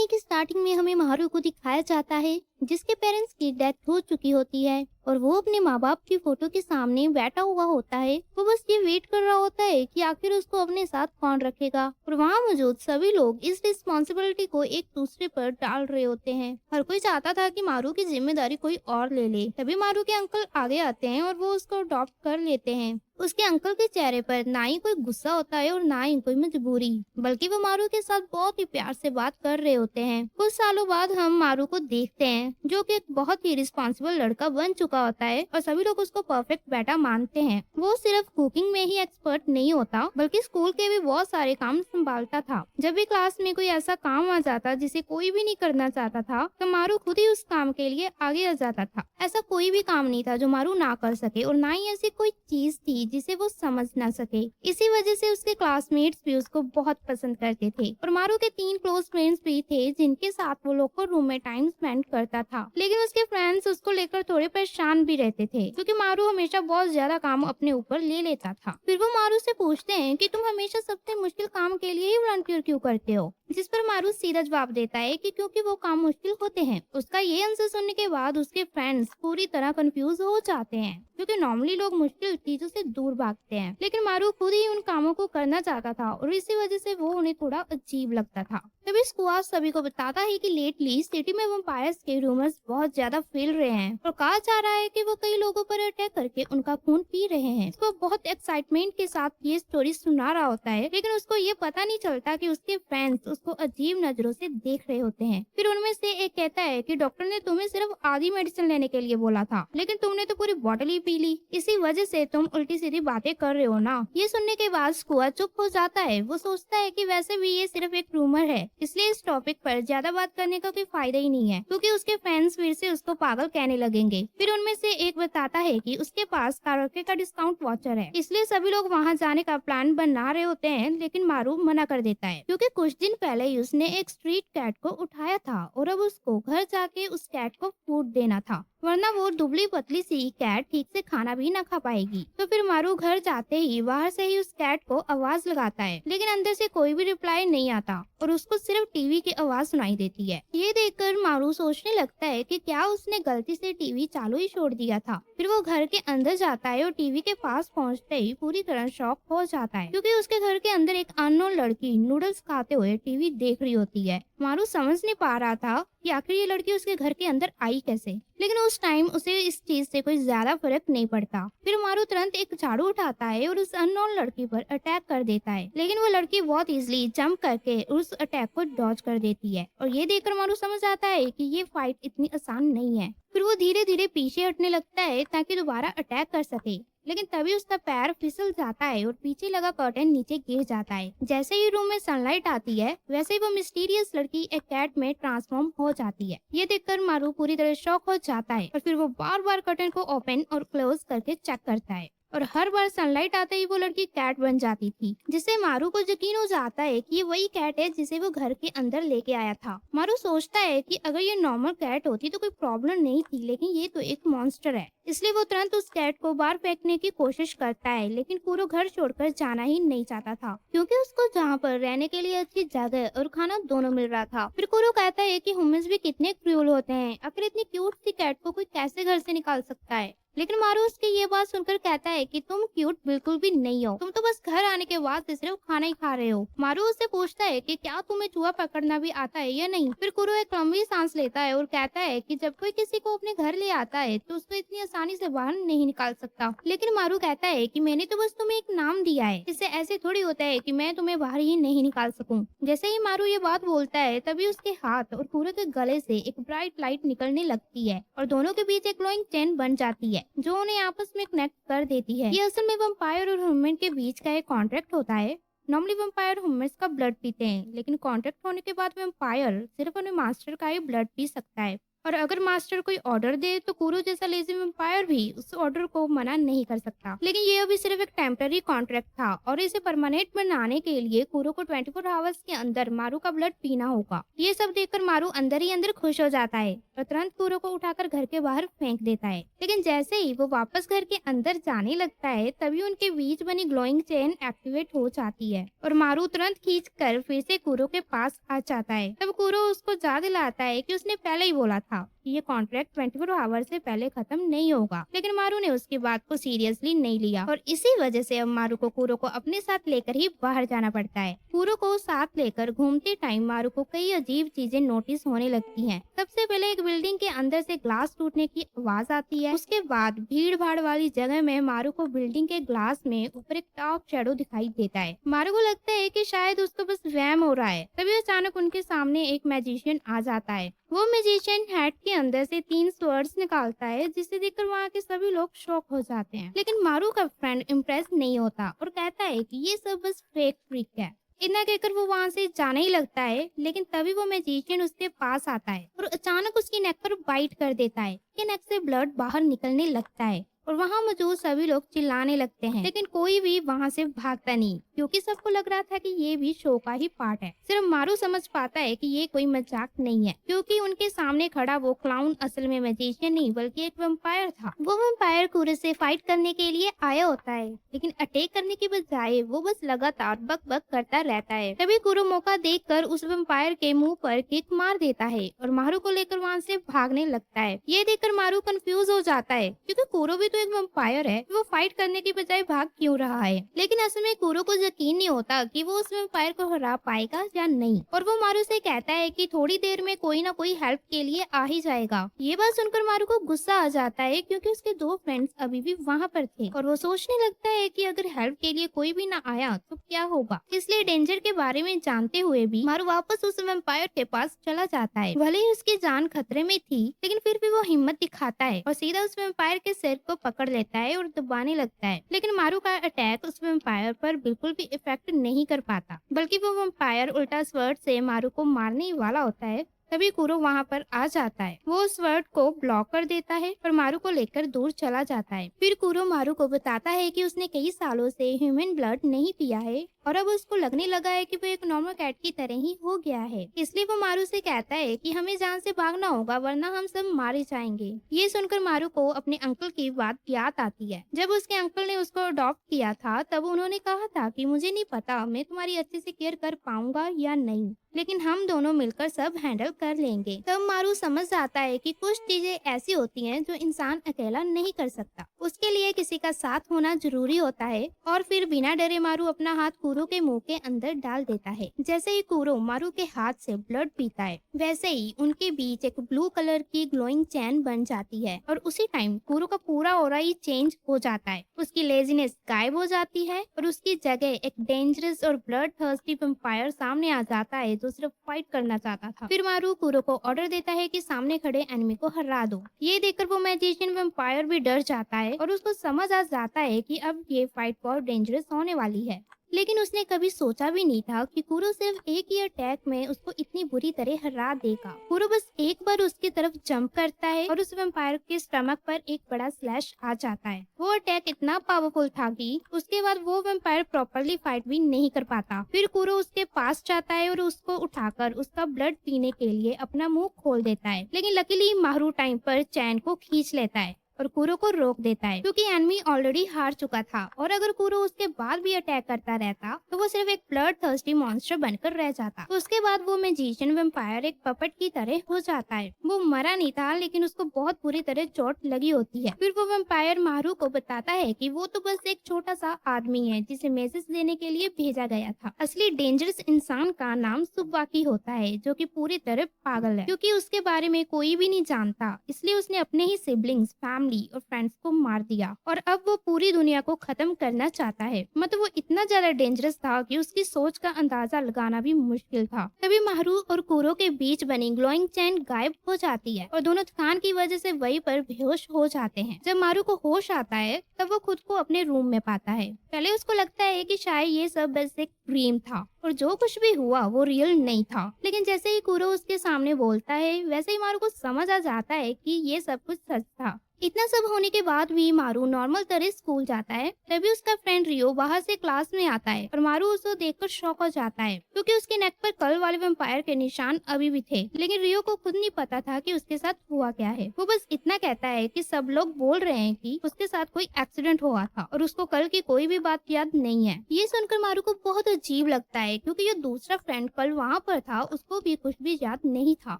Anime की starting में हमें मारू को दिखाया जाता है जिसके पेरेंट्स की डेथ हो चुकी होती है और वो अपने माँ बाप की फोटो के सामने बैठा हुआ होता है। वो बस ये वेट कर रहा होता है कि आखिर उसको अपने साथ कौन रखेगा और वहाँ मौजूद सभी लोग इस रिस्पॉन्सिबिलिटी को एक दूसरे पर डाल रहे होते हैं। हर कोई चाहता था कि मारू की जिम्मेदारी कोई और ले ले। तभी मारू के अंकल आगे आते हैं और वो उसको अडॉप्ट कर लेते हैं। उसके अंकल के चेहरे पर ना ही कोई गुस्सा होता है और ना ही कोई मजबूरी, बल्कि वो मारू के साथ बहुत ही प्यार से बात कर रहे होते हैं। कुछ सालों बाद हम मारू को देखते हैं जो कि एक बहुत ही रिस्पॉन्सिबल लड़का बन चुका होता है और सभी लोग उसको परफेक्ट बेटा मानते हैं। वो सिर्फ कुकिंग में ही एक्सपर्ट नहीं होता बल्कि स्कूल के भी बहुत सारे काम संभालता था। जब भी क्लास में कोई ऐसा काम आ जाता जिसे कोई भी नहीं करना चाहता था तो मारू खुद ही उस काम के लिए आगे आ जाता था। ऐसा कोई भी काम नहीं था जो मारू ना कर सके और ना ही ऐसी कोई चीज थी जिसे वो समझ ना सके। इसी वजह से उसके क्लासमेट्स भी उसको बहुत पसंद करते थे और मारू के 3 क्लोज फ्रेंड्स भी थे जिनके साथ वो लोग रूम में टाइम स्पेंड करता था। लेकिन उसके फ्रेंड्स उसको लेकर थोड़े परेशान भी रहते थे क्योंकि मारू हमेशा बहुत ज्यादा काम अपने ऊपर ले लेता था। फिर वो मारू से पूछते हैं कि तुम हमेशा सबसे मुश्किल काम के लिए ही वॉलंटियर क्यों करते हो, जिस पर मारू सीधा जवाब देता है कि क्योंकि वो काम मुश्किल होते हैं। उसका ये आंसर सुनने के बाद उसके फ्रेंड्स पूरी तरह कंफ्यूज हो जाते हैं क्योंकि नॉर्मली लोग मुश्किल चीजों से दूर भागते हैं, लेकिन मारू खुद ही उन कामों को करना चाहता था और इसी वजह से वो उन्हें थोड़ा अजीब लगता था। तभी स्क्वाश सभी को बताता है कि लेटली सिटी में वैम्पायर्स के रूमर्स बहुत ज्यादा फैल रहे हैं और कहा जा रहा है कि वो कई लोगों पर अटैक करके उनका खून पी रहे हैं। उसको बहुत एक्साइटमेंट के साथ ये स्टोरी सुना रहा होता है, लेकिन उसको ये पता नहीं चलता कि उसके फैंस उसको अजीब नजरों से देख रहे होते हैं। फिर उनमें से एक कहता है कि डॉक्टर ने तुम्हें सिर्फ आधी मेडिसिन लेने के लिए बोला था, लेकिन तुमने तो पूरी बॉटल ही पी ली, इसी वजह से तुम उल्टी सीधी बातें कर रहे हो ना। ये सुनने के बाद स्कुआ चुप हो जाता है। वो सोचता है कि वैसे भी ये सिर्फ एक रूमर है, इसलिए इस टॉपिक पर ज्यादा बात करने का कोई फायदा ही नहीं है क्योंकि उसके फैंस फिर से उसको पागल कहने लगेंगे। फिर उनमें से एक बताता है कि उसके पास कराओके का डिस्काउंट वाउचर है, इसलिए सभी लोग वहाँ जाने का प्लान बना रहे होते हैं, लेकिन मारू मना कर देता है क्योंकि कुछ दिन पहले ही उसने एक स्ट्रीट कैट को उठाया था और अब उसको घर जाके उस कैट को फूड देना था, वरना वो दुबली पतली सी कैट ठीक से खाना भी ना खा पाएगी। तो फिर मारू घर जाते ही बाहर से ही उस कैट को आवाज लगाता है, लेकिन अंदर से कोई भी रिप्लाई नहीं आता और उसको सिर्फ टीवी की आवाज सुनाई देती है। ये देखकर मारू सोचने लगता है कि क्या उसने गलती से टीवी चालू ही छोड़ दिया था। फिर वो घर के अंदर जाता है और टीवी के पास पहुंचते ही पूरी तरह शॉक हो जाता है क्योंकि उसके घर के अंदर एक अननोन लड़की नूडल्स खाते हुए टीवी देख रही होती है। मारू समझ नहीं पा रहा था कि आखिर ये लड़की उसके घर के अंदर आई कैसे, लेकिन उस टाइम उसे इस चीज से कोई ज्यादा फर्क नहीं पड़ता। फिर मारू तुरंत एक झाड़ू उठाता है और उस अननोन लड़की पर अटैक कर देता है, लेकिन वो लड़की बहुत इजीली जंप करके उस अटैक को डॉज कर देती है और ये देखकर मारू समझ आता है कि ये फाइट इतनी आसान नहीं है। फिर वो धीरे धीरे पीछे हटने लगता है ताकि दोबारा अटैक कर सके, लेकिन तभी उसका पैर फिसल जाता है और पीछे लगा कर्टन नीचे गिर जाता है। जैसे ही रूम में सनलाइट आती है वैसे ही वो मिस्टीरियस लड़की एक कैट में ट्रांसफॉर्म हो जाती है। ये देखकर मारू पूरी तरह शॉक हो जाता है और फिर वो बार बार कर्टन को ओपन और क्लोज करके चेक करता है और हर बार सनलाइट आते ही वो लड़की कैट बन जाती थी, जिससे मारू को यकीन हो जाता है कि ये वही कैट है जिसे वो घर के अंदर लेके आया था। मारू सोचता है कि अगर ये नॉर्मल कैट होती तो कोई प्रॉब्लम नहीं थी, लेकिन ये तो एक मॉन्स्टर है, इसलिए वो तुरंत उस कैट को बाहर फेंकने की कोशिश करता है। लेकिन कुरो घर छोड़कर जाना ही नहीं चाहता था क्योंकि उसको जहाँ पर रहने के लिए अच्छी जगह और खाना दोनों मिल रहा था। फिर कुरो कहता है कि ह्यूमंस भी कितने क्रूएल होते हैं, आखिर इतनी क्यूट सी कैट को कोई कैसे घर से निकाल सकता है। लेकिन मारू उसकी ये बात सुनकर कहता है कि तुम क्यूट बिल्कुल भी नहीं हो, तुम तो बस घर आने के बाद से सिर्फ खाना ही खा रहे हो। मारू उससे पूछता है कि क्या तुम्हें चूहा पकड़ना भी आता है या नहीं। फिर कुरो एक लंबी सांस लेता है और कहता है कि जब कोई किसी को अपने घर ले आता है तो उसको इतनी आसानी से बाहर नहीं निकाल सकता। लेकिन मारू कहता है कि मैंने तो बस तुम्हें एक नाम दिया है, इससे ऐसे थोड़ी होता है कि मैं तुम्हें बाहर ही नहीं निकाल सकूं। जैसे ही मारू ये बात बोलता है तभी उसके हाथ और कुरो के गले से एक ब्राइट लाइट निकलने लगती है और दोनों के बीच एक ग्लोइंग चेन बन जाती है जो उन्हें आपस में कनेक्ट कर देती है। ये असल में वैम्पायर और ह्यूमन के बीच का एक कॉन्ट्रैक्ट होता है। नॉर्मली वैम्पायर ह्यूमंस का ब्लड पीते हैं, लेकिन कॉन्ट्रैक्ट होने के बाद वैम्पायर सिर्फ अपने मास्टर का ही ब्लड पी सकता है और अगर मास्टर कोई ऑर्डर दे तो कुरो जैसा लेजी वैम्पायर भी उस ऑर्डर को मना नहीं कर सकता। लेकिन ये अभी सिर्फ एक टेम्पररी कॉन्ट्रैक्ट था और इसे परमानेंट बनाने के लिए कुरो को 24 आवर्स के अंदर मारू का ब्लड पीना होगा। ये सब देखकर मारू अंदर ही अंदर खुश हो जाता है और तुरंत कूरो को उठाकर घर के बाहर फेंक देता है। लेकिन जैसे ही वो वापस घर के अंदर जाने लगता है तभी उनके बीच बनी ग्लोइंग चेन एक्टिवेट हो जाती है और मारू तुरंत खींच कर फिर से कूरो के पास आ जाता है। तब कूरो उसको याद दिलाता है कि उसने पहले ही बोला था कि ये कॉन्ट्रैक्ट 24 आवर से पहले खत्म नहीं होगा, लेकिन मारू ने उसकी बात को सीरियसली नहीं लिया और इसी वजह से अब मारू को कूरो को अपने साथ लेकर ही बाहर जाना पड़ता है। कूरो को साथ लेकर घूमते टाइम मारू को कई अजीब चीजें नोटिस होने लगती हैं। सबसे पहले एक बिल्डिंग के अंदर से ग्लास टूटने की आवाज आती है। उसके बाद भीड़ भाड़ वाली जगह में मारू को बिल्डिंग के ग्लास में ऊपर एक टॉप शैडो दिखाई देता है। मारू को लगता है कि शायद उसको बस वहम हो रहा है। तभी अचानक उनके सामने एक मैजिशियन आ जाता है। वो मैजिशियन हैट के अंदर से 3 स्वर्ड्स निकालता है जिसे देखकर वहाँ के सभी लोग शॉक हो जाते हैं। लेकिन मारू का फ्रेंड इम्प्रेस नहीं होता और कहता है कि ये सब बस फेक ट्रिक है। इतना कहकर वो वहाँ से जाने ही लगता है, लेकिन तभी वो मैजिशियन उसके पास आता है और अचानक उसकी नेक पर बाइट कर देता है। नेक से ब्लड बाहर निकलने लगता है और वहाँ मौजूद सभी लोग चिल्लाने लगते हैं, लेकिन कोई भी वहाँ से भागता नहीं क्योंकि सबको लग रहा था कि ये भी शो का ही पार्ट है। सिर्फ मारू समझ पाता है कि ये कोई मजाक नहीं है क्योंकि उनके सामने खड़ा वो क्लाउन असल में मैजिशियन नहीं बल्कि एक वैम्पायर था। वो वैम्पायर कूरो से फाइट करने के लिए आया होता है, लेकिन अटैक करने की बजाय वो बस लगातार बक बक करता रहता है। तभी कूरो मौका देखकर उस वैम्पायर के मुंह पर किक मार देता है और मारू को लेकर वहाँ से भागने लगता है। ये देखकर मारू कंफ्यूज हो जाता है क्योंकि कूरो भी तो एक वैम्पायर है, वो फाइट करने की बजाय भाग क्यों रहा है। लेकिन असल में कूरो को यकीन नहीं होता कि वो उस वैम्पायर को हरा पाएगा या नहीं और वो मारू से कहता है कि थोड़ी देर में कोई ना कोई हेल्प के लिए आ ही जाएगा। ये बात सुनकर मारू को गुस्सा आ जाता है क्योंकि उसके 2 फ्रेंड्स अभी भी वहाँ पर थे और वो सोचने लगता है कि अगर हेल्प के लिए कोई भी ना आया तो क्या होगा। इसलिए डेंजर के बारे में जानते हुए भी मारू वापस उस वैम्पायर के पास चला जाता है। भले ही उसकी जान खतरे में थी, लेकिन फिर भी वो हिम्मत दिखाता है और सीधा उस वैम्पायर के सिर को पकड़ लेता है और दबाने लगता है। लेकिन मारू का अटैक उस वैम्पायर पर बिल्कुल भी इफेक्ट नहीं कर पाता, बल्कि वो वैम्पायर उल्टा स्वर्ड से मारू को मारने ही वाला होता है। तभी कूरो वहाँ पर आ जाता है। वो स्वर्ड को ब्लॉक कर देता है और मारू को लेकर दूर चला जाता है। फिर कूरो मारू को बताता है कि उसने कई सालों से ह्यूमन ब्लड नहीं पिया है और अब उसको लगने लगा है कि वो एक नॉर्मल कैट की तरह ही हो गया है। इसलिए वो मारू से कहता है कि हमें जान से भागना होगा वरना हम सब मारे जाएंगे। ये सुनकर मारू को अपने अंकल की बात याद आती है। जब उसके अंकल ने उसको अडॉप्ट किया था तब उन्होंने कहा था कि मुझे नहीं पता मैं तुम्हारी अच्छे से केयर कर पाऊंगा या नहीं, लेकिन हम दोनों मिलकर सब हैंडल कर लेंगे। तब मारू समझ जाता है कि कुछ चीजें ऐसी होती हैं जो इंसान अकेला नहीं कर सकता, उसके लिए किसी का साथ होना जरूरी होता है। और फिर बिना डरे मारू अपना हाथ कूरो के मुंह के अंदर डाल देता है। जैसे ही कूरो मारू के हाथ से ब्लड पीता है वैसे ही उनके बीच एक ब्लू कलर की ग्लोइंग चैन बन जाती है और उसी टाइम कूरो का पूरा ऑरा ही चेंज हो जाता है। उसकी लेजीनेस गायब हो जाती है और उसकी जगह एक डेंजरस और ब्लड थर्स्टी वैम्पायर सामने आ जाता है जो सिर्फ फाइट करना चाहता था। फिर मारू कूरो को ऑर्डर देता है कि सामने खड़े एनिमी को हरा दो। ये देखकर वो मैजिशियन वैम्पायर भी डर जाता है और उसको समझ आ जाता है कि अब ये फाइट बहुत डेंजरस होने वाली है। लेकिन उसने कभी सोचा भी नहीं था कि कूरो सिर्फ एक ही अटैक में उसको इतनी बुरी तरह हरा देगा। कूरो बस एक बार उसकी तरफ जंप करता है और उस वैम्पायर के स्टमक पर एक बड़ा स्लैश आ जाता है। वो अटैक इतना पावरफुल था कि उसके बाद वो वैम्पायर प्रॉपरली फाइट भी नहीं कर पाता। फिर कूरो उसके पास जाता है और उसको उठाकर उसका ब्लड पीने के लिए अपना मुंह खोल देता है, लेकिन लकीली मारू टाइम पर चैन को खींच लेता है और कूरो को रोक देता है क्योंकि एनिमी ऑलरेडी हार चुका था और अगर कूरो उसके बाद भी अटैक करता रहता तो वो सिर्फ एक ब्लड थर्स्टी मॉन्स्टर बनकर रह जाता। उसके बाद वो मैजिशियन वैम्पायर एक पपेट की तरह हो जाता है। वो मरा नहीं था, लेकिन उसको बहुत बुरी तरह चोट लगी होती है। फिर वो वैम्पायर मारू को बताता है कि वो तो बस एक छोटा सा आदमी है जिसे मैसेज देने के लिए भेजा गया था। असली डेंजरस इंसान का नाम सुब्बाकी होता है जो कि पूरी तरह पागल है क्योंकि उसके बारे में कोई भी नहीं जानता, इसलिए उसने अपने ही सिबलिंग्स, फैमिली और फ्रेंड्स को मार दिया और अब वो पूरी दुनिया को खत्म करना चाहता है। मतलब वो इतना ज्यादा डेंजरस था कि उसकी सोच का अंदाजा लगाना भी मुश्किल था। तभी मारू और कूरो के बीच बनी ग्लोइंग चैन गायब हो जाती है और दोनों थकान की वजह से वहीं पर बेहोश हो जाते हैं। जब मारू को होश आता है तब वो खुद को अपने रूम में पाता है। पहले उसको लगता है कि शायद ये सब बस एक ड्रीम था और जो कुछ भी हुआ वो रियल नहीं था, लेकिन जैसे ही कूरो उसके सामने बोलता है वैसे ही मारू को समझ आ जाता है कि ये सब कुछ सच था। इतना सब होने के बाद भी मारू नॉर्मल तरह स्कूल जाता है। तभी उसका फ्रेंड रियो बाहर से क्लास में आता है और मारू उसे देखकर शॉक हो जाता है, क्योंकि उसके नेक पर कल वाले वैम्पायर के निशान अभी भी थे। लेकिन रियो को खुद नहीं पता था कि उसके साथ हुआ क्या है। वो बस इतना कहता है कि सब लोग बोल रहे हैं कि उसके साथ कोई एक्सीडेंट हुआ था और उसको कल की कोई भी बात याद नहीं है। ये सुनकर मारू को बहुत अजीब लगता है, क्योंकि जो दूसरा फ्रेंड कल वहाँ पर था उसको भी कुछ भी याद नहीं था।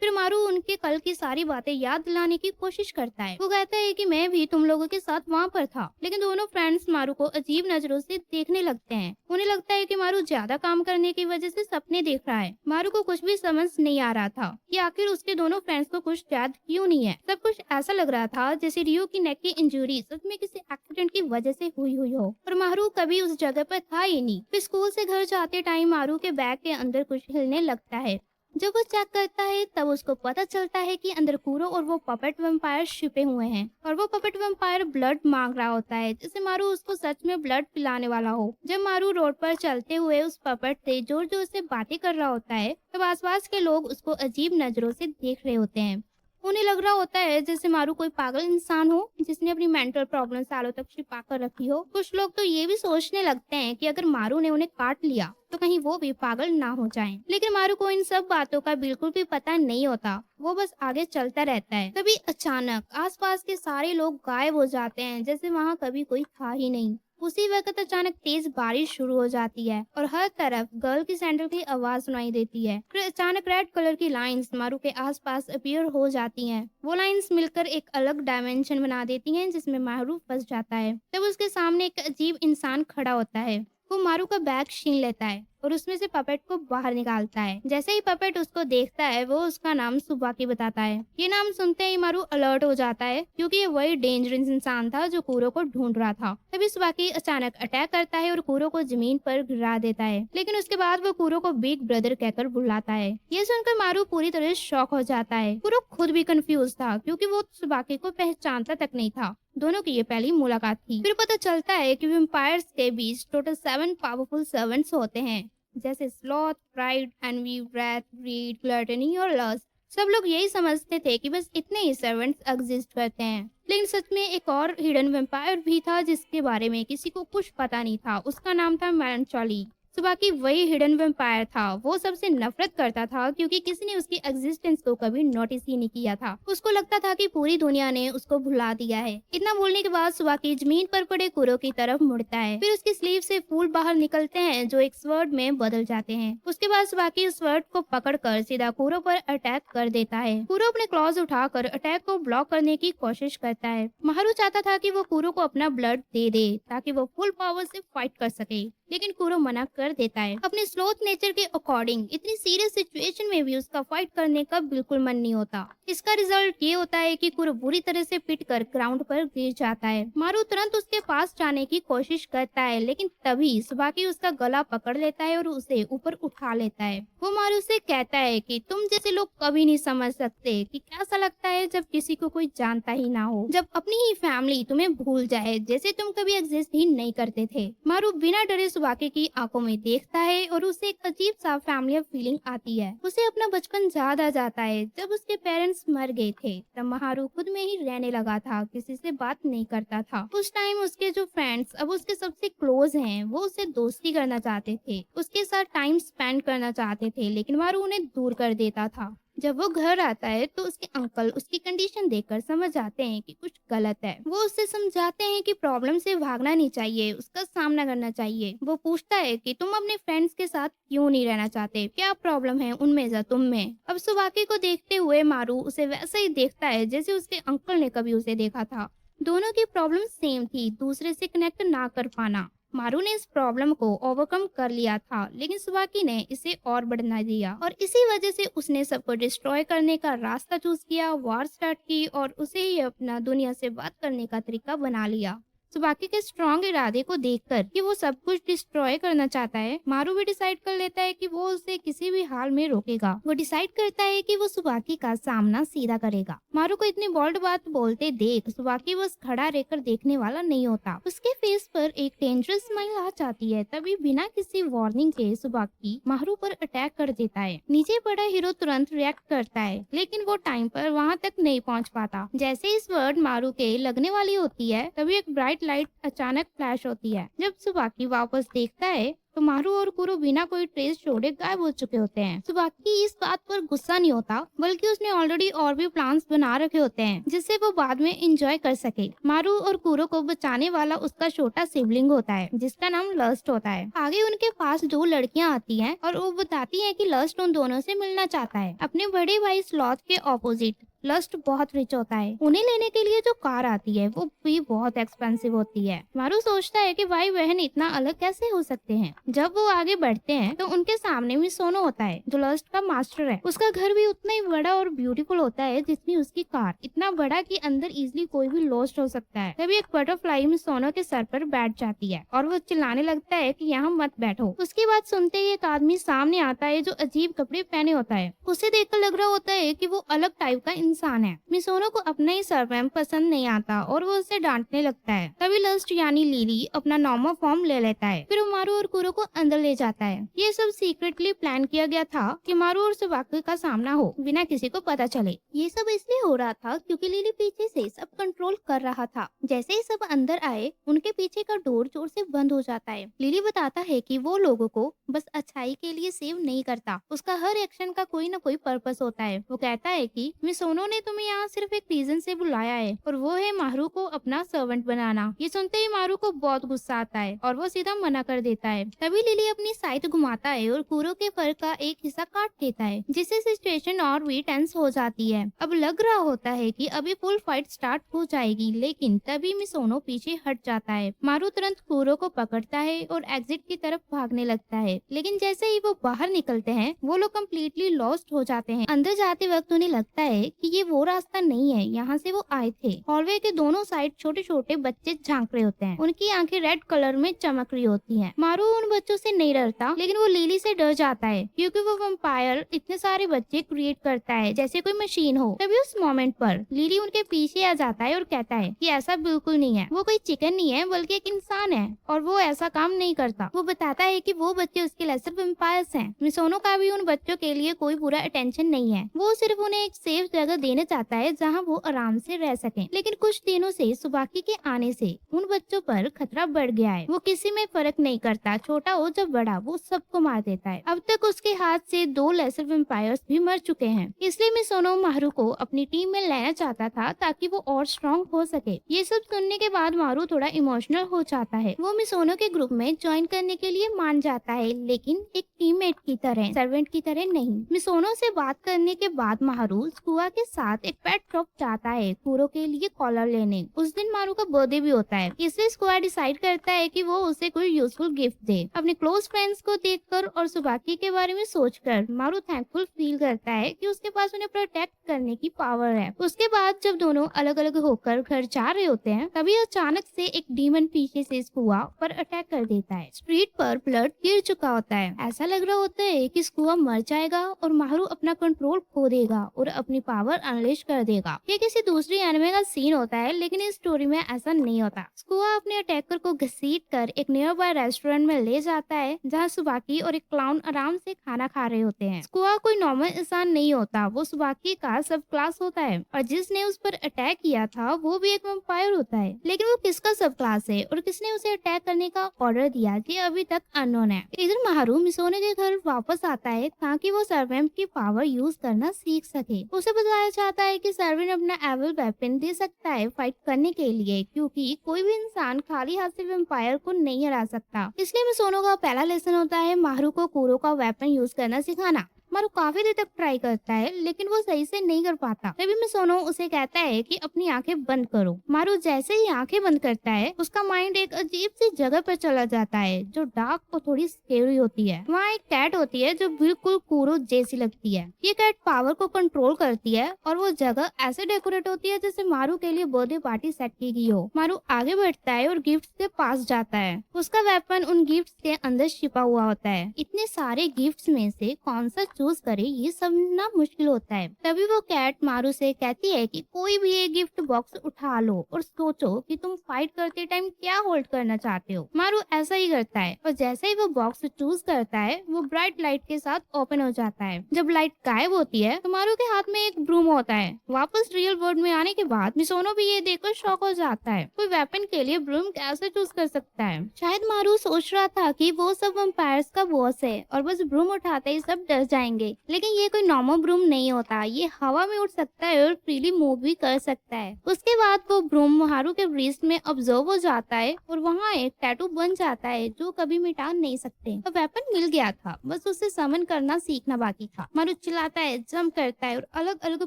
फिर मारू उनके कल की सारी बातें याद दिलाने की कोशिश करता है। वो कहता है कि मैं भी तुम लोगों के साथ वहाँ पर था। लेकिन दोनों फ्रेंड्स मारू को अजीब नजरों से देखने लगते हैं। उन्हें लगता है कि मारू ज्यादा काम करने की वजह से सपने देख रहा है। मारू को कुछ भी समझ नहीं आ रहा था कि आखिर उसके दोनों फ्रेंड्स को कुछ याद क्यों नहीं है। सब कुछ ऐसा लग रहा था जैसे रियो की नेक की इंजरी सच में किसी एक्सीडेंट की वजह से हुई हो और मारू कभी उस जगह पर था ही नहीं। फिर स्कूल से घर जाते टाइम मारू के बैग के अंदर कुछ हिलने लगता है। जब वो चेक करता है तब उसको पता चलता है कि अंदर कूरो और वो पपेट वैम्पायर छिपे हुए हैं और वो पपेट वैम्पायर ब्लड मांग रहा होता है, जैसे मारू उसको सच में ब्लड पिलाने वाला हो। जब मारू रोड पर चलते हुए उस पपेट से जोर जोर से बातें कर रहा होता है तब आसपास के लोग उसको अजीब नजरों से देख रहे होते हैं। उन्हें लग रहा होता है जैसे मारू कोई पागल इंसान हो जिसने अपनी मेंटल प्रॉब्लम सालों तक छिपा कर रखी हो। कुछ लोग तो ये भी सोचने लगते हैं कि अगर मारू ने उन्हें काट लिया तो कहीं वो भी पागल ना हो जाएं। लेकिन मारू को इन सब बातों का बिल्कुल भी पता नहीं होता। वो बस आगे चलता रहता है। तभी अचानक आसपास के सारे लोग गायब हो जाते हैं, जैसे वहाँ कभी कोई था ही नहीं। उसी वक्त अचानक तेज बारिश शुरू हो जाती है और हर तरफ गर्ल की सैंडल की आवाज सुनाई देती है। फिर अचानक रेड कलर की लाइंस मारू के आसपास अपीयर हो जाती हैं। वो लाइंस मिलकर एक अलग डायमेंशन बना देती हैं जिसमें मारू फंस जाता है। तब उसके सामने एक अजीब इंसान खड़ा होता है। वो मारू का बैग छीन लेता है और उसमें से पपेट को बाहर निकालता है। जैसे ही पपेट उसको देखता है वो उसका नाम सुबाकी बताता है। ये नाम सुनते ही मारू अलर्ट हो जाता है, क्योंकि ये वही डेंजरस इंसान था जो कूरो को ढूंढ रहा था। तभी सुबाकी अचानक अटैक करता है और कूरो को जमीन पर गिरा देता है। लेकिन उसके बाद वो कूरो को बिग ब्रदर कहकर बुलाता है। ये सुनकर मारू पूरी तरह शॉक हो जाता है। कूरो खुद भी कंफ्यूज था, क्योंकि वो सुबाकी को पहचानता तक नहीं था। दोनों की ये पहली मुलाकात थी। फिर पता चलता है कि वैम्पायर्स के बीच टोटल 7 पावरफुल सर्वेंट्स होते हैं, जैसे sloth, pride, envy, breath, greed, gluttony और लस्ट। सब लोग यही समझते थे कि बस इतने ही सर्वेंट्स एग्जिस्ट करते हैं। लेकिन सच में एक और हिडन वैम्पायर भी था जिसके बारे में किसी को कुछ पता नहीं था। उसका नाम था मेलांचोली। सुबाकी वही हिडन वैम्पायर था। वो सबसे नफरत करता था क्योंकि किसी ने उसकी एग्जिस्टेंस को कभी नोटिस ही नहीं किया था। उसको लगता था कि पूरी दुनिया ने उसको भुला दिया है। इतना बोलने के बाद सुबाकी जमीन पर पड़े कूरो की तरफ मुड़ता है। फिर उसकी स्लीव से फूल बाहर निकलते हैं जो एक स्वर्ड में बदल जाते हैं। उसके बाद सुबाकी उस स्वर्ड को पकड़कर सीधा कूरो पर अटैक कर देता है। कूरो अपने क्लॉज उठाकर अटैक को ब्लॉक करने की कोशिश करता है। मारू चाहता था कि वो कूरो को अपना ब्लड दे दे ताकि वो फुल पावर से फाइट कर सके, लेकिन कूरो मना कर देता है। अपने स्लोथ नेचर के अकॉर्डिंग इतनी सीरियस सिचुएशन में भी उसका फाइट करने का बिल्कुल मन नहीं होता। इसका रिजल्ट ये होता है कि कूरो बुरी तरह से पिट कर ग्राउंड पर गिर जाता है। मारू तुरंत उसके पास जाने की कोशिश करता है, लेकिन तभी सुबाकी उसका गला पकड़ लेता है और उसे ऊपर उठा लेता है। वो मारू से कहता है कि तुम जैसे लोग कभी नहीं समझ सकते कि कैसा लगता है जब किसी को कोई जानता ही ना हो, जब अपनी ही फैमिली तुम्हें भूल जाए जैसे तुम कभी एग्जिस्ट ही नहीं करते थे। मारू बिना डरे सुबाकी की आंखों में देखता है और उसे एक अजीब सा फैमिलियर फीलिंग आती है। उसे अपना बचपन याद आ जाता है जब उसके पेरेंट्स मर गए थे। तब मारू खुद में ही रहने लगा था, किसी से बात नहीं करता था। उस टाइम उसके जो फ्रेंड्स अब उसके सबसे क्लोज हैं वो उससे दोस्ती करना चाहते थे, उसके साथ टाइम स्पेंड करना चाहते थे, लेकिन मारू उन्हें दूर कर देता था। जब वो घर आता है तो उसके अंकल उसकी कंडीशन देखकर समझ जाते हैं कि कुछ गलत है। वो उससे समझाते हैं कि प्रॉब्लम से भागना नहीं चाहिए, उसका सामना करना चाहिए। वो पूछता है कि तुम अपने फ्रेंड्स के साथ क्यों नहीं रहना चाहते, क्या प्रॉब्लम है उनमें या तुम में। अब सुबाकी को देखते हुए मारू उसे वैसे ही देखता है जैसे उसके अंकल ने कभी उसे देखा था। दोनों की प्रॉब्लम सेम थी, दूसरे से कनेक्ट ना कर पाना। मारू ने इस प्रॉब्लम को ओवरकम कर लिया था, लेकिन सुबाकी ने इसे और बढ़ना दिया और इसी वजह से उसने सबको डिस्ट्रॉय करने का रास्ता चूज किया, वॉर स्टार्ट की और उसे ही अपना दुनिया से बात करने का तरीका बना लिया। सुबाकी के स्ट्रॉन्ग इरादे को देखकर कि वो सब कुछ डिस्ट्रॉय करना चाहता है, मारू भी डिसाइड कर लेता है कि वो उसे किसी भी हाल में रोकेगा। वो डिसाइड करता है कि वो सुबाकी का सामना सीधा करेगा। मारू को इतनी बोल्ड बात बोलते देख सुबाकी बस खड़ा रहकर देखने वाला नहीं होता। उसके फेस पर एक डेंजरस स्माइल आ जाती है। तभी बिना किसी वार्निंग के सुबाकी मारू पर अटैक कर देता है। नीचे पड़ा हीरो तुरंत रिएक्ट करता है, लेकिन वो टाइम पर वहाँ तक नहीं पहुँच पाता। जैसे इस वर्ड मारू के लगने वाली होती है, तभी एक ब्राइट लाइट अचानक फ्लैश होती है। जब सुबाकी वापस देखता है तो मारू और कुरो बिना कोई ट्रेस छोड़े गायब हो चुके होते हैं। सुबाकी इस बात पर गुस्सा नहीं होता, बल्कि उसने ऑलरेडी और भी प्लान्स बना रखे होते हैं जिससे वो बाद में एंजॉय कर सके। मारू और कुरो को बचाने वाला उसका छोटा सिबलिंग होता है जिसका नाम लस्ट होता है। आगे उनके पास दो लड़कियां आती हैं और वो बताती हैं कि लस्ट उन दोनों से मिलना चाहता है। अपने बड़े भाई स्लॉथ के ऑपोजिट लस्ट बहुत रिच होता है। उन्हें लेने के लिए जो कार आती है वो भी बहुत एक्सपेंसिव होती है। मारू सोचता है कि भाई बहन इतना अलग कैसे हो सकते हैं। जब वो आगे बढ़ते हैं तो उनके सामने मिसोनो होता है जो लस्ट का मास्टर है। उसका घर भी उतना ही बड़ा और ब्यूटीफुल होता है जितनी उसकी कार, इतना बड़ा कि अंदर इजिली कोई भी लॉस्ट हो सकता है। तभी एक बटरफ्लाई मिसोनो के सर पर बैठ जाती है और वो चिल्लाने लगता है कि यहाँ मत बैठो। उसकी बात सुनते ही एक आदमी सामने आता है जो अजीब कपड़े पहने होता है। उसे देखकर लग रहा होता है कि वो अलग टाइप का इंसान है। मिसोनो को अपना ही सरनेम पसंद नहीं आता और वो उसे डांटने लगता है। तभी लस्ट यानी लिली अपना नॉर्मल फॉर्म ले लेता है। फिर वो मारू और कुरो को अंदर ले जाता है। ये सब सीक्रेटली प्लान किया गया था कि मारू और सुबाकी का सामना हो बिना किसी को पता चले। ये सब इसलिए हो रहा था क्योंकि लिली पीछे से सब कंट्रोल कर रहा था। जैसे ही सब अंदर आए उनके पीछे का डोर जोर से बंद हो जाता है। लिली बताता है कि वो लोगों को बस अच्छाई के लिए सेव नहीं करता, उसका हर एक्शन का कोई ना कोई पर्पस होता है। वो कहता है कि मिसोनो ने तुम्हें यहाँ सिर्फ एक रीजन से बुलाया है और वो है मारू को अपना सर्वेंट बनाना। ये सुनते ही मारू को बहुत गुस्सा आता है और वो सीधा मना कर देता है। तभी लिली अपनी साइड घुमाता है और कुरो के फर का एक हिस्सा काट देता है, जिससे सिचुएशन और भी टेंस हो जाती है। अब लग रहा होता है कि अभी फुल फाइट स्टार्ट हो जाएगी, लेकिन तभी मिसोनो पीछे हट जाता है। मारू तुरंत कुरो को पकड़ता है और एग्जिट की तरफ भागने लगता है, लेकिन जैसे ही वो बाहर निकलते हैं वो लोग कम्प्लीटली लॉस्ट हो जाते हैं। अंदर जाते वक्त उन्हें लगता है कि ये वो रास्ता नहीं है यहाँ से वो आए थे। हॉलवे के दोनों साइड छोटे छोटे बच्चे झांक रहे होते हैं, उनकी आंखें रेड कलर में चमक रही होती हैं। मारू उन बच्चों से नहीं डरता, लेकिन वो लिली से डर जाता है क्योंकि वो वैम्पायर इतने सारे बच्चे क्रिएट करता है जैसे कोई मशीन हो। तभी उस मोमेंट पर लिली उनके पीछे आ जाता है और कहता है कि ऐसा बिल्कुल नहीं है, वो कोई चिकन नहीं है बल्कि एक इंसान है और वो ऐसा काम नहीं करता। वो बताता है कि वो बच्चे उसके लेसर वैम्पायर्स हैं। मिसोनो का भी उन बच्चों के लिए कोई बुरा अटेंशन नहीं है, वो सिर्फ उन्हें एक सेफ जगह देना चाहता है जहाँ वो आराम से रह सकें। लेकिन कुछ दिनों से सुबाकी के आने से उन बच्चों पर खतरा बढ़ गया है। वो किसी में फर्क नहीं करता, छोटा हो जब बड़ा, वो सबको मार देता है। अब तक उसके हाथ से 2 लेसर वैम्पायर्स भी मर चुके हैं, इसलिए मिसोनो मारू को अपनी टीम में लेना चाहता था ताकि वो और स्ट्रॉन्ग हो सके। ये सब सुनने के बाद मारू थोड़ा इमोशनल हो जाता है। वो मिसोनो के ग्रुप में ज्वाइन करने के लिए मान जाता है, लेकिन एक टीममेट की तरह, सर्वेंट की तरह नहीं। मिसोनो से बात करने के बाद मारू स्कुआ के साथ एक पेट शॉप जाता है कुरो के लिए कॉलर लेने। उस दिन मारू का बर्थडे भी होता है, इसलिए स्कुआ डिसाइड करता है कि वो उसे कोई यूजफुल गिफ्ट दे। अपने क्लोज फ्रेंड्स को देखकर और सुबाकी के बारे में सोचकर मारू थैंकफुल फील करता है कि उसके पास उन्हें प्रोटेक्ट करने की पावर है। उसके बाद जब दोनों अलग अलग होकर घर जा रहे होते हैं, तभी अचानक से एक डीमन पीछे से स्कुआ पर अटैक कर देता है। स्ट्रीट पर ब्लड गिर चुका होता है, ऐसा लग रहा होता है कि स्कुआ मर जाएगा और मारू अपना कंट्रोल खो देगा और अपनी पावर अनलेश कर देगा। ये किसी दूसरी एनिमे का सीन होता है, लेकिन इस स्टोरी में ऐसा नहीं होता। स्कुआ अपने अटैकर को घसीट कर एक नियर बाय रेस्टोरेंट में ले जाता है जहाँ सुबाकी और एक क्लाउन आराम से खाना खा रहे होते हैं। स्कुआ कोई नॉर्मल इंसान नहीं होता, वो सुबाकी का सब क्लास होता है और जिसने उस पर अटैक किया था वो भी एक वैम्पायर होता है। लेकिन वो किसका सब क्लास है और किसने उसे अटैक करने का ऑर्डर दिया ये अभी तक अननोन है। इधर मारू मिसोनो के घर वापस आता है ताकि वो सर्वेंट की पावर यूज करना सीख सके। उसे बताया जाता है कि सर्वेंट अपना एविल वेपन दे सकता है फाइट करने के लिए, क्योंकि कोई भी इंसान खाली हाथ से वैम्पायर को नहीं हरा सकता। इसलिए मिसोनो का पहला लेसन होता है मारू को कुरो का वेपन यूज करना सिखाना। मारू काफी देर तक ट्राई करता है लेकिन वो सही से नहीं कर पाता। तभी मिसोनो उसे कहता है कि अपनी आंखें बंद करो। मारू जैसे ही आंखें बंद करता है उसका माइंड एक अजीब सी जगह पर चला जाता है जो डार्क और थोड़ी स्केरी होती है। वहाँ एक कैट होती है जो बिल्कुल कुरो जैसी लगती है। ये कैट पावर को कंट्रोल करती है और वो जगह ऐसे डेकोरेट होती है जैसे मारू के लिए बर्थडे पार्टी सेट की गई हो। मारू आगे बढ़ता है और गिफ्ट के पास जाता है। उसका वेपन उन गिफ्ट के अंदर छिपा हुआ होता है। इतने सारे गिफ्ट्स में से कौन सा चूज करे ये समझना मुश्किल होता है। तभी वो कैट मारू से कहती है कि कोई भी एक गिफ्ट बॉक्स उठा लो और सोचो कि तुम फाइट करते टाइम क्या होल्ड करना चाहते हो। मारू ऐसा ही करता है और जैसे ही वो बॉक्स चूज करता है वो ब्राइट लाइट के साथ ओपन हो जाता है। जब लाइट गायब होती है तो मारू के हाथ में एक ब्रूम होता है। वापस रियल वर्ल्ड में आने के बाद मिसोनो भी ये देखकर शॉक हो जाता है। कोई वेपन के लिए ब्रूम कैसे चूज कर सकता है। शायद मारू सोच रहा था कि वो सब वैम्पायर्स का बॉस है और बस ब्रूम उठाते ही सब डर जाएंगे, लेकिन ये कोई नॉर्मल ब्रूम नहीं होता। ये हवा में उड़ सकता है और फ्रीली मूव भी कर सकता है। उसके बाद वो ब्रूम मारू के रिस्ट में ऑब्जर्व हो जाता है और वहाँ एक टैटू बन जाता है जो कभी मिटा नहीं सकते। तो वेपन मिल गया था, बस उसे समन करना सीखना बाकी था। मारू चिल्लाता है, जंप करता है और अलग अलग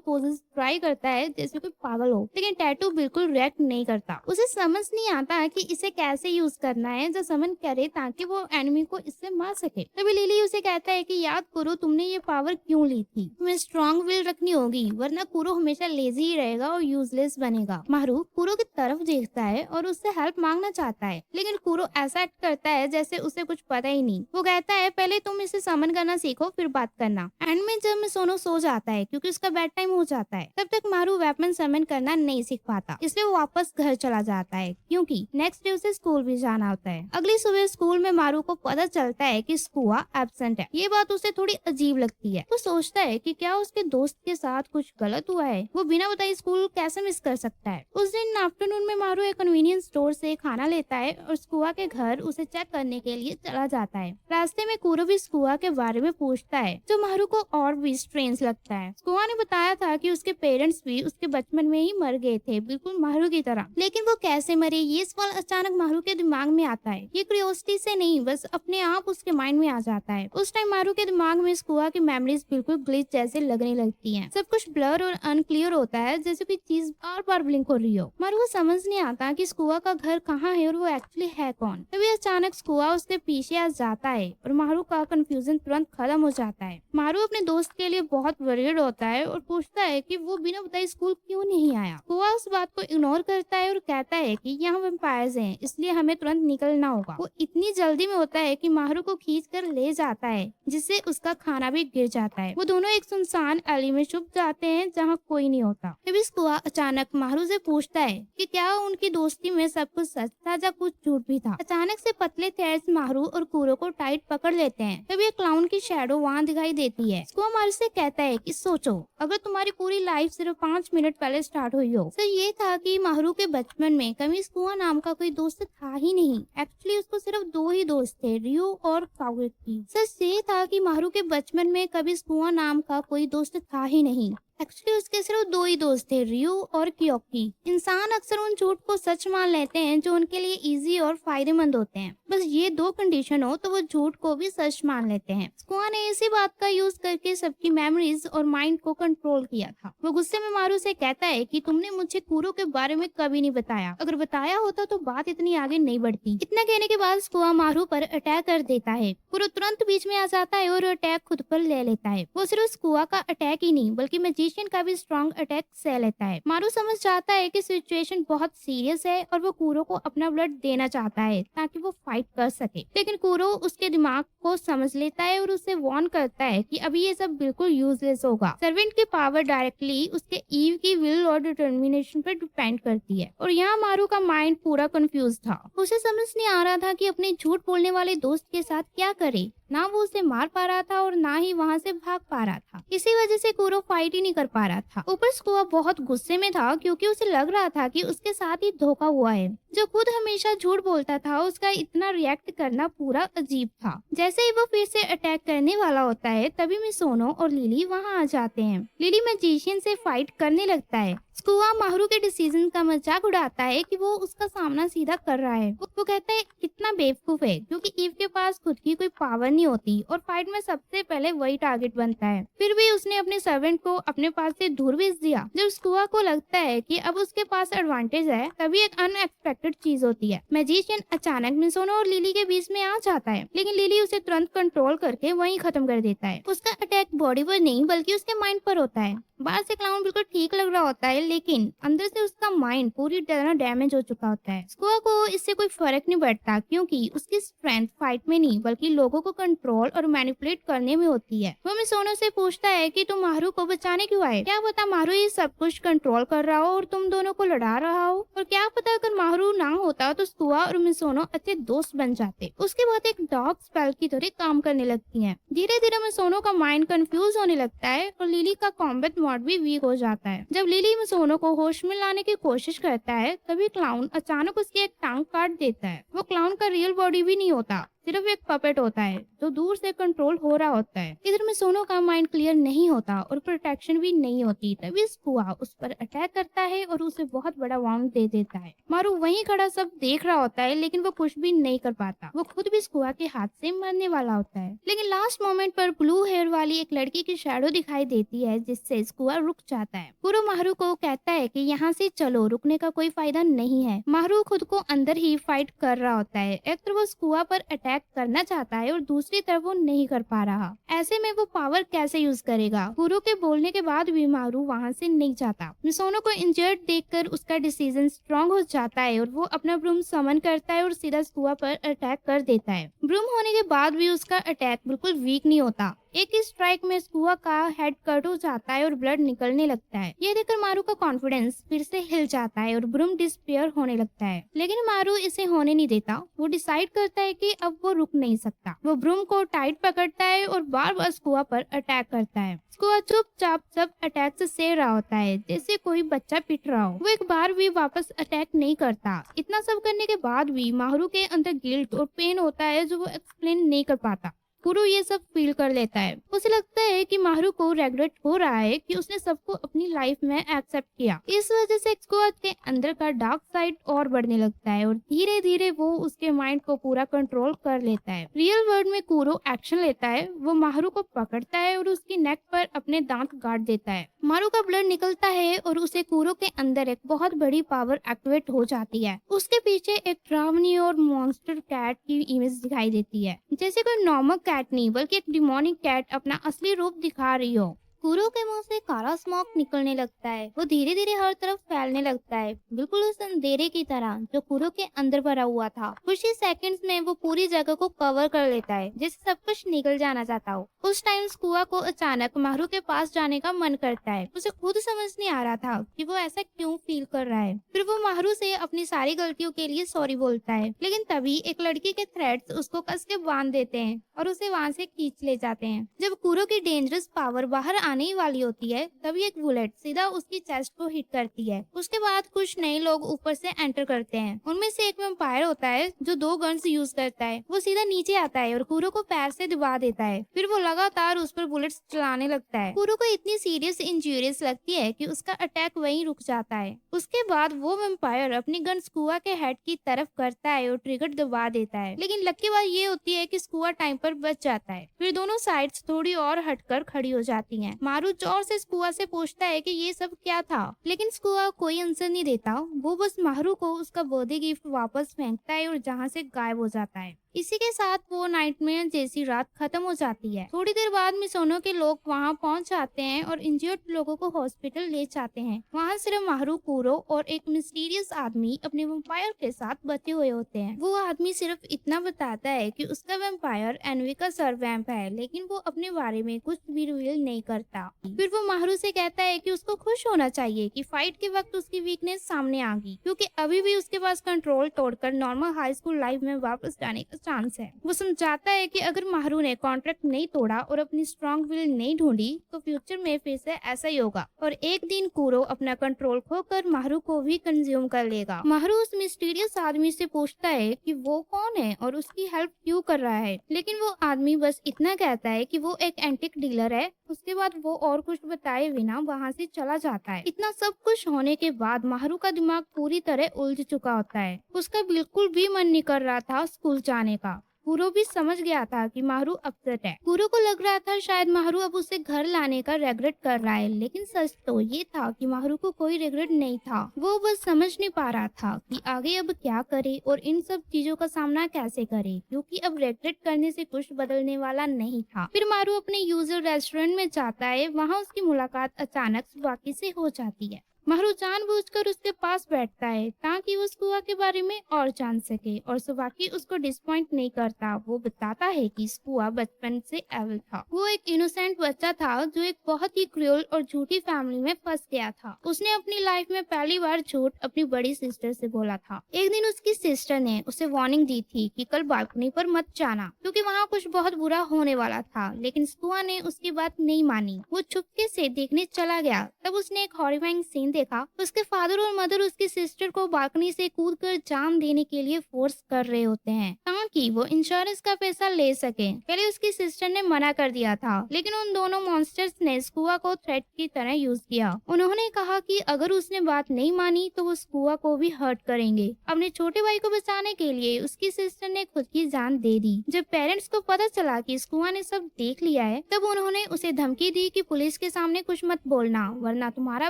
पोजेस ट्राई करता है जैसे कोई पागल हो, लेकिन टैटू बिल्कुल रिएक्ट नहीं करता। उसे समझ नहीं आता कि इसे कैसे यूज करना है जो समन करे ताकि वो एनिमी को इससे मार सके। तभी लिली उसे कहता है कि याद करो तुमने ये पावर क्यों ली थी। तुम्हें स्ट्रॉन्ग विल रखनी होगी वरना कुरो हमेशा लेजी ही रहेगा और यूजलेस बनेगा। मारू कुरो की तरफ देखता है और उससे हेल्प मांगना चाहता है, लेकिन कुरो ऐसा एक्ट करता है जैसे उसे कुछ पता ही नहीं। वो कहता है पहले तुम इसे समन करना सीखो फिर बात करना। एंड में जब मिसोनो सो जाता है क्योंकि उसका बेड टाइम हो जाता है, तब तक मारू वेपन समन करना नहीं सीख पाता, इसलिए वो वापस घर चला जाता है क्योंकि नेक्स्ट डे उसे स्कूल भी जाना होता है। अगली सुबह स्कूल में मारू को पता चलता है कि स्कुआ एब्सेंट है। ये बात उसे थोड़ी अजीब लगती है। वो सोचता है कि क्या उसके दोस्त के साथ कुछ गलत हुआ है। वो बिना बताए स्कूल कैसे मिस कर सकता है। उस दिन आफ्टरनून में मारू एक कन्वीनियंस स्टोर से खाना लेता है और स्कुआ के घर उसे चेक करने के लिए चला जाता है। रास्ते में कुरो भी स्कुआ के बारे में पूछता है जो मारू को और भी स्ट्रेंज लगता है। स्कुआ ने बताया था कि उसके पेरेंट्स भी उसके बचपन में ही मर गए थे, बिल्कुल मारू की तरह। लेकिन वो कैसे मरे ये सवाल अचानक मारू के दिमाग में आता है। ये क्यूरियोसिटी से नहीं बस अपने आप उसके माइंड में आ जाता है। उस टाइम मारू के दिमाग में स्कुआ की मेमोरीज बिल्कुल ग्लिच जैसे लगने लगती हैं। सब कुछ ब्लर और अनक्लियर होता है जैसे कोई चीज बार बार ब्लिंक हो रही हो। मारू को समझ नहीं आता कि स्कुआ का घर कहाँ है और वो एक्चुअली है कौन। तभी अचानक स्कुआ उसके पीछे आ जाता है और मारू का कंफ्यूजन तुरंत खत्म हो जाता है। मारू अपने दोस्त के लिए बहुत वरीड होता है और पूछता है कि वो बिना बताए स्कूल क्यों नहीं आया। स्कुआ उस बात को इग्नोर करता है और कहता है कि यहाँ वैम्पायर्स हैं इसलिए हमें तुरंत निकलना होगा। वो इतनी जल्दी में होता है कि मारू को खींच कर ले जाता है जिससे उसका खाना भी गिर जाता है। वो दोनों एक सुनसान अली में छुप जाते हैं जहाँ कोई नहीं होता। तभी स्कुआ अचानक मारू से पूछता है कि क्या उनकी दोस्ती में सब कुछ सच था या कुछ झूठ भी था। अचानक से पतले थ्रेड्स मारू और कुरो को टाइट पकड़ लेते हैं। तभी एक क्लाउन की शैडो वहाँ दिखाई देती है। स्कुआ मारू से कहता है कि सोचो अगर तुम्हारी पूरी लाइफ सिर्फ 5 मिनट पहले स्टार्ट हुई हो। सर ये था कि मारू के बचपन में कभी स्कुआ नाम का कोई दोस्त था ही नहीं। एक्चुअली उसको सिर्फ 2 ही दोस्त थे, रियो और कागुकी। सच ये था कि मारू के बचपन में कभी स्कुआ नाम का कोई दोस्त था ही नहीं। एक्चुअली उसके सिर्फ 2 ही दोस्त थे, रियो और कियोकी। इंसान अक्सर उन झूठ को सच मान लेते हैं जो उनके लिए इजी और फायदेमंद होते हैं। बस ये 2 कंडीशन हो तो वो झूठ को भी सच मान लेते हैं। स्कुआ ने इसी बात का यूज करके सबकी मेमोरीज और माइंड को कंट्रोल किया था। वो गुस्से में मारू से कहता है कि तुमने मुझे कुरो के बारे में कभी नहीं बताया। अगर बताया होता तो बात इतनी आगे नहीं बढ़ती। इतना कहने के बाद स्कुआ मारू पर अटैक कर देता है। कुरो तुरंत बीच में आ जाता है और अटैक खुद पर ले लेता है। वो सिर्फ स्कुआ का अटैक ही नहीं बल्कि मैजिशियन का भी स्ट्रॉन्ग अटैक सह लेता है। मारू समझ जाता है कि सिचुएशन बहुत सीरियस है और वो कुरो को अपना ब्लड देना चाहता है ताकि वो फाइट कर सके। लेकिन कुरो उसके दिमाग को समझ लेता है और उसे वार्न करता है कि अभी ये सब बिल्कुल यूजलेस होगा। सर्वेंट की पावर डायरेक्टली उसके ईव की विल और डिटर्मिनेशन पर डिपेंड करती है। और यहाँ मारू का माइंड पूरा कंफ्यूज था। उसे समझ नहीं आ रहा था कि अपने झूठ बोलने वाले दोस्त के साथ क्या करे। ना वो उसे मार पा रहा था और ना ही वहाँ से भाग पा रहा था। इसी वजह से कुरो फाइट ही नहीं कर पा रहा था। ऊपर स्कुआ बहुत गुस्से में था क्योंकि उसे लग रहा था कि उसके साथ ही धोखा हुआ है। जो खुद हमेशा झूठ बोलता था, उसका इतना रिएक्ट करना पूरा अजीब था। जैसे ही वो फिर से अटैक करने वाला होता है, तभी मिसोनो और लिली वहाँ आ जाते हैं। लिली मैजिशियन से फाइट करने लगता है। स्कुआ माहरू के डिसीजन का मजाक उड़ाता है कि वो उसका सामना सीधा कर रहा है। वो कहता है कितना बेवकूफ है, क्योंकि ईव के पास खुद की कोई पावर नहीं होती और फाइट में सबसे पहले वही टारगेट बनता है। फिर भी उसने अपने सर्वेंट को अपने पास से दूर भेज दिया। जब स्कुआ को लगता है कि अब उसके पास एडवांटेज है, तभी एक अनएक्सपेक्टेड चीज होती है। मैजिशियन अचानक मिसोनो और लिली के बीच में आ जाता है, लेकिन लिली उसे तुरंत कंट्रोल करके वहीं खत्म कर देता है। उसका अटैक बॉडी पर नहीं बल्कि उसके माइंड पर होता है। बाहर से क्लाउन बिल्कुल ठीक लग रहा होता है, लेकिन अंदर से उसका माइंड पूरी तरह डैमेज हो चुका होता है। स्कुआ को इससे कोई फर्क नहीं पड़ता, क्योंकि उसकी स्ट्रेंथ फाइट में नहीं बल्कि लोगों को कंट्रोल और मैनिपुलेट करने में होती है। वो मिसोनो से पूछता है कि तुम माहरू को बचाने क्यों आए? क्या पता माहरू ये सब कुछ कंट्रोल कर रहा हो और तुम दोनों को लड़ा रहा हो, और क्या पता अगर माहरू ना होता तो स्कुआ और मिसोनो अच्छे दोस्त बन जाते। उसके बाद एक डार्क स्पेल की तरह काम करने लगती है। धीरे धीरे मिसोनो का माइंड कंफ्यूज होने लगता है और लिली का कॉम्बैट मोड भी वीक हो जाता है। जब लिली मिसोनो को होश में लाने की कोशिश करता है, तभी क्लाउन अचानक उसकी एक टांग काट देता है। वो क्लाउन का रियल बॉडी भी नहीं होता, सिर्फ एक पपेट होता है जो दूर से कंट्रोल हो रहा होता है। इधर मिसोनो का माइंड क्लियर नहीं होता और प्रोटेक्शन भी नहीं होती, तभी स्कुआ उस पर अटैक करता है और उसे बहुत बड़ा वाउंड दे देता है। मारू वहीं खड़ा सब देख रहा होता है, लेकिन वो कुछ भी नहीं कर पाता। वो खुद भी स्कुआ के हाथ से मरने वाला होता है, लेकिन लास्ट मोमेंट पर ब्लू हेयर वाली एक लड़की की शैडो दिखाई देती है, जिससे स्कुआ रुक जाता है। कुरो माहरू को कहता है कि यहाँ से चलो, रुकने का कोई फायदा नहीं है। माहरू खुद को अंदर ही फाइट कर रहा होता है। एक तरफ वो स्कुआ पर अटैक करना चाहता है और दूसरी तरफ वो नहीं कर पा रहा। ऐसे में वो पावर कैसे यूज करेगा? कुरो के बोलने के बाद भी मारू वहाँ से नहीं जाता। मिसोनो को इंजर्ड देखकर उसका डिसीजन स्ट्रॉन्ग हो जाता है और वो अपना ब्रूम समन करता है और सीधा स्कुआ पर अटैक कर देता है। ब्रूम होने के बाद भी उसका अटैक बिल्कुल वीक नहीं होता। एक ही स्ट्राइक में स्कुआ का हेड कट हो जाता है और ब्लड निकलने लगता है। ये देखकर मारू का कॉन्फिडेंस फिर से हिल जाता है और ब्रूम डिस्पेयर होने लगता है, लेकिन मारू इसे होने नहीं देता। वो डिसाइड करता है कि अब वो रुक नहीं सकता। वो ब्रूम को टाइट पकड़ता है और बार बार स्कुआ पर अटैक करता है। स्कुआ चुपचाप सब अटैक से सह रहा होता है, जैसे कोई बच्चा पिट रहा हो। वो एक बार भी वापस अटैक नहीं करता। इतना सब करने के बाद भी माहरू के अंदर गिल्ट और पेन होता है, जो वो एक्सप्लेन नहीं कर पाता। कुरो ये सब फील कर लेता है। उसे लगता है कि माहरू को रेग्रेट हो रहा है कि उसने सबको अपनी लाइफ में एक्सेप्ट किया। इस वजह से स्कुआ के अंदर का डार्क साइड और बढ़ने लगता है और धीरे धीरे वो उसके माइंड को पूरा कंट्रोल कर लेता है। रियल वर्ल्ड में कुरो एक्शन लेता है। वो माहरू को पकड़ता है और उसकी नेक पर अपने दांत गाड़ देता है। मारू का ब्लड निकलता है और उसे कुरो के अंदर एक बहुत बड़ी पावर एक्टिवेट हो जाती है। उसके पीछे एक ड्रावनी और मॉन्स्टर कैट की इमेज दिखाई देती है, जैसे कोई नॉर्मल कैट नहीं बल्कि एक डिमोनिक कैट अपना असली रूप दिखा रही हो। कुरो के मुंह से काला स्मोक निकलने लगता है। वो धीरे धीरे हर तरफ फैलने लगता है, बिल्कुल उस अंधेरे की तरह जो कुरो के अंदर भरा हुआ था। कुछ ही सेकंड्स में वो पूरी जगह को कवर कर लेता है, जैसे सब कुछ निकल जाना चाहता हो। उस टाइम स्कुआ को अचानक माहरू के पास जाने का मन करता है। उसे खुद समझ नहीं आ रहा था कि वो ऐसा क्यों फील कर रहा है। फिर वो माहरू से अपनी सारी गलतियों के लिए सॉरी बोलता है, लेकिन तभी एक लड़की के थ्रेड्स उसको कस के बांध देते हैं और उसे वहाँ से खींच ले जाते हैं। जब कुरो की डेंजरस पावर बाहर आने ही वाली होती है, तभी एक बुलेट सीधा उसकी चेस्ट को हिट करती है। उसके बाद कुछ नए लोग ऊपर से एंटर करते हैं। उनमें से एक वैम्पायर होता है जो 2 गन्स यूज करता है। वो सीधा नीचे आता है और कुरो को पैर से दबा देता है। फिर वो लगातार उस पर बुलेट्स चलाने लगता है। कुरो को इतनी सीरियस इंजरीज लगती है कि उसका अटैक वहीं रुक जाता है। उसके बाद वो वैम्पायर अपनी गन स्कुआ के हेड की तरफ करता है और ट्रिगर दबा देता है, लेकिन लकी बात ये होती है कि स्कुआ टाइम पर बच जाता है। फिर दोनों साइड्स थोड़ी और हटकर खड़ी हो जाती हैं। मारू जोर से स्कुआ से पूछता है कि ये सब क्या था, लेकिन स्कुआ कोई आंसर नहीं देता। वो बस मारू को उसका बर्थडे गिफ्ट वापस फेंकता है और जहाँ से गायब हो जाता है। इसी के साथ वो नाइटमेयर जैसी रात खत्म हो जाती है। थोड़ी देर बाद मिसोनो के लोग वहाँ पहुँच जाते हैं और इंजर्ड लोगों को हॉस्पिटल ले जाते हैं। वहाँ सिर्फ माहरू, कुरो और एक मिस्टीरियस आदमी अपने वैम्पायर के साथ बचे हुए होते हैं। वो आदमी सिर्फ इतना बताता है कि उसका वैम्पायर एनवी का सर वैम्प है, लेकिन वो अपने बारे में कुछ भी रिवील नहीं करता। करता। फिर वो माहरू से कहता है कि उसको खुश होना चाहिए कि फाइट के वक्त उसकी वीकनेस सामने आ गई, क्योंकि अभी भी उसके पास कंट्रोल तोड़कर नॉर्मल हाई स्कूल लाइफ में वापस जाने का चांस है। वो समझाता है कि अगर माहरू ने कॉन्ट्रैक्ट नहीं तोड़ा और अपनी स्ट्रॉन्ग विल नहीं ढूंढी तो फ्यूचर में फिर से ऐसा ही होगा और एक दिन कुरो अपना कंट्रोल खोकर माहरू को भी कंज्यूम कर लेगा। माहरू उस मिस्टीरियस आदमी से पूछता है कि वो कौन है और उसकी हेल्प क्यों कर रहा है, लेकिन वो आदमी बस इतना कहता है कि वो एक एंटिक डीलर है। उसके बाद वो और कुछ बताए बिना वहाँ से चला जाता है। इतना सब कुछ होने के बाद माहरू का दिमाग पूरी तरह उलझ चुका होता है। उसका बिल्कुल भी मन नहीं कर रहा था स्कूल जाने का। कुरो भी समझ गया था कि माहरू अपसेट है। कुरो को लग रहा था शायद माहरू अब उसे घर लाने का रेग्रेट कर रहा है, लेकिन सच तो ये था कि माहरू को कोई रिग्रेट नहीं था। वो बस समझ नहीं पा रहा था कि आगे अब क्या करे और इन सब चीजों का सामना कैसे करे, क्योंकि अब रेग्रेट करने से कुछ बदलने वाला नहीं था। फिर मारू अपने यूजुअल रेस्टोरेंट में जाता है। वहाँ उसकी मुलाकात अचानक सुबाकी से हो जाती है। माहरू जानबूझकर उसके पास बैठता है ताकि वो स्कुआ के बारे में और जान सके और सुबाकी उसको डिसपॉइंट नहीं करता। वो बताता है कि स्कुआ बचपन से एविल था। वो एक इनोसेंट बच्चा था जो एक बहुत ही क्रूअल और झूठी फैमिली में फंस गया था। उसने अपनी लाइफ में पहली बार झूठ अपनी बड़ी सिस्टर से बोला था। एक दिन उसकी सिस्टर ने उसे वार्निंग दी थी कि कल बालकनी पर मत जाना क्योंकि वहाँ कुछ बहुत बुरा होने वाला था, लेकिन स्कुआ ने उसकी बात नहीं मानी। वो चुपके से देखने चला गया। तब उसने एक हॉरिफाइंग सीन देखा। उसके फादर और मदर उसकी सिस्टर को बालकनी से कूदकर जान देने के लिए फोर्स कर रहे होते हैं ताकि वो इंश्योरेंस का पैसा ले सके। पहले उसकी सिस्टर ने मना कर दिया था, लेकिन उन दोनों मॉन्स्टर्स ने स्कुआ को थ्रेट की तरह यूज किया। उन्होंने कहा कि अगर उसने बात नहीं मानी तो वो स्कुआ को भी हर्ट करेंगे। अपने छोटे भाई को बचाने के लिए उसकी सिस्टर ने खुद की जान दे दी। जब पेरेंट्स को पता चला कि स्कुआ ने सब देख लिया है, तब उन्होंने उसे धमकी दी कि पुलिस के सामने कुछ मत बोलना, वरना तुम्हारा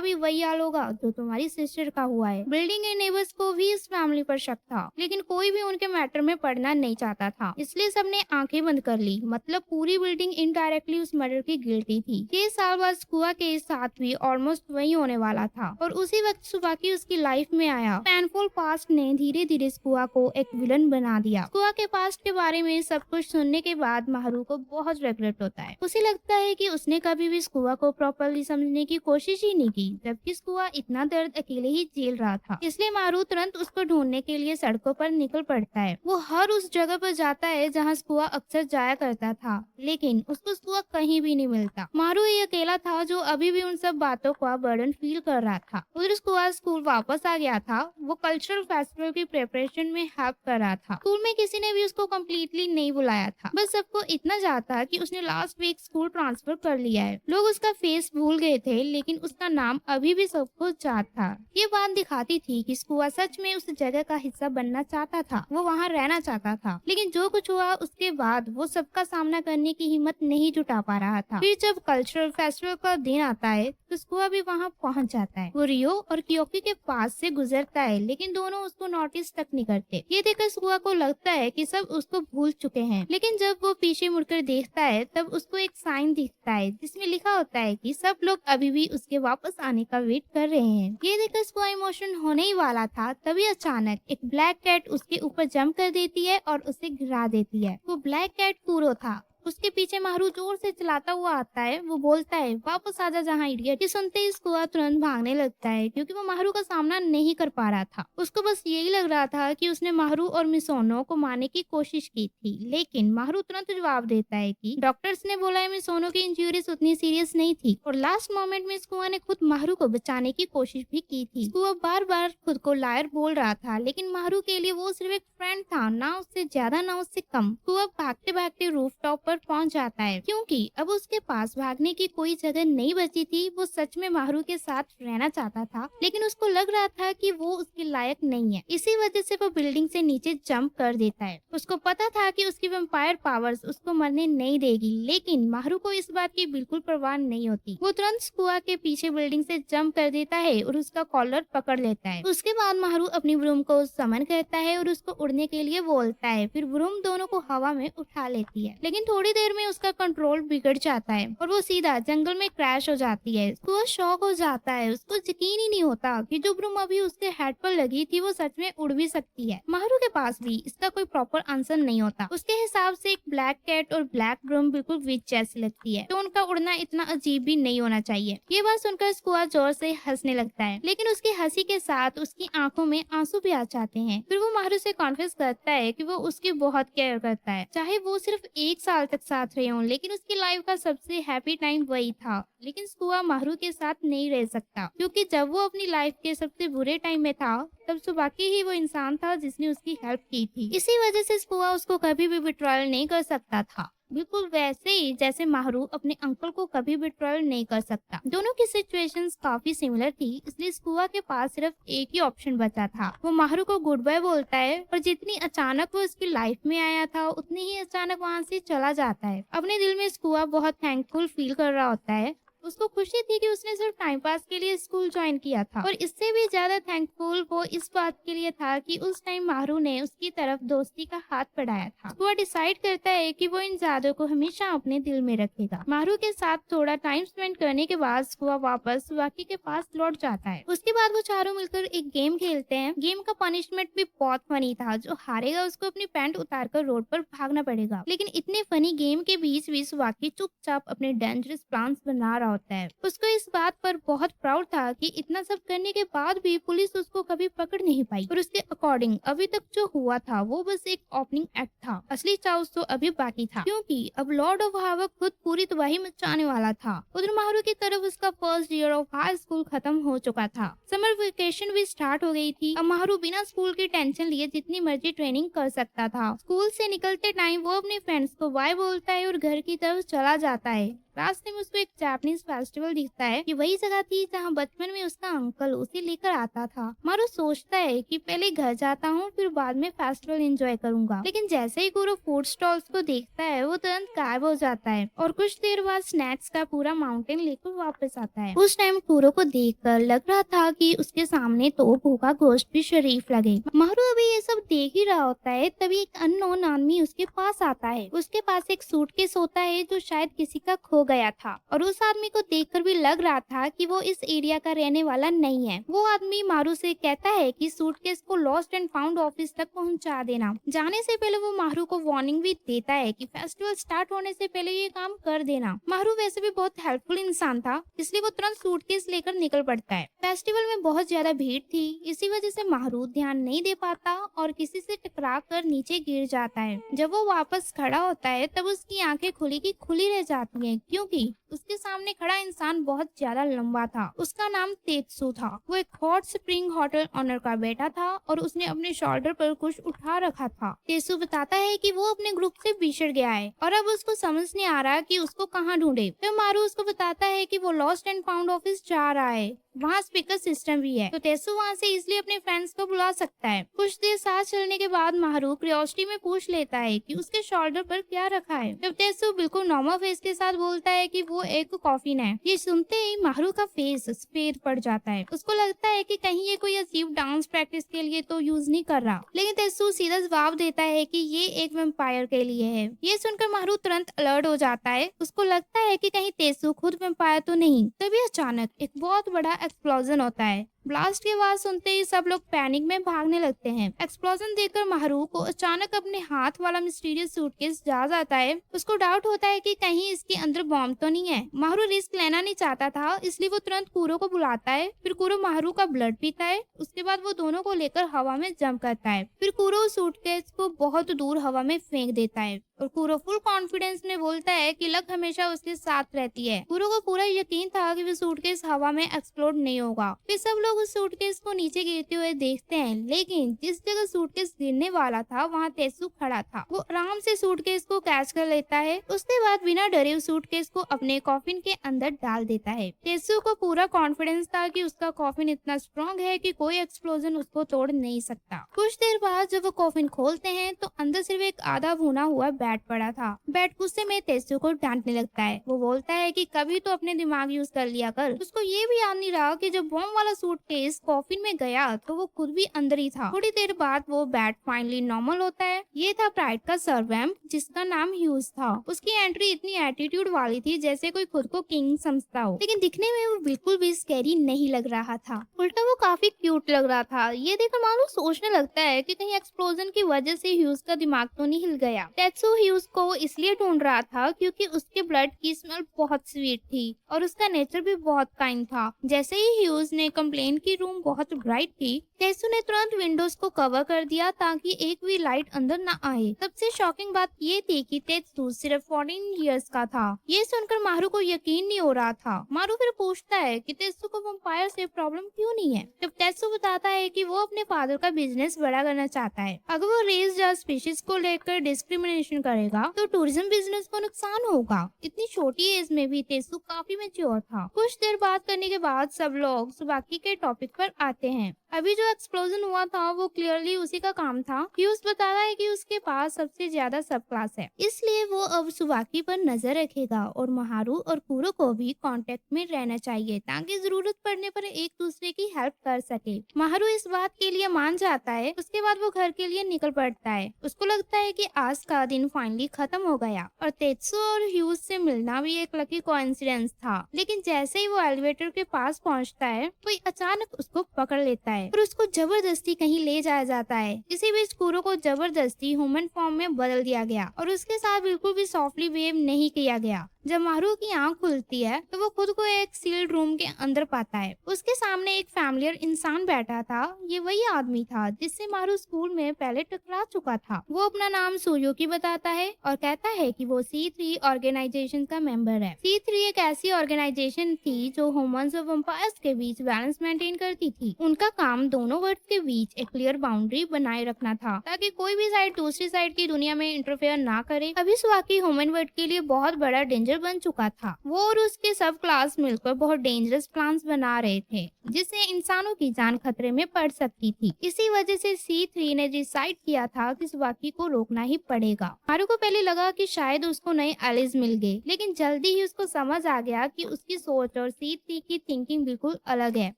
भी वही हाल होगा जो तुम्हारी सिस्टर का हुआ है। बिल्डिंग के नेबर्स को भी इस फैमिली पर शक था, लेकिन कोई भी उनके मैटर में पड़ना नहीं चाहता था, इसलिए सबने आंखें बंद कर ली। मतलब पूरी बिल्डिंग इनडायरेक्टली उस मर्डर की गिल्टी थी। 6 साल बाद स्कुआ के साथ भी ऑलमोस्ट वही होने वाला था और उसी वक्त सुबाकी उसकी लाइफ में आया। पेनफुल पास्ट ने धीरे धीरे स्कुआ को एक विलन बना दिया। स्कुआ के पास्ट के बारे में सब कुछ सुनने के बाद माहरू को बहुत रिग्रेट होता है। उसे लगता है कि उसने कभी भी स्कुआ को प्रॉपरली समझने की कोशिश ही नहीं की, जबकि स्कुआ इतना दर्द अकेले ही झेल रहा था। इसलिए मारू तुरंत उसको ढूंढने के लिए सड़कों पर निकल पड़ता है। वो हर उस जगह पर जाता है जहाँ स्कुआ अक्सर जाया करता था, लेकिन उसको स्कुआ कहीं भी नहीं मिलता। मारू ही अकेला था जो अभी भी उन सब बातों का बर्डन फील कर रहा था। उधर स्कुआ स्कूल वापस आ गया था। वो कल्चरल फेस्टिवल की प्रिपरेशन में हेल्प कर रहा था। स्कूल में किसी ने भी उसको कम्प्लीटली नहीं बुलाया था, बस सबको इतना जाता कि उसने लास्ट वीक स्कूल ट्रांसफर कर लिया है। लोग उसका फेस भूल गए थे, लेकिन उसका नाम अभी भी सबको याद था। ये बात दिखाती थी कि स्कुआ सच में उस जगह का हिस्सा बनना चाहता था। वो वहाँ रहना चाहता था, लेकिन जो कुछ हुआ उसके बाद वो सबका सामना करने की हिम्मत नहीं जुटा पा रहा था। फिर जब कल्चरल फेस्टिवल का दिन आता है तो स्कुआ भी वहाँ पहुँच जाता है। वो रियो और कियोकी के पास से गुजरता है, लेकिन दोनों उसको नोटिस तक नहीं करते। ये देखकर स्कुआ को लगता है कि सब उसको भूल चुके हैं, लेकिन जब वो पीछे मुड़कर देखता है तब उसको एक साइन दिखता है जिसमें लिखा होता है कि सब लोग अभी भी उसके वापस आने का वेट कर रहे हैं। ये देखकर स्कुआ इमोशन होने ही वाला था, तभी अचानक एक ब्लैक कैट उसके ऊपर जंप कर देती है और उसे गिरा देती है। वो ब्लैक कैट कुरो था। उसके पीछे माहरू जोर से चलाता हुआ आता है। वो बोलता है वापस आजा जहाँ इडियट। ये सुनते ही स्कुआ तुरंत भागने लगता है क्योंकि वो माहरू का सामना नहीं कर पा रहा था। उसको बस यही लग रहा था कि उसने माहरू और मिसोनो को मारने की कोशिश की थी, लेकिन माहरू तुरंत जवाब देता है कि डॉक्टर्स ने बोला है मिसोनो की इंजरीज उतनी सीरियस नहीं थी। और लास्ट मोमेंट में स्कुआ ने खुद माहरू को बचाने की कोशिश भी की थी। स्कुआ बार बार खुद को लायर बोल रहा था, लेकिन माहरू के लिए वो सिर्फ एक फ्रेंड था, ना उससे ज्यादा ना उससे कम। स्कुआ भागते भागते रूफ टॉप पर पहुंच जाता है क्योंकि अब उसके पास भागने की कोई जगह नहीं बची थी। वो सच में माहरू के साथ रहना चाहता था, लेकिन उसको लग रहा था कि वो उसके लायक नहीं है। इसी वजह से वो बिल्डिंग से नीचे जंप कर देता है। उसको पता था कि उसकी वैम्पायर पावर्स उसको मरने नहीं देगी, लेकिन माहरू को इस बात की बिल्कुल परवाह नहीं होती। वो तुरंत स्कुआ के पीछे बिल्डिंग से जंप कर देता है और उसका कॉलर पकड़ लेता है। उसके बाद माहरू अपनी ब्रूम को समन करता है और उसको उड़ने के लिए बोलता है। फिर ब्रूम दोनों को हवा में उठा लेती है, लेकिन थोड़े थोड़ी देर में उसका कंट्रोल बिगड़ जाता है और वो सीधा जंगल में क्रैश हो जाती है। वो शॉक हो जाता है, उसको यकीन ही नहीं होता कि जो ब्रूम अभी उसके हेड पर लगी थी वो सच में उड़ भी सकती है। माहरू के पास भी इसका कोई प्रॉपर आंसर नहीं होता। उसके हिसाब से एक ब्लैक कैट और ब्लैक ब्रूम बिल्कुल विच जैसी लगती है, तो उनका उड़ना इतना अजीब भी नहीं होना चाहिए। ये बात सुनकर स्कुआ जोर से हंसने लगता है, लेकिन उसकी हंसी के साथ उसकी आंखों में आंसू भी आ जाते हैं। फिर वो माहरू से कॉन्फेस करता है कि वो उसकी बहुत केयर करता है, चाहे वो सिर्फ 1 साल तक साथ रहे हों, लेकिन उसकी लाइफ का सबसे हैप्पी टाइम वही था। लेकिन स्कुआ माहरू के साथ नहीं रह सकता, क्योंकि जब वो अपनी लाइफ के सबसे बुरे टाइम में था तब सुबाकी ही वो इंसान था जिसने उसकी हेल्प की थी। इसी वजह से स्कुआ उसको कभी भी विड्रॉल नहीं कर सकता था, बिल्कुल वैसे ही जैसे माहरू अपने अंकल को कभी विड्रॉल नहीं कर सकता। दोनों की सिचुएशंस काफी सिमिलर थी, इसलिए स्कुआ के पास सिर्फ एक ही ऑप्शन बचा था। वो माहरू को गुड बाय बोलता है और जितनी अचानक वो उसकी लाइफ में आया था उतनी ही अचानक वहाँ से चला जाता है। अपने दिल में स्कुआ बहुत थैंकफुल फील कर रहा होता है। उसको खुशी थी कि उसने सिर्फ टाइम पास के लिए स्कूल ज्वाइन किया था, और इससे भी ज्यादा थैंकफुल वो इस बात के लिए था कि उस टाइम माहरू ने उसकी तरफ दोस्ती का हाथ बढ़ाया था। वो डिसाइड करता है कि वो इन यादों को हमेशा अपने दिल में रखेगा। माहरू के साथ थोड़ा टाइम स्पेंड करने के बाद स्कुआ वापस सुबाकी के पास लौट जाता है। उसके बाद वो चारों मिलकर एक गेम खेलते हैं। गेम का पनिशमेंट भी बहुत फनी था, जो हारेगा उसको अपनी पैंट उतार कर रोड पर भागना पड़ेगा। लेकिन इतने फनी गेम के बीच भी सुबाकी चुपचाप अपने डेंजरस प्लान्स बना रहा होता है। उसको इस बात पर बहुत प्राउड था कि इतना सब करने के बाद भी पुलिस उसको कभी पकड़ नहीं पाई, और उसके अकॉर्डिंग अभी तक जो हुआ था वो बस एक ओपनिंग एक्ट था। असली चाउस तो अभी बाकी था, क्योंकि अब लॉर्ड ऑफ हावक खुद पूरी तबाही मचाने वाला था। उधर माहरू की तरफ उसका first year of high school खत्म हो चुका था, समर वेकेशन भी स्टार्ट हो गई थी। अब माहरू बिना स्कूल की टेंशन लिए जितनी मर्जी ट्रेनिंग कर सकता था। स्कूल से निकलते टाइम वो अपने फ्रेंड्स को बाय बोलता है और घर की तरफ चला जाता है। रास्ते में उसको एक जापानीज फेस्टिवल दिखता है। ये वही जगह थी जहाँ बचपन में उसका अंकल उसे लेकर आता था। मारू सोचता है कि पहले घर जाता हूँ, फिर बाद में फेस्टिवल एंजॉय करूंगा। लेकिन जैसे ही कुरो फूड स्टॉल्स को देखता है वो तुरंत गायब हो जाता है और कुछ देर बाद स्नैक्स का पूरा माउंटेन लेकर वापस आता है। उस टाइम कुरो को देखकर लग रहा था कि उसके सामने तो भूखा गोश्त भी शरीफ लगे। मारू अभी ये सब देख ही रहा होता है, तभी एक अननोन आदमी उसके पास आता है। उसके पास एक सूटकेस होता है जो शायद किसी का खो गया था, और उस आदमी को देखकर भी लग रहा था कि वो इस एरिया का रहने वाला नहीं है। वो आदमी मारू से कहता है कि सूटकेस को लॉस्ट एंड फाउंड ऑफिस तक पहुंचा देना। जाने से पहले वो मारू को वार्निंग भी देता है कि फेस्टिवल स्टार्ट होने से पहले ये काम कर देना। मारू वैसे भी बहुत हेल्पफुल इंसान था, इसलिए वो तुरंत सूटकेस लेकर निकल पड़ता है। फेस्टिवल में बहुत ज्यादा भीड़ थी, इसी वजह से मारू ध्यान नहीं दे पाता और किसी से टकरा कर नीचे गिर जाता है। जब वो वापस खड़ा होता है तब उसकी आंखें खुली की खुली रह जाती हैं, क्योंकि उसके सामने खड़ा इंसान बहुत ज्यादा लंबा था। उसका नाम तेत्सु था। वो एक हॉट स्प्रिंग होटल ओनर का बेटा था और उसने अपने शोल्डर पर कुछ उठा रखा था। तेत्सु बताता है कि वो अपने ग्रुप से बिछड़ गया है और अब उसको समझ नहीं आ रहा कि उसको कहाँ ढूंढे। तो मारू उसको बताता है कि वो लॉस्ट एंड फाउंड ऑफिस जा रहा है, वहाँ स्पीकर सिस्टम भी है, तो तेत्सु वहाँ से इसलिए अपने फ्रेंड्स को बुला सकता है। कुछ देर साथ चलने के बाद मारू क्यूरियोसिटी में पूछ लेता है कि उसके शोल्डर पर क्या रखा है। जब तेत्सु बिल्कुल नॉर्मल फेस के साथ बोलता है कि वो एक कॉफिन है, ये सुनते ही मारू का फेस सफेद पड़ जाता है। उसको लगता है कि कहीं ये कोई अजीब डांस प्रैक्टिस के लिए तो यूज नहीं कर रहा, लेकिन तेत्सु सीधा जवाब देता है कि ये एक वेम्पायर के लिए है। ये सुनकर मारू तुरंत अलर्ट हो जाता है। उसको लगता है कि कहीं तेत्सु खुद वेम्पायर तो नहीं। तभी अचानक एक बहुत बड़ा एक्सप्लोजन होता है। ब्लास्ट की आवाज सुनते ही सब लोग पैनिक में भागने लगते हैं। एक्सप्लोजन देखकर माहरू को अचानक अपने हाथ वाला मिस्टीरियस सूटकेस याद आता है। उसको डाउट होता है कि कहीं इसके अंदर बॉम्ब तो नहीं है। माहरू रिस्क लेना नहीं चाहता था, इसलिए वो तुरंत कुरो को बुलाता है। फिर कुरो माहरू का ब्लड पीता है। उसके बाद वो दोनों को लेकर हवा में जंप करता है। फिर कुरो सूटकेस को बहुत दूर हवा में फेंक देता है और कुरो फुल कॉन्फिडेंस में बोलता है कि लक हमेशा उसके साथ रहती है। कुरो को पूरा यकीन था कि वो सूटकेस हवा में एक्सप्लोड नहीं होगा। फिर सब लोग उस सूटकेस को नीचे गिरते हुए देखते हैं, लेकिन जिस जगह सूटकेस गिरने वाला था वहाँ तेत्सु खड़ा था। वो आराम से सूटकेस को कैच कर लेता है। उसके बाद बिना डरे उस सूटकेस को अपने कॉफिन के अंदर डाल देता है। तेत्सु को पूरा कॉन्फिडेंस था कि उसका कॉफिन इतना स्ट्रॉन्ग है कि कोई एक्सप्लोजन उसको तोड़ नहीं सकता। कुछ देर बाद जब वो कॉफिन खोलते हैं तो अंदर सिर्फ एक आधा भुना हुआ बैट पड़ा था। बैट गुस्से में तेत्सु को डांटने लगता है। वो बोलता है कि कभी तो अपने दिमाग यूज कर लिया कर। उसको ये भी याद नहीं रहा कि जब बॉम्ब वाला सूट तेज कॉफिन में गया तो वो खुद भी अंदर ही था। थोड़ी देर बाद वो बैट फाइनली नॉर्मल होता है। ये था प्राइड का सर्वेंट जिसका नाम ह्यूज था। उसकी एंट्री इतनी एटीट्यूड वाली थी जैसे कोई खुद को किंग समझता हो, लेकिन दिखने में वो बिल्कुल भी स्कैरी नहीं लग रहा था। उल्टा वो काफी क्यूट लग रहा था। ये देखकर मानो सोचने लगता है कि कहीं एक्सप्लोजन की वजह से ह्यूज का दिमाग तो नहीं हिल गया। टेत्सु ह्यूज को इसलिए ढूंढ रहा था क्योंकि उसके ब्लड की स्मेल बहुत स्वीट थी और उसका नेचर भी बहुत काइंड था। जैसे ही ह्यूज ने कंप्लेन की रूम बहुत ब्राइट थी, टेत्सु ने तुरंत विंडोज को कवर कर दिया ताकि एक भी लाइट अंदर न आए। सबसे शॉकिंग बात ये थी कि टेत्सु सिर्फ 14 इयर्स का था। ये सुनकर मारू को यकीन नहीं हो रहा था। मारू फिर पूछता है कि टेत्सु को वैम्पायर से प्रॉब्लम क्यों नहीं है। जब टेत्सु बताता है कि वो अपने फादर का बिजनेस बड़ा करना चाहता है, अगर वो रेस या स्पीशीज को लेकर डिस्क्रिमिनेशन करेगा तो टूरिज्म बिजनेस को नुकसान होगा। इतनी छोटी एज में भी टेत्सु काफी मैच्योर था। कुछ देर बात करने के बाद सब लोग सुबाकी के टॉपिक पर आते हैं। अभी जो एक्सप्लोजन हुआ था वो क्लियरली उसी का काम था। ह्यूज बताता है कि उसके पास सबसे ज्यादा सब क्लास है, इसलिए वो अब सुबाकी पर नजर रखेगा और महारू और कुरो को भी कांटेक्ट में रहना चाहिए ताकि जरूरत पड़ने पर एक दूसरे की हेल्प कर सके। महारू इस बात के लिए मान जाता है। उसके बाद वो घर के लिए निकल पड़ता है। उसको लगता है कि आज का दिन फाइनली खत्म हो गया और टेत्सु और ह्यूज से मिलना भी एक लकी कोइंसिडेंस था। लेकिन जैसे ही वो एलिवेटर के पास पहुंचता है, कोई अचानक उसको पकड़ लेता है और उसको जबरदस्ती कहीं ले जाया जाता है। इसी बीच कुरो को जबरदस्ती ह्यूमन फॉर्म में बदल दिया गया और उसके साथ बिल्कुल भी सॉफ्टली बिहेव नहीं किया गया। जब मारू की आंख खुलती है तो वो खुद को एक सील्ड रूम के अंदर पाता है। उसके सामने एक फैमिलियर इंसान बैठा था। ये वही आदमी था जिससे मारू स्कूल में पहले टकरा चुका था। वो अपना नाम सुजुकी बताता है और कहता है कि वो C3 ऑर्गेनाइजेशन का मेंबर है। C3 एक ऐसी ऑर्गेनाइजेशन थी जो ह्यूमंस और वैम्पायर्स के बीच बैलेंस मेंटेन करती थी। उनका काम दोनों वर्ल्ड के बीच एक क्लियर बाउंड्री बनाए रखना था ताकि कोई भी साइड दूसरी साइड की दुनिया में इंटरफेयर ना करे। अभी सुबाकी ह्यूमन वर्ल्ड के लिए बहुत बड़ा डेंजर बन चुका था। वो और उसके सब क्लास मिलकर बहुत डेंजरस प्लान्स बना रहे थे जिससे इंसानों की जान खतरे में पड़ सकती थी। इसी वजह से C3 ने डिसाइड किया था कि सुबाकी को रोकना ही पड़ेगा। मारू को पहले लगा कि शायद उसको नए एलिज मिल गए, लेकिन जल्दी ही उसको समझ आ गया कि उसकी सोच और C3 की थिंकिंग बिल्कुल अलग है।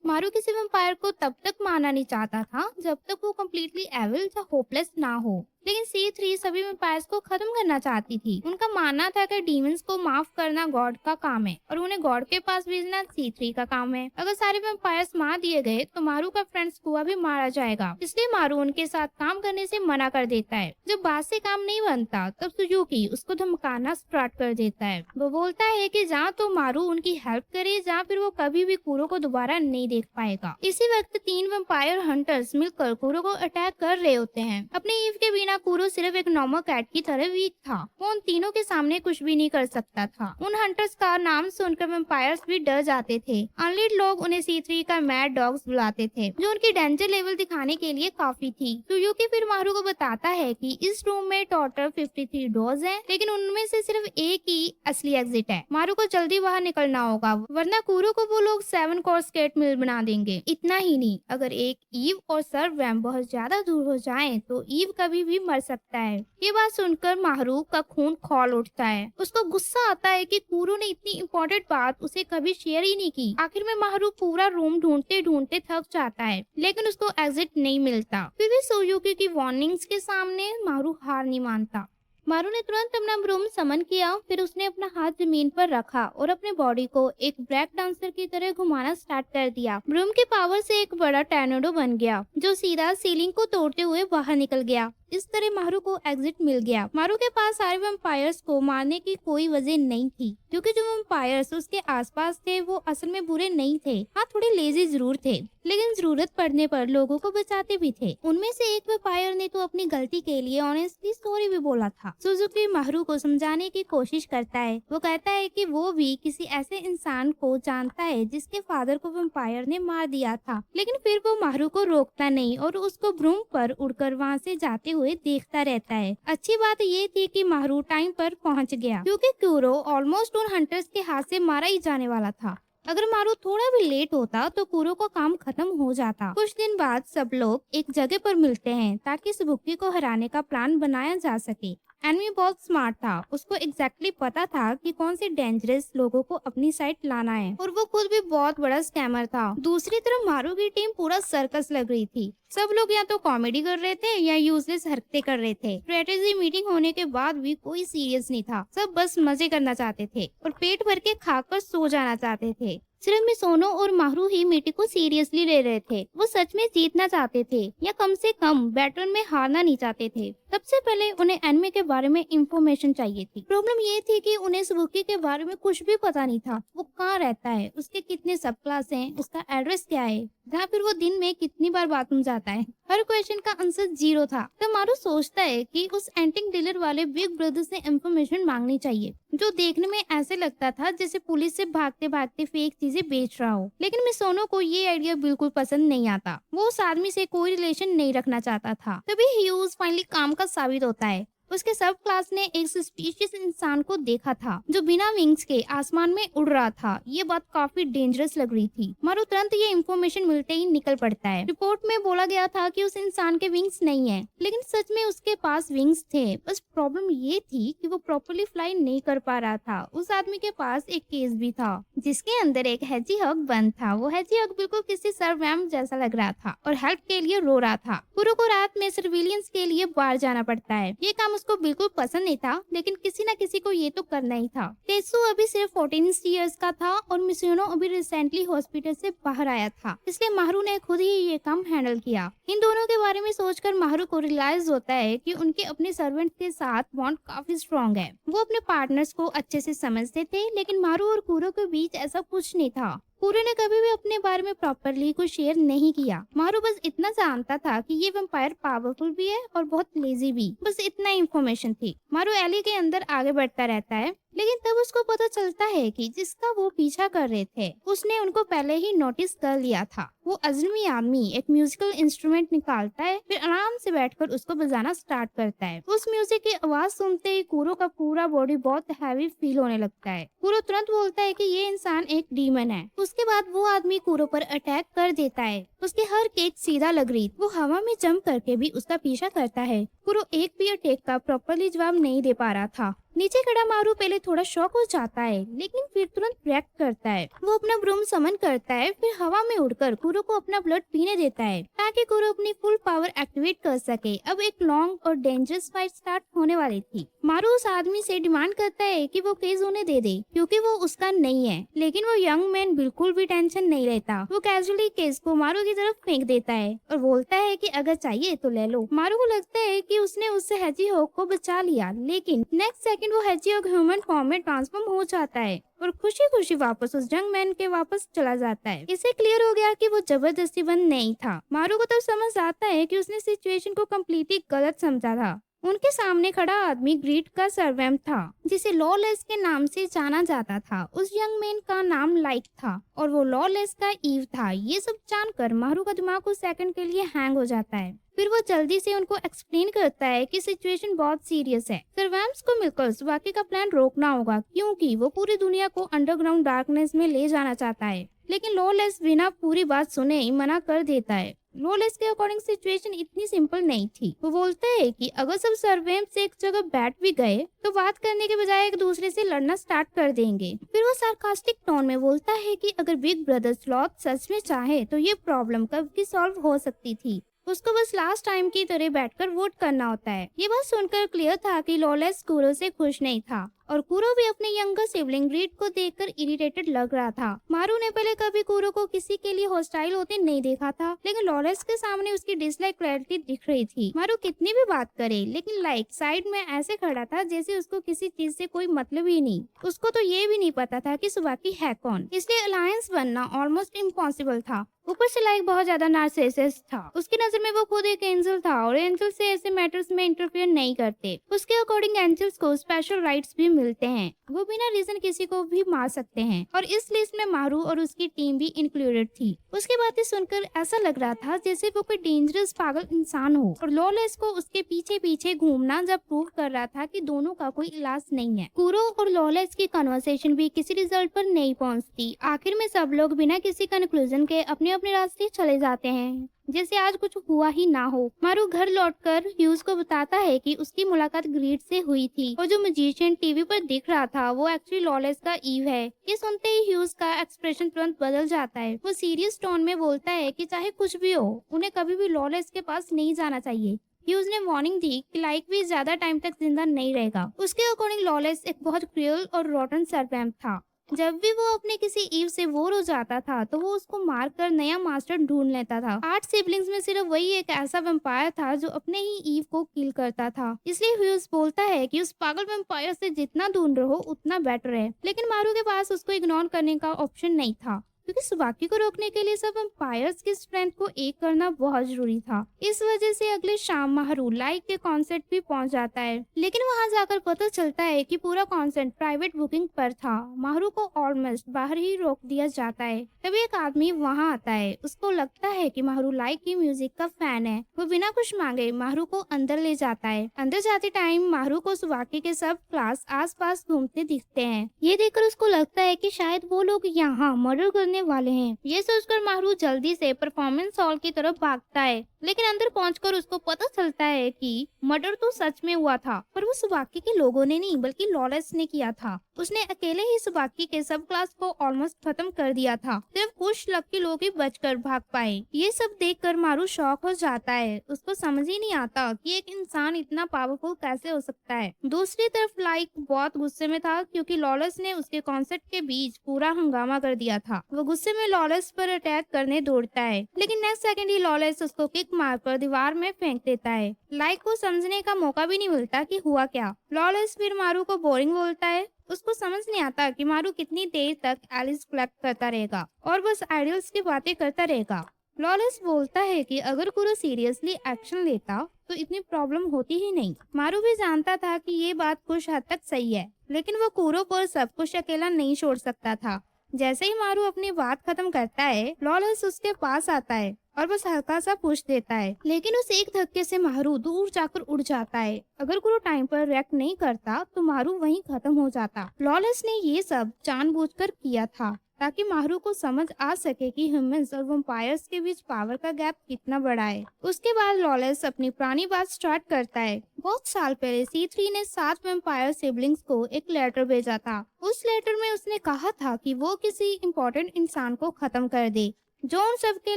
मारू किसी वैम्पायर को तब तक मानना नहीं चाहता था जब तक वो कम्प्लीटली एविल या होपलेस ना हो, लेकिन C3 सभी वैम्पायर्स को खत्म करना चाहती थी। उनका मानना था कि डीमंस को माफ करना गॉड का काम है और उन्हें गॉड के पास भेजना C3 का काम है। अगर सारे वैम्पायर्स मार दिए गए तो मारू का फ्रेंड स्कुआ भी मारा जाएगा, इसलिए मारू उनके साथ काम करने से मना कर देता है। जब बात से काम नहीं बनता तब सुजुकी उसको धमकाना स्टार्ट कर देता है। वो बोलता है कि जहाँ तो मारू उनकी हेल्प करे जहाँ फिर वो कभी भी कुरो को दोबारा नहीं देख पाएगा। इसी वक्त 3 वैम्पायर हंटर्स मिलकर कुरो को अटैक कर रहे होते हैं। अपने ईव के बिना कुरो सिर्फ एक नॉर्मल कैट की तरह वीक था। वो उन तीनों के सामने कुछ भी नहीं कर सकता था। उन हंटर्स का नाम सुनकर वैम्पायर्स भी डर जाते थे। अनलीड लोग उन्हें C3 का मैड डॉग्स बुलाते थे, जो उनकी डेंजर लेवल दिखाने के लिए काफी थी। सुजुकी फिर मारू को बताता है कि इस रूम में टोटल 53 डोर्स हैं, लेकिन उनमें से सिर्फ एक ही असली एग्जिट है। मारू को जल्दी बाहर निकलना होगा, वरना कुरो को वो लोग 7 कोर्स केट मिल बना देंगे। इतना ही नहीं, अगर एक ईव और सर्वैम बहुत ज्यादा दूर हो जाएं, तो ईव कभी भी मर सकता है। ये बात सुनकर माहरू का खून खौल उठता है। उसको गुस्सा आता है कि कुरो ने इतनी इम्पोर्टेंट बात उसे कभी शेयर ही नहीं की। आखिर में माहरू पूरा रूम ढूंढते ढूंढते थक जाता है, लेकिन उसको एग्जिट नहीं मिलता। फिर भी सुजुकी की वार्निंग्स के सामने मारू हार नहीं मानता। मारू ने तुरंत अपना ब्रूम समन किया। फिर उसने अपना हाथ जमीन पर रखा और अपने बॉडी को एक ब्रेक डांसर की तरह घुमाना स्टार्ट कर दिया। ब्रूम के पावर से एक बड़ा टॉर्नेडो बन गया जो सीधा सीलिंग को तोड़ते हुए बाहर निकल गया। इस तरह मारू को एग्जिट मिल गया। मारू के पास सारे वैम्पायर्स को मारने की कोई वजह नहीं थी, क्योंकि जो वैम्पायर्स उसके आसपास थे वो असल में बुरे नहीं थे। हाँ, थोड़े लेजी जरूर थे, लेकिन जरूरत पड़ने पर लोगों को बचाते भी थे। उनमें से एक वैम्पायर ने तो अपनी गलती के लिए ऑनेस्टली सॉरी भी बोला था। सुजुकी मारू को समझाने की कोशिश करता है। वो कहता है कि वो भी किसी ऐसे इंसान को जानता है जिसके फादर को वैम्पायर ने मार दिया था, लेकिन फिर वो मारू को रोकता नहीं और उसको ब्रूम पर उड़कर वहाँ से जाते हुए देखता रहता है। अच्छी बात ये थी कि मारू टाइम पर पहुंच गया, क्योंकि कुरो ऑलमोस्ट उन हंटर्स के हाथ से मारा ही जाने वाला था। अगर मारू थोड़ा भी लेट होता तो कुरो का काम खत्म हो जाता। कुछ दिन बाद सब लोग एक जगह पर मिलते हैं ताकि सुजुकी को हराने का प्लान बनाया जा सके। एनमी बहुत स्मार्ट था, उसको एग्जैक्टली पता था कि कौन से डेंजरस लोगों को अपनी साइड लाना है, और वो खुद भी बहुत बड़ा स्कैमर था। दूसरी तरफ मारू की टीम पूरा सर्कस लग रही थी। सब लोग या तो कॉमेडी कर रहे थे या यूजलेस हरकतें कर रहे थे। स्ट्रेटेजी मीटिंग होने के बाद भी कोई सीरियस नहीं था, सब बस मजे करना चाहते थे और पेट भर के खाकर सो जाना चाहते थे। सिर्फ मिसोनो और माहरू ही मीटिंग को सीरियसली ले रहे थे। वो सच में जीतना चाहते थे या कम से कम बैटल में हारना नहीं चाहते थे। सबसे पहले उन्हें एनिमे के बारे में इंफॉर्मेशन चाहिए थी। प्रॉब्लम ये थी कि उन्हें सुबुकी के बारे में कुछ भी पता नहीं था। वो कहाँ रहता है, उसके कितने सब क्लास हैं, उसका एड्रेस क्या है, या फिर वो दिन में कितनी बार बाथरूम जाता है। हर क्वेश्चन का आंसर 0 था। तो मारू सोचता है कि उस एंटिक डीलर वाले बिग ब्रदर से इंफॉर्मेशन मांगनी चाहिए, जो देखने में ऐसे लगता था जैसे पुलिस से भागते भागते फेक चीजें बेच रहा हो। लेकिन मिसोनो को ये आइडिया बिल्कुल पसंद नहीं आता। वो उस आदमी से कोई रिलेशन नहीं रखना चाहता था। तभी ह्यूज फाइनली काम का साबित होता है। उसके सब क्लास ने एक सस्पिशियस इंसान को देखा था जो बिना विंग्स के आसमान में उड़ रहा था। ये बात काफी डेंजरस लग रही थी। मारू तुरंत ये इन्फॉर्मेशन मिलते ही निकल पड़ता है। रिपोर्ट में बोला गया था कि उस इंसान के विंग्स नहीं है, लेकिन सच में उसके पास विंग्स थे। बस प्रॉब्लम ये थी कि वो प्रॉपर्ली फ्लाई नहीं कर पा रहा था। उस आदमी के पास एक केस भी था जिसके अंदर एक हेजीहॉग बंद था। वो हेजीहॉग बिल्कुल किसी सर्वैम्प जैसा लग रहा था और हेल्प के लिए रो रहा था। कुरो को रात में सर्विलियंस के लिए बाहर जाना पड़ता है। ये काम उसको बिल्कुल पसंद नहीं था, लेकिन किसी न किसी को ये तो करना ही था। तेसु अभी सिर्फ 14 इयर्स का था और मिसुनो अभी रिसेंटली हॉस्पिटल से बाहर आया था, इसलिए माहरू ने खुद ही ये काम हैंडल किया। इन दोनों के बारे में सोचकर माहरू को रियलाइज होता है कि उनके अपने सर्वेंट के साथ बॉन्ड काफी स्ट्रॉन्ग है। वो अपने पार्टनर्स को अच्छे से समझते थे, लेकिन मारू और कुरो के बीच ऐसा कुछ नहीं था। कुरो ने कभी भी अपने बारे में प्रॉपरली कुछ शेयर नहीं किया। मारू बस इतना जानता था कि ये वैम्पायर पावरफुल भी है और बहुत लेजी भी। बस इतना इन्फॉर्मेशन थी। मारू एली के अंदर आगे बढ़ता रहता है, लेकिन तब उसको पता चलता है कि जिसका वो पीछा कर रहे थे उसने उनको पहले ही नोटिस कर लिया था। वो अजनबी आदमी एक म्यूजिकल इंस्ट्रूमेंट निकालता है, फिर आराम से बैठकर उसको बजाना स्टार्ट करता है। उस म्यूजिक की आवाज सुनते ही कुरो का पूरा बॉडी बहुत हैवी फील होने लगता है। कुरो तुरंत बोलता है कि ये इंसान एक डीमन है। उसके बाद वो आदमी कुरो पर अटैक कर देता है। उसकी हर किक सीधा लग रही। वो हवा में जंप करके भी उसका पीछा करता है। कुरो एक भी अटैक का प्रॉपरली जवाब नहीं दे पा रहा था। नीचे खड़ा मारू पहले थोड़ा शॉक हो जाता है, लेकिन फिर तुरंत रिएक्ट करता है। वो अपना ब्रूम समन करता है, फिर हवा में उड़कर कुरो को अपना ब्लड पीने देता है ताकि कुरो अपनी फुल पावर एक्टिवेट कर सके। अब एक लॉन्ग और डेंजरस फाइट स्टार्ट होने वाली थी। मारू उस आदमी से डिमांड करता है कि वो केस उन्हें दे दे, क्योंकि वो उसका नहीं है। लेकिन वो यंग मैन बिल्कुल भी टेंशन नहीं लेता। वो कैजुअली केस को मारू की तरफ फेंक देता है और बोलता है कि अगर चाहिए तो ले लो। मारू को लगता है कि उसने उससे हेजीहॉग को बचा लिया, लेकिन नेक्स्ट सेकंड वो हेजीहॉग ह्यूमन फॉर्म में ट्रांसफॉर्म हो जाता है और खुशी खुशी वापस उस जंग मैन के वापस चला जाता है। इससे क्लियर हो गया कि वो जबरदस्ती बंद नहीं था। मारू को तब समझ आता है कि उसने सिचुएशन को कम्प्लीटली गलत समझा था। उनके सामने खड़ा आदमी ग्रीड का सर्वेंट था, जिसे लॉलेस के नाम से जाना जाता था। उस यंग मैन का नाम लाइक था और वो लॉलेस का ईव था। ये सब जानकर मारू का दिमाग कुछ सेकंड के लिए हैंग हो जाता है। फिर वो जल्दी से उनको एक्सप्लेन करता है कि सिचुएशन बहुत सीरियस है। सर्वेंट्स को मिलकर सुबाकी का प्लान रोकना होगा, क्योंकि वो पूरी दुनिया को अंडरग्राउंड डार्कनेस में ले जाना चाहता है। लेकिन लॉलेस बिना पूरी बात सुने ही मना कर देता है। लॉलेस के अकॉर्डिंग सिचुएशन इतनी सिंपल नहीं थी। वो बोलते हैं कि अगर सब सर्वेंट्स एक जगह बैठ भी गए तो बात करने के बजाय एक दूसरे से लड़ना स्टार्ट कर देंगे। फिर वो सार्कास्टिक टोन में बोलता है कि अगर बिग ब्रदर स्लॉथ सच में चाहे तो ये प्रॉब्लम कब की सॉल्व हो सकती थी। उसको बस लास्ट टाइम की तरह बैठकर वोट करना होता है। ये बात सुनकर क्लियर था कि लॉलेस कुरो से खुश नहीं था और कुरो भी अपने यंगर सिबलिंग ग्रीड को देखकर इरिटेटेड लग रहा था। मारू ने पहले कभी कुरो को किसी के लिए हॉस्टाइल होते नहीं देखा था, लेकिन लॉरेंस के सामने उसकी डिसलाइक क्लैरिटी दिख रही थी। मारू कितनी भी बात करे, लेकिन लाइक साइड में ऐसे खड़ा था जैसे उसको किसी चीज से कोई मतलब ही नहीं। उसको तो ये भी नहीं पता था कि सुबाकी है कौन, इसलिए अलायंस बनना ऑलमोस्ट इम्पॉसिबल था। ऊपर से लाइक बहुत ज्यादा नार्सिसिस्ट था। उसकी नजर में वो खुद एक एंजल था और एंजल से ऐसे मैटर्स में इंटरफेयर नहीं करते। उसके अकॉर्डिंग एंजल्स को स्पेशल राइट्स भी मिलते हैं। वो बिना रीजन किसी को भी मार सकते हैं और इस लिस्ट में मारू और उसकी टीम भी इंक्लूडेड थी। उसकी बातें सुनकर ऐसा लग रहा था जैसे वो कोई डेंजरस पागल इंसान हो और लॉलेस को उसके पीछे पीछे घूमना जब प्रूव कर रहा था कि दोनों का कोई इलाज नहीं है। कुरो और लॉलेस की कन्वर्सेशन भी किसी रिजल्ट पर नहीं पहुंचती। आखिर में सब लोग बिना किसी कंक्लूजन के अपने अपने रास्ते चले जाते हैं। जैसे आज कुछ हुआ ही ना हो। मारू घर लौटकर ह्यूज को बताता है कि उसकी मुलाकात ग्रीड से हुई थी और जो म्यूजिशियन टीवी पर दिख रहा था वो एक्चुअली लॉलेस का ईव है। ये सुनते ही ह्यूज का एक्सप्रेशन तुरंत बदल जाता है। वो सीरियस टोन में बोलता है कि चाहे कुछ भी हो, उन्हें कभी भी लॉलेस के पास नहीं जाना चाहिए। ह्यूज ने वार्निंग दी कि लाइक भी ज्यादा टाइम तक जिंदा नहीं रहेगा। उसके अकॉर्डिंग लॉलेस एक बहुत क्रूअल और रॉटन सरवैम्प था। जब भी वो अपने किसी ईव से बोर हो जाता था तो वो उसको मार कर नया मास्टर ढूंढ लेता था। 8 सिबलिंग्स में सिर्फ वही एक ऐसा वेम्पायर था जो अपने ही ईव को किल करता था। इसलिए ह्यूज बोलता है कि उस पागल वेम्पायर से जितना दूर रहो उतना बेटर है। लेकिन मारू के पास उसको इग्नोर करने का ऑप्शन नहीं था, क्योंकि सुबाकी को रोकने के लिए सब एम्पायर्स की स्ट्रेंथ को एक करना बहुत जरूरी था। इस वजह से अगले शाम माहरू लाइक के कॉन्सर्ट भी पहुंच जाता है, लेकिन वहां जाकर पता चलता है कि पूरा कॉन्सर्ट प्राइवेट बुकिंग पर था। माहरू को ऑलमोस्ट बाहर ही रोक दिया जाता है। तभी एक आदमी वहां आता है। उसको लगता है कि माहरू लाइक की म्यूजिक का फैन है। वो बिना कुछ मांगे माहरू को अंदर ले जाता है। अंदर जाते टाइम माहरू को सुबाकी के सब क्लास आसपास घूमते दिखते हैं। ये देखकर उसको लगता है कि शायद वो लोग यहाँ मर्डर करने वाले हैं। ये सोचकर माहरू जल्दी से परफॉर्मेंस हॉल की तरफ भागता है, लेकिन अंदर पहुंचकर उसको पता चलता है कि मर्डर तो सच में हुआ था, पर वो सुबाकी के लोगों ने नहीं बल्कि लॉलेस ने किया था। उसने अकेले ही सुबाकी के सब क्लास को ऑलमोस्ट खत्म कर दिया था। सिर्फ कुछ लकी लोग ही बचकर भाग पाए। ये सब देखकर मारू शॉक हो जाता है। उसको समझ ही नहीं आता कि एक इंसान इतना पावरफुल कैसे हो सकता है। दूसरी तरफ लाइक बहुत गुस्से में था, क्योंकि लॉलेस ने उसके कॉन्सर्ट के बीच पूरा हंगामा कर दिया था। वो गुस्से में लॉलेस पर अटैक करने दौड़ता है, लेकिन नेक्स्ट सेकंड ही लॉलेस उसको किक मारकर दीवार में फेंक देता है। लाइक को समझने का मौका भी नहीं मिलता कि हुआ क्या। लॉलेस फिर मारू को बोरिंग बोलता है। उसको समझ नहीं आता कि मारू कितनी देर तक एलिस कलेक्ट करता रहेगा और बस आइडियल्स की बातें करता रहेगा। लॉलेस बोलता है कि अगर कुरो सीरियसली एक्शन लेता तो इतनी प्रॉब्लम होती ही नहीं। मारू भी जानता था कि ये बात कुछ हद तक सही है, लेकिन वो कुरो पर सब कुछ अकेला नहीं छोड़ सकता था। जैसे ही मारू अपनी बात खत्म करता है, लॉलेस उसके पास आता है और बस हल्का सा पूछ देता है, लेकिन उस एक धक्के से मारू दूर जाकर उड़ जाता है। अगर कुरो टाइम पर रिएक्ट नहीं करता तो मारू वहीं खत्म हो जाता। लॉलेस ने ये सब जानबूझकर किया था ताकि माहरू को समझ आ सके कि ह्यूमंस और वैम्पायर्स के बीच पावर का गैप कितना बड़ा है। उसके बाद लॉलेस अपनी पुरानी बात स्टार्ट करता है। बहुत साल पहले C3 ने 7 वैम्पायर सिबलिंग्स को एक लेटर भेजा था। उस लेटर में उसने कहा था कि वो किसी इम्पोर्टेंट इंसान को खत्म कर दे जो उन सब के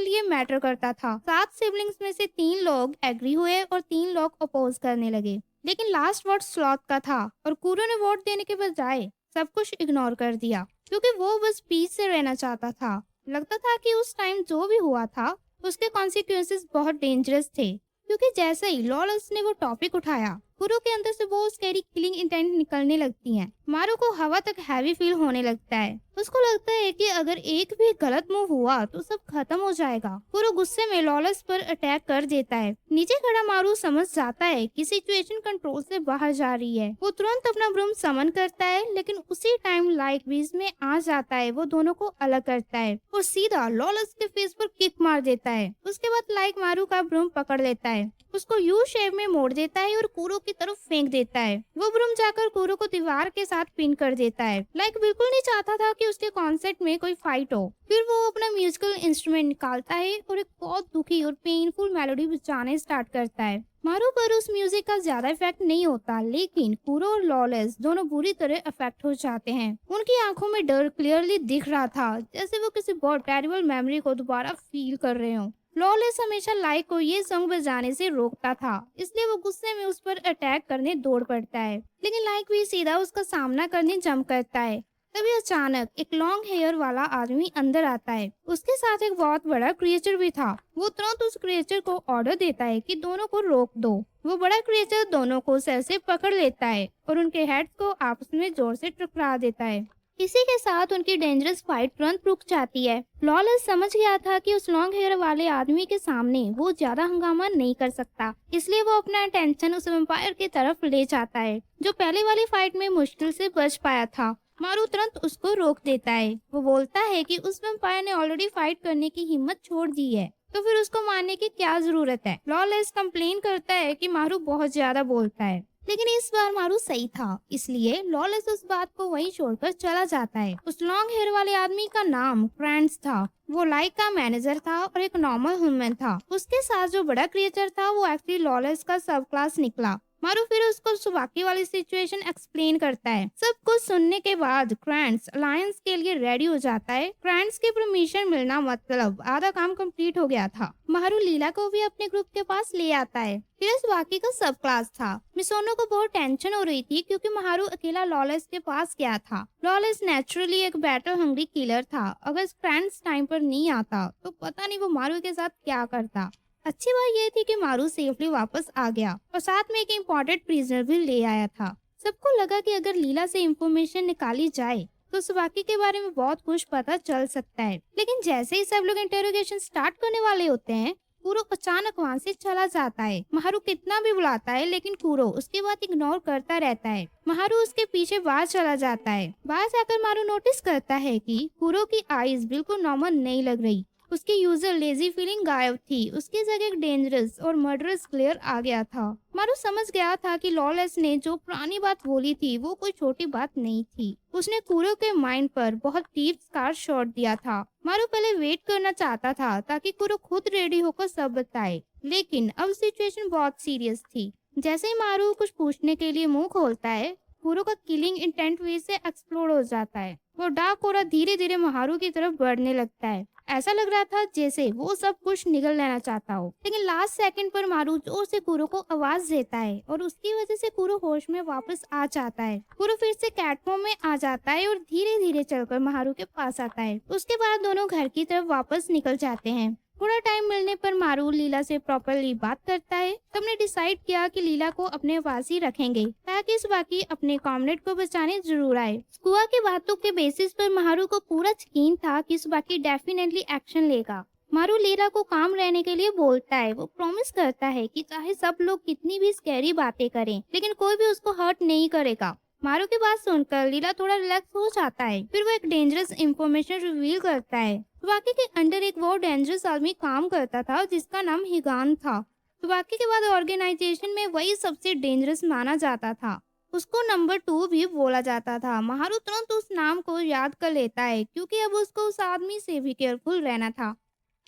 लिए मैटर करता था। 7 सिबलिंग्स में से 3 लोग एग्री हुए और 3 लोग अपोज करने लगे, लेकिन लास्ट वोट स्लॉथ का था और कुरो ने वोट देने के बजाय सब कुछ इग्नोर कर दिया, क्योंकि वो बस पीस से रहना चाहता था। लगता था कि उस टाइम जो भी हुआ था उसके कॉन्सिक्वेंसेस बहुत डेंजरस थे, क्योंकि जैसे ही लॉलेस ने वो टॉपिक उठाया, कुरो के अंदर से वो स्कैरी किलिंग इंटेंट निकलने लगती हैं। मारू को हवा तक हैवी फील होने लगता है। उसको लगता है कि अगर एक भी गलत मूव हुआ तो सब खत्म हो जाएगा। कुरो गुस्से में लॉलेस पर अटैक कर देता है। नीचे खड़ा मारू समझ जाता है कि सिचुएशन कंट्रोल से बाहर जा रही है। वो तुरंत अपना ब्रूम समन करता है, लेकिन उसी टाइम लाइक बीच में आ जाता है। वो दोनों को अलग करता है और सीधा लॉलेस के फेस पर किक मार देता है। उसके बाद लाइक मारू का ब्रूम पकड़ लेता है, उसको यू शेप में मोड़ देता है और कुरो की तरफ फेंक देता है। वो ब्रूम जाकर कुरो को दीवार के साथ पिन कर देता है। लाइक बिल्कुल नहीं चाहता था कि उसके कॉन्सर्ट में कोई फाइट हो। फिर वो अपना म्यूजिकल इंस्ट्रूमेंट निकालता है और एक बहुत दुखी और पेनफुल मेलोडी बजाने स्टार्ट करता है। मारू पर उस म्यूजिक का ज्यादा इफेक्ट नहीं होता, लेकिन कुरो और लॉलेस दोनों बुरी तरह अफेक्ट हो जाते हैं। उनकी आंखों में डर क्लियरली दिख रहा था, जैसे वो किसी बहुत टेरिबल मेमोरी को दोबारा फील कर रहे हो। लॉलेस हमेशा लाइक को ये सॉन्ग बजाने से रोकता था, इसलिए वो गुस्से में उस पर अटैक करने दौड़ पड़ता है, लेकिन लाइक भी सीधा उसका सामना करने जंप करता है। तभी अचानक एक लॉन्ग हेयर वाला आदमी अंदर आता है। उसके साथ एक बहुत बड़ा क्रिएचर भी था। वो तुरंत उस क्रिएचर को ऑर्डर देता है कि दोनों को रोक दो। वो बड़ा क्रिएचर दोनों को सर से पकड़ लेता है और उनके हेड्स को आपस में जोर से टकरा देता है। इसी के साथ उनकी डेंजरस फाइट तुरंत रुक जाती है। लॉलेस समझ गया था कि उस लॉन्ग हेयर वाले आदमी के सामने वो ज्यादा हंगामा नहीं कर सकता, इसलिए वो अपना अटेंशन उस वैम्पायर की तरफ ले जाता है जो पहले वाली फाइट में मुश्किल से बच पाया था। मारू तुरंत उसको रोक देता है। वो बोलता है कि उस वैम्पायर ने ऑलरेडी फाइट करने की हिम्मत छोड़ दी है, तो फिर उसको मारने की क्या जरूरत है। लॉलेस कंप्लेन करता है कि मारू बहुत ज्यादा बोलता है। लेकिन इस बार मारू सही था, इसलिए लॉलेस उस बात को वहीं छोड़कर चला जाता है। उस लॉन्ग हेयर वाले आदमी का नाम फ्रेंड्स था। वो लाइक का मैनेजर था और एक नॉर्मल ह्यूमन था। उसके साथ जो बड़ा क्रिएचर था वो एक्चुअली लॉलेस का सब क्लास निकला। मारू फिर उसको सुबाकी वाली सिचुएशन एक्सप्लेन करता है। सब कुछ सुनने के बाद क्रांट्स अलायंस के लिए रेडी हो जाता है। क्रांट्स की परमिशन मिलना मतलब आधा काम कंप्लीट हो गया था। मारू लीला को भी अपने ग्रुप के पास ले आता है। फिर बाकी का सब क्लास था। मिसोनो को बहुत टेंशन हो रही थी क्योंकि मारू अकेला लॉलेस के पास गया था। लॉलेस नेचुरली एक बैटल हंग्री किलर था। अगर क्रांट्स टाइम पर नहीं आता तो पता नहीं वो मारू के साथ क्या करता। अच्छी बात यह थी कि मारू सेफली वापस आ गया और साथ में एक इम्पोर्टेंट प्रिजनर भी ले आया था। सबको लगा कि अगर लीला से इंफॉर्मेशन निकाली जाए तो सुबाकी के बारे में बहुत कुछ पता चल सकता है। लेकिन जैसे ही सब लोग इंटेरोगेशन स्टार्ट करने वाले होते हैं, कुरो अचानक वहाँ से चला जाता है। मारू कितना भी बुलाता है लेकिन कुरो उसके बाद इग्नोर करता रहता है। मारू उसके पीछे बाहर चला जाता है। बाहर जाकर मारू नोटिस करता है कि कुरो की आईज बिल्कुल नॉर्मल नहीं लग रही। उसकी यूजुअल लेजी फीलिंग गायब थी। उसकी जगह एक डेंजरस और मर्डरस ग्लेयर आ गया था। मारू समझ गया था कि लॉलेस ने जो पुरानी बात बोली थी वो कोई छोटी बात नहीं थी। उसने कुरो के माइंड पर बहुत डीप स्कार शॉट दिया था। मारू पहले वेट करना चाहता था ताकि कुरो खुद रेडी होकर सब बताए, लेकिन अब सिचुएशन बहुत सीरियस थी। जैसे ही मारू कुछ पूछने के लिए मुंह खोलता है, कुरो का किलिंग इंटेंट वे से एक्सप्लोड हो जाता है। वो डार्क कोरा धीरे धीरे मारू की तरफ बढ़ने लगता है। ऐसा लग रहा था जैसे वो सब कुछ निगल लेना चाहता हो। लेकिन लास्ट सेकंड पर मारू जोर से कुरो को आवाज देता है और उसकी वजह से कुरो होश में वापस आ जाता है। कुरो फिर से कैट फॉर्म में आ जाता है और धीरे धीरे चलकर मारू के पास आता है। उसके बाद दोनों घर की तरफ वापस निकल जाते हैं। थोड़ा टाइम मिलने पर मारू लीला से प्रॉपरली बात करता है। सबने डिसाइड किया कि लीला को अपने पास ही रखेंगे ताकि सुबाकी अपने कॉमरेड को बचाने जरूर आए। स्कुआ की बातों के बेसिस पर मारू को पूरा यकीन था कि सुबाकी डेफिनेटली एक्शन लेगा। मारू लीला को काम रहने के लिए बोलता है। वो प्रॉमिस करता है कि चाहे सब लोग कितनी भी स्कैरी बातें करें लेकिन कोई भी उसको हर्ट नहीं करेगा। मारू की बात सुनकर लीला थोड़ा रिलैक्स हो जाता है। फिर वो एक डेंजरस इंफॉर्मेशन रिवील करता है। सुबाकी के अंडर एक वो डेंजरस आदमी काम करता था जिसका नाम हिगान था। सुबाकी के बाद ऑर्गेनाइजेशन में वही सबसे डेंजरस माना जाता था। उसको नंबर 2 भी बोला जाता था। मारू तुरंत उस नाम को याद कर लेता है क्योंकि अब उसको उस आदमी से भी केयरफुल रहना था।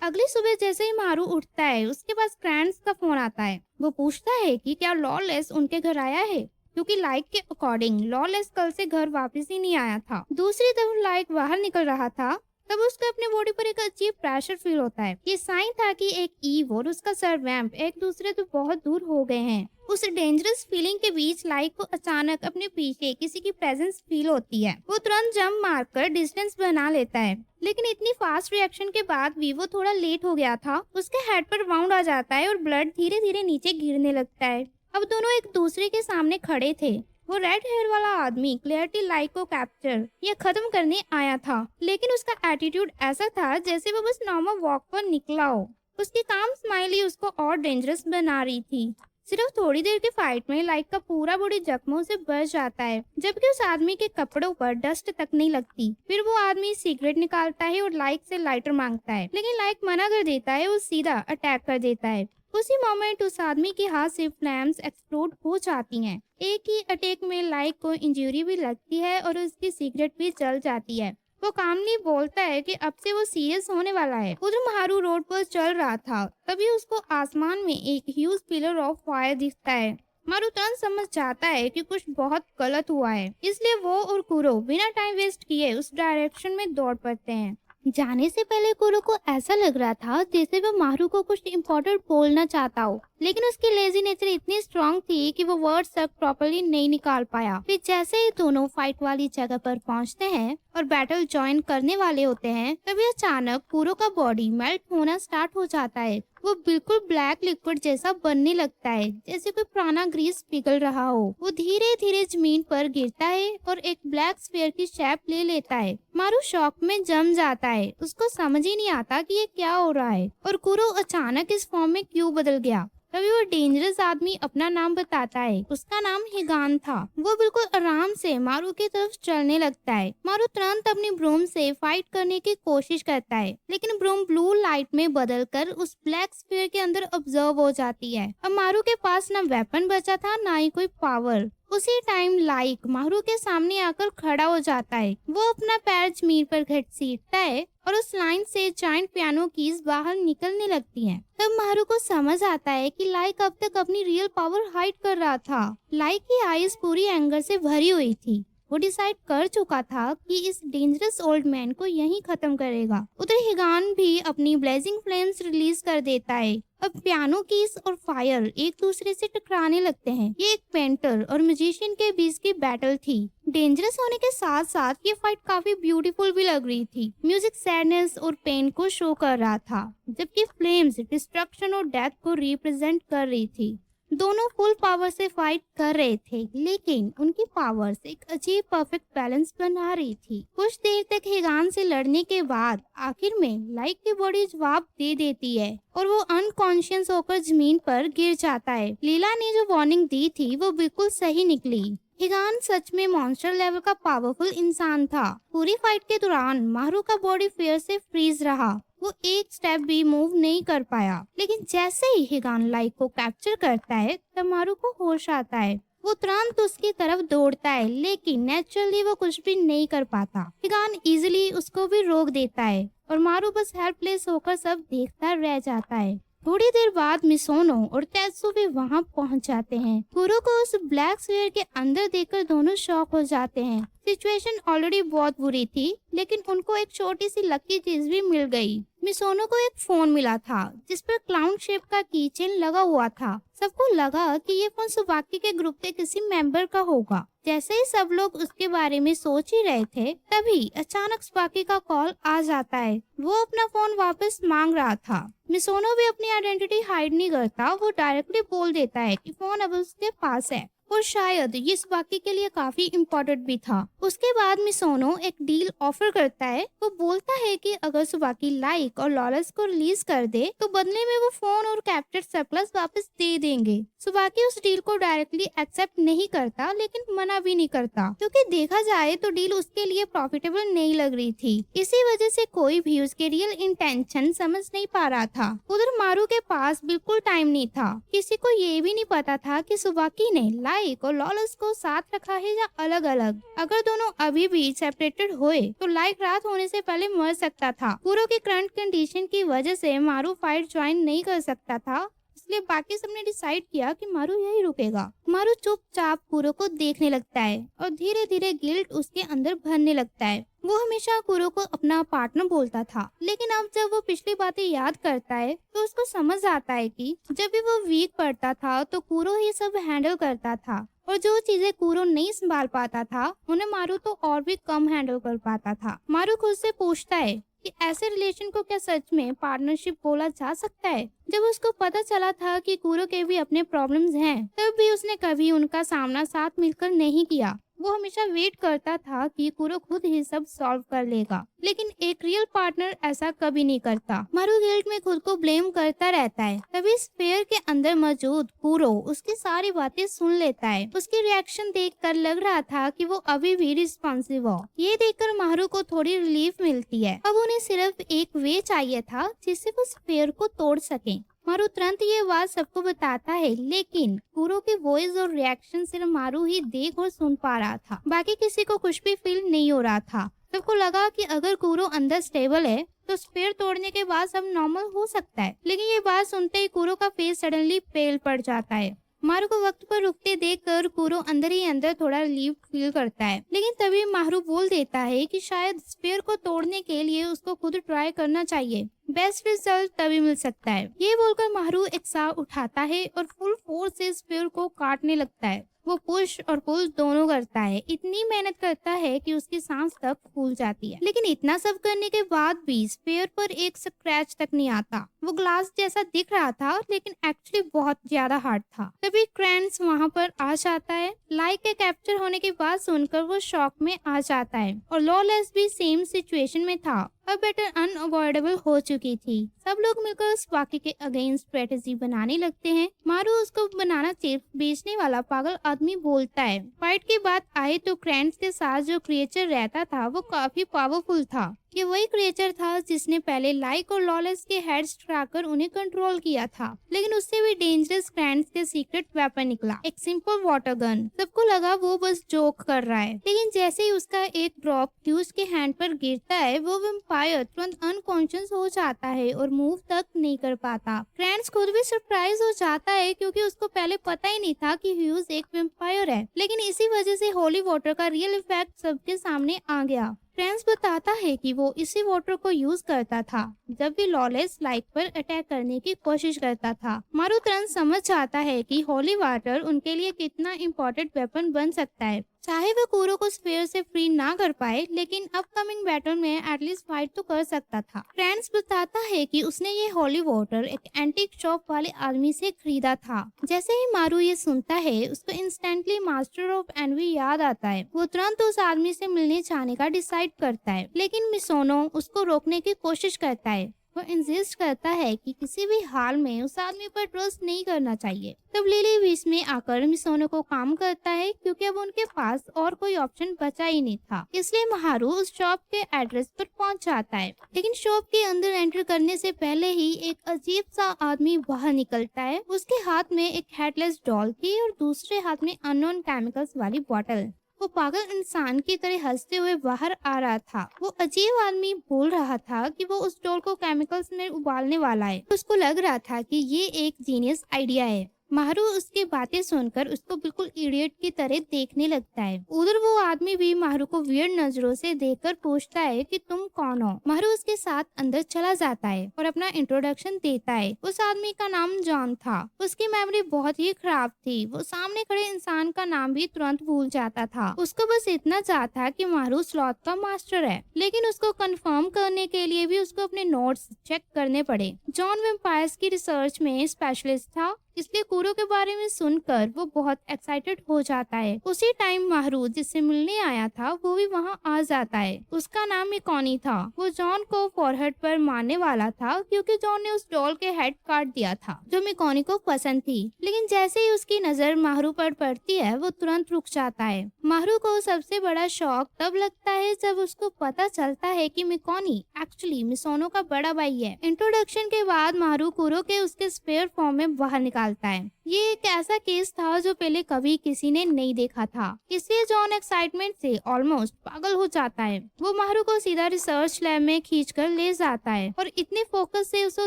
अगली सुबह जैसे ही मारू उठता है, उसके पास क्रांट्स का फोन आता है। वो पूछता है कि क्या लॉलेस उनके घर आया है, क्योंकि लाइक के अकॉर्डिंग लॉलेस कल से घर वापस ही नहीं आया था। दूसरी तरफ लाइक बाहर निकल रहा था। तब उसको अपने बॉडी पर एक अजीब प्रेशर फील होता है। ये साइन था कि एक ईव और उसका सर वैम्प एक दूसरे से बहुत दूर हो गए हैं। उस डेंजरस फीलिंग के बीच लाइक को अचानक अपने पीछे किसी की प्रेजेंस फील होती है। वो तुरंत जंप मारकर डिस्टेंस बना लेता है, लेकिन इतनी फास्ट रिएक्शन के बाद भी वो थोड़ा लेट हो गया था। उसके हेड पर वाउंड आ जाता है और ब्लड धीरे धीरे नीचे गिरने लगता है। अब दोनों एक दूसरे के सामने खड़े थे। वो रेड हेयर वाला आदमी क्लियरली लाइक को कैप्चर या खत्म करने आया था, लेकिन उसका एटीट्यूड ऐसा था जैसे वो बस नॉर्मल वॉक पर निकला हो। उसकी काम स्माइल ही उसको और डेंजरस बना रही थी। सिर्फ थोड़ी देर के फाइट में लाइक का पूरा बॉडी जख्मों से भर जाता है, जबकि उस आदमी के कपड़ों पर डस्ट तक नहीं लगती। फिर वो आदमी सिगरेट निकालता है और लाइक से लाइटर मांगता है, लेकिन लाइक मना कर देता है। वो सीधा अटैक कर देता है। उसी मोमेंट उस आदमी के हाथ से फ्लैम्स एक्सप्लोड हो जाती हैं। एक ही अटैक में लाइक को इंजरी भी लगती है और उसकी सिगरेट भी जल जाती है। वो कामली बोलता है कि अब से वो सीरियस होने वाला है। उधर मारू रोड पर चल रहा था, तभी उसको आसमान में एक ह्यूज पिलर ऑफ फायर दिखता है। मारू तुरंत समझ जाता है कि कुछ बहुत गलत हुआ है, इसलिए वो और कुरो बिना टाइम वेस्ट किए उस डायरेक्शन में दौड़ पड़ते हैं। जाने से पहले कुरो को ऐसा लग रहा था जैसे वो मारू को कुछ इम्पोर्टेंट बोलना चाहता हो, लेकिन उसकी लेजी नेचर इतनी स्ट्रांग थी कि वो वर्ड्स तक प्रॉपर्ली नहीं निकाल पाया। फिर जैसे ही दोनों फाइट वाली जगह पर पहुंचते हैं और बैटल ज्वाइन करने वाले होते हैं, तभी अचानक कुरो का बॉडी मेल्ट होना स्टार्ट हो जाता है। वो बिल्कुल ब्लैक लिक्विड जैसा बनने लगता है, जैसे कोई पुराना ग्रीस पिघल रहा हो। वो धीरे धीरे जमीन पर गिरता है और एक ब्लैक स्फीयर की शेप ले लेता है। मारू शॉक में जम जाता है। उसको समझ ही नहीं आता कि ये क्या हो रहा है और कुरो अचानक इस फॉर्म में क्यों बदल गया। तभी वो डेंजरस आदमी अपना नाम बताता है। उसका नाम हिगान था। वो बिल्कुल आराम से मारू की तरफ चलने लगता है। मारू तुरंत अपनी ब्रूम से फाइट करने की कोशिश करता है, लेकिन ब्रूम ब्लू लाइट में बदलकर उस ब्लैक स्फीयर के अंदर ऑब्जर्व हो जाती है। अब मारू के पास ना वेपन बचा था, ना ही कोई पावर। उसी टाइम लाइक मारू के सामने आकर खड़ा हो जाता है। वो अपना पैर जमीन पर घसीटता है और उस लाइन से जाइंट पियानो कीज बाहर निकलने लगती हैं। तब मारू को समझ आता है कि लाइक अब तक अपनी रियल पावर हाइड कर रहा था। लाइक की आईज पूरी एंगर से भरी हुई थी। वो डिसाइड कर चुका था कि इस डेंजरस ओल्ड मैन को यहीं खत्म करेगा। उधर हिगान भी अपनी ब्लेजिंग फ्लेम्स रिलीज कर देता है। अब पियानो कीज और फायर एक दूसरे से टकराने लगते हैं। ये एक पेंटर और म्यूजिशियन के बीच की बैटल थी। डेंजरस होने के साथ साथ ये फाइट काफी ब्यूटीफुल भी लग रही थी। म्यूजिक सैडनेस और पेन को शो कर रहा था, जबकि फ्लेम्स डिस्ट्रक्शन और डेथ को रिप्रेजेंट कर रही थी। दोनों फुल पावर से फाइट कर रहे थे, लेकिन उनकी पावर्स एक अजीब परफेक्ट बैलेंस बना रही थी। कुछ देर तक हिगान से लड़ने के बाद आखिर में लाइक की बॉडी जवाब दे देती है और वो अनकॉन्शियस होकर जमीन पर गिर जाता है। लीला ने जो वार्निंग दी थी वो बिल्कुल सही निकली। हिगान सच में मॉन्स्टर लेवल का पावरफुल इंसान था। पूरी फाइट के दौरान मारू का बॉडी फियर से फ्रीज रहा। वो एक स्टेप भी मूव नहीं कर पाया, लेकिन जैसे ही हिगान लाइक को कैप्चर करता है तब मारू को होश आता है। वो तुरंत उसकी तरफ दौड़ता है, लेकिन नेचुरली वो कुछ भी नहीं कर पाता। हिगान इजीली उसको भी रोक देता है और मारू बस हेल्पलेस होकर सब देखता रह जाता है। थोड़ी देर बाद मिसोनो और तेत्सु भी वहां पहुंच जाते हैं। कुरो को उस ब्लैक स्फीयर के अंदर देखकर दोनों शॉक हो जाते हैं। सिचुएशन ऑलरेडी बहुत बुरी थी, लेकिन उनको एक छोटी सी लकी चीज भी मिल गई। मिसोनो को एक फोन मिला था जिस पर क्लाउन शेप का कीचेन लगा हुआ था। सबको लगा कि ये फोन सुबाकी के ग्रुप के किसी मेंबर का होगा। जैसे ही सब लोग उसके बारे में सोच ही रहे थे, तभी अचानक सुबाकी का कॉल आ जाता है। वो अपना फोन वापस मांग रहा था। मिसोनो भी अपनी आइडेंटिटी हाइड नहीं करता। वो डायरेक्टली बोल देता है कि फोन अब उसके पास है और शायद ये सुबाकी के लिए काफी इम्पोर्टेंट भी था। उसके बाद मिसोनो एक डील ऑफर करता है। वो बोलता है कि अगर सुबाकी लाइक और लॉलेस को रिलीज कर दे तो बदले में वो फोन और कैप्चर सरप्लस वापस दे देंगे। सुबाकी उस डील को डायरेक्टली एक्सेप्ट नहीं करता, लेकिन मना भी नहीं करता, क्योंकि देखा जाए तो डील उसके लिए प्रॉफिटेबल नहीं लग रही थी। इसी वजह से कोई भी उसके रियल इंटेंशन समझ नहीं पा रहा था। उधर मारू के पास बिल्कुल टाइम नहीं था। किसी को ये भी नहीं पता था कि सुबाकी ने लाइक और लॉलेस को साथ रखा है या अलग अलग। अगर दोनों अभी भी सेपरेटेड हुए तो लाइक रात होने से पहले मर सकता था। कुरो की करंट कंडीशन की वजह से मारू फाइट ज्वाइन नहीं कर सकता था, इसलिए बाकी सबने डिसाइड किया कि मारू यही रुकेगा। मारू चुपचाप कुरो को देखने लगता है और धीरे धीरे गिल्ट उसके अंदर भरने लगता है। वो हमेशा कुरो को अपना पार्टनर बोलता था, लेकिन अब जब वो पिछली बातें याद करता है तो उसको समझ आता है कि जब भी वो वीक पड़ता था तो कुरो ही सब हैंडल करता था, और जो चीजें कुरो नहीं संभाल पाता था उन्हें मारू तो और भी कम हैंडल कर पाता था। मारू खुद से पूछता है कि ऐसे रिलेशन को क्या सच में पार्टनरशिप बोला जा सकता है। जब उसको पता चला था कि कुरो के भी अपने प्रॉब्लम्स हैं, तब भी उसने कभी उनका सामना साथ मिलकर नहीं किया। वो हमेशा वेट करता था कि कुरो खुद ही सब सॉल्व कर लेगा, लेकिन एक रियल पार्टनर ऐसा कभी नहीं करता। मारू गिल्ट में खुद को ब्लेम करता रहता है। तभी स्पेयर के अंदर मौजूद कुरो उसकी सारी बातें सुन लेता है। उसकी रिएक्शन देखकर लग रहा था कि वो अभी भी रिस्पॉन्सिव हो। ये देखकर मारू को थोड़ी रिलीफ मिलती है। अब उन्हें सिर्फ एक वे चाहिए था जिससे वो स्पेयर को तोड़ सके। मारू तुरंत ये बात सबको बताता है, लेकिन कुरो की वॉइस और रिएक्शन सिर्फ मारू ही देख और सुन पा रहा था। बाकी किसी को कुछ भी फील नहीं हो रहा था। सबको लगा कि अगर कुरो अंदर स्टेबल है तो स्पेयर तोड़ने के बाद सब नॉर्मल हो सकता है, लेकिन ये बात सुनते ही कुरो का फेस सडनली पेल पड़ जाता है। मारू को वक्त पर रुकते देखकर कुरो अंदर ही अंदर थोड़ा रिलीफ फील करता है, लेकिन तभी मारू बोल देता है कि शायद स्पेयर को तोड़ने के लिए उसको खुद ट्राई करना चाहिए। बेस्ट रिजल्ट तभी मिल सकता है। ये बोलकर मारू एक सांप उठाता है और फुल फोर्स से स्पेयर को काटने लगता है। वो पुश और पुल दोनों करता है। इतनी मेहनत करता है कि उसकी सांस तक फूल जाती है, लेकिन इतना सब करने के बाद भी स्पेयर पर एक स्क्रैच तक नहीं आता। वो ग्लास जैसा दिख रहा था, लेकिन एक्चुअली बहुत ज्यादा हार्ड था। तभी क्रैंस वहाँ पर आ जाता है। लाइक के कैप्चर होने की बात सुनकर वो शॉक में आ जाता है और लॉलेस भी सेम सिचुएशन में था। अब बैटल अनअवॉइडेबल हो चुकी थी। सब लोग मिलकर उस वाक्य के अगेंस्ट स्ट्रेटेजी बनाने लगते हैं। मारू उसको बनाना चिप्स बेचने वाला पागल आदमी बोलता है। फाइट की बात आए तो क्रैंक्स के साथ जो क्रिएचर रहता था वो काफी पावरफुल था। ये वही क्रिएचर था जिसने पहले लाइक और लॉलेस के हेड्स ट्रैकर उन्हें कंट्रोल किया था, लेकिन उससे भी डेंजरस क्रैंक्स के सीक्रेट वेपन निकला, एक सिंपल वाटर गन। सबको लगा वो बस जोक कर रहा है, लेकिन जैसे ही उसका एक ड्रॉप ह्यूज के हैंड पर गिरता है वो वेम्पायर तुरंत अनकॉन्शियस हो जाता है और मूव तक नहीं कर पाता। क्रैंक्स खुद भी सरप्राइज हो जाता है क्योंकि उसको पहले पता ही नहीं था कि ह्यूज एक वेम्पायर है, लेकिन इसी वजह से होली वाटर का रियल इफेक्ट सबके सामने आ गया। क्रैंक्स बताता है कि वो इसी वाटर को यूज करता था जब भी लॉलेस लाइक पर अटैक करने की कोशिश करता था। मारू तुरंत समझ जाता है कि होली वाटर उनके लिए कितना इम्पोर्टेंट वेपन बन सकता है। चाहे वो कूरो को स्फीयर से फ्री ना कर पाए, लेकिन अपकमिंग बैटल में एटलीस्ट फाइट तो कर सकता था। क्रैंक्स बताता है कि उसने ये होली वाटर एक एंटीक शॉप वाले आदमी से खरीदा था। जैसे ही मारू ये सुनता है उसको इंस्टेंटली मास्टर ऑफ एनवी याद आता है। वो तुरंत उस आदमी से मिलने जाने का डिसाइड करता है, लेकिन मिसोनो उसको रोकने की कोशिश करता है। वो इंसिस्ट करता है कि किसी भी हाल में उस आदमी पर ट्रस्ट नहीं करना चाहिए। तब लिली बीच में आकर मिसोनो को काम करता है क्योंकि अब उनके पास और कोई ऑप्शन बचा ही नहीं था। इसलिए महारू उस शॉप के एड्रेस पर पहुंच जाता है, लेकिन शॉप के अंदर एंटर करने से पहले ही एक अजीब सा आदमी बाहर निकलता है। उसके हाथ में एक हेडलेस डॉल थी और दूसरे हाथ में अननोन केमिकल्स वाली बॉटल। वो पागल इंसान की तरह हंसते हुए बाहर आ रहा था। वो अजीब आदमी बोल रहा था कि वो उस डॉल को केमिकल्स में उबालने वाला है। उसको लग रहा था कि ये एक जीनियस आइडिया है। मारू उसकी बातें सुनकर उसको बिल्कुल इडियट की तरह देखने लगता है। उधर वो आदमी भी मारू को वियर्ड नजरों से देखकर पूछता है कि तुम कौन हो। मारू उसके साथ अंदर चला जाता है और अपना इंट्रोडक्शन देता है। उस आदमी का नाम जॉन था। उसकी मेमोरी बहुत ही खराब थी। वो सामने खड़े इंसान का नाम भी तुरंत भूल जाता था। उसको बस इतना याद था कि मारू स्लॉथ का मास्टर है, लेकिन उसको कंफर्म करने के लिए भी उसको अपने नोट्स चेक करने पड़े। जॉन वेम्पायर्स की रिसर्च में स्पेशलिस्ट था, इसलिए कूरो के बारे में सुनकर वो बहुत एक्साइटेड हो जाता है। उसी टाइम माहरू जिससे मिलने आया था वो भी वहाँ आ जाता है। उसका नाम मिकोनी था। वो जॉन को फॉरहेड पर मारने वाला था क्योंकि जॉन ने उस डॉल के हेड काट दिया था जो मिकोनी को पसंद थी, लेकिन जैसे ही उसकी नजर माहरू पर पड़ती है वो तुरंत रुक जाता है। माहरू को सबसे बड़ा शॉक तब लगता है जब उसको पता चलता है कि मिकोनी एक्चुअली मिसोनो का बड़ा भाई है। इंट्रोडक्शन के बाद माहरू कूरो के उसके स्पेयर फॉर्म में बाहर निकालता है। ये एक ऐसा केस था जो पहले कभी किसी ने नहीं देखा था, इसलिए जॉन एक्साइटमेंट से ऑलमोस्ट पागल हो जाता है। वो माहरू को सीधा रिसर्च लैब में खींचकर ले जाता है और इतने फोकस से उसको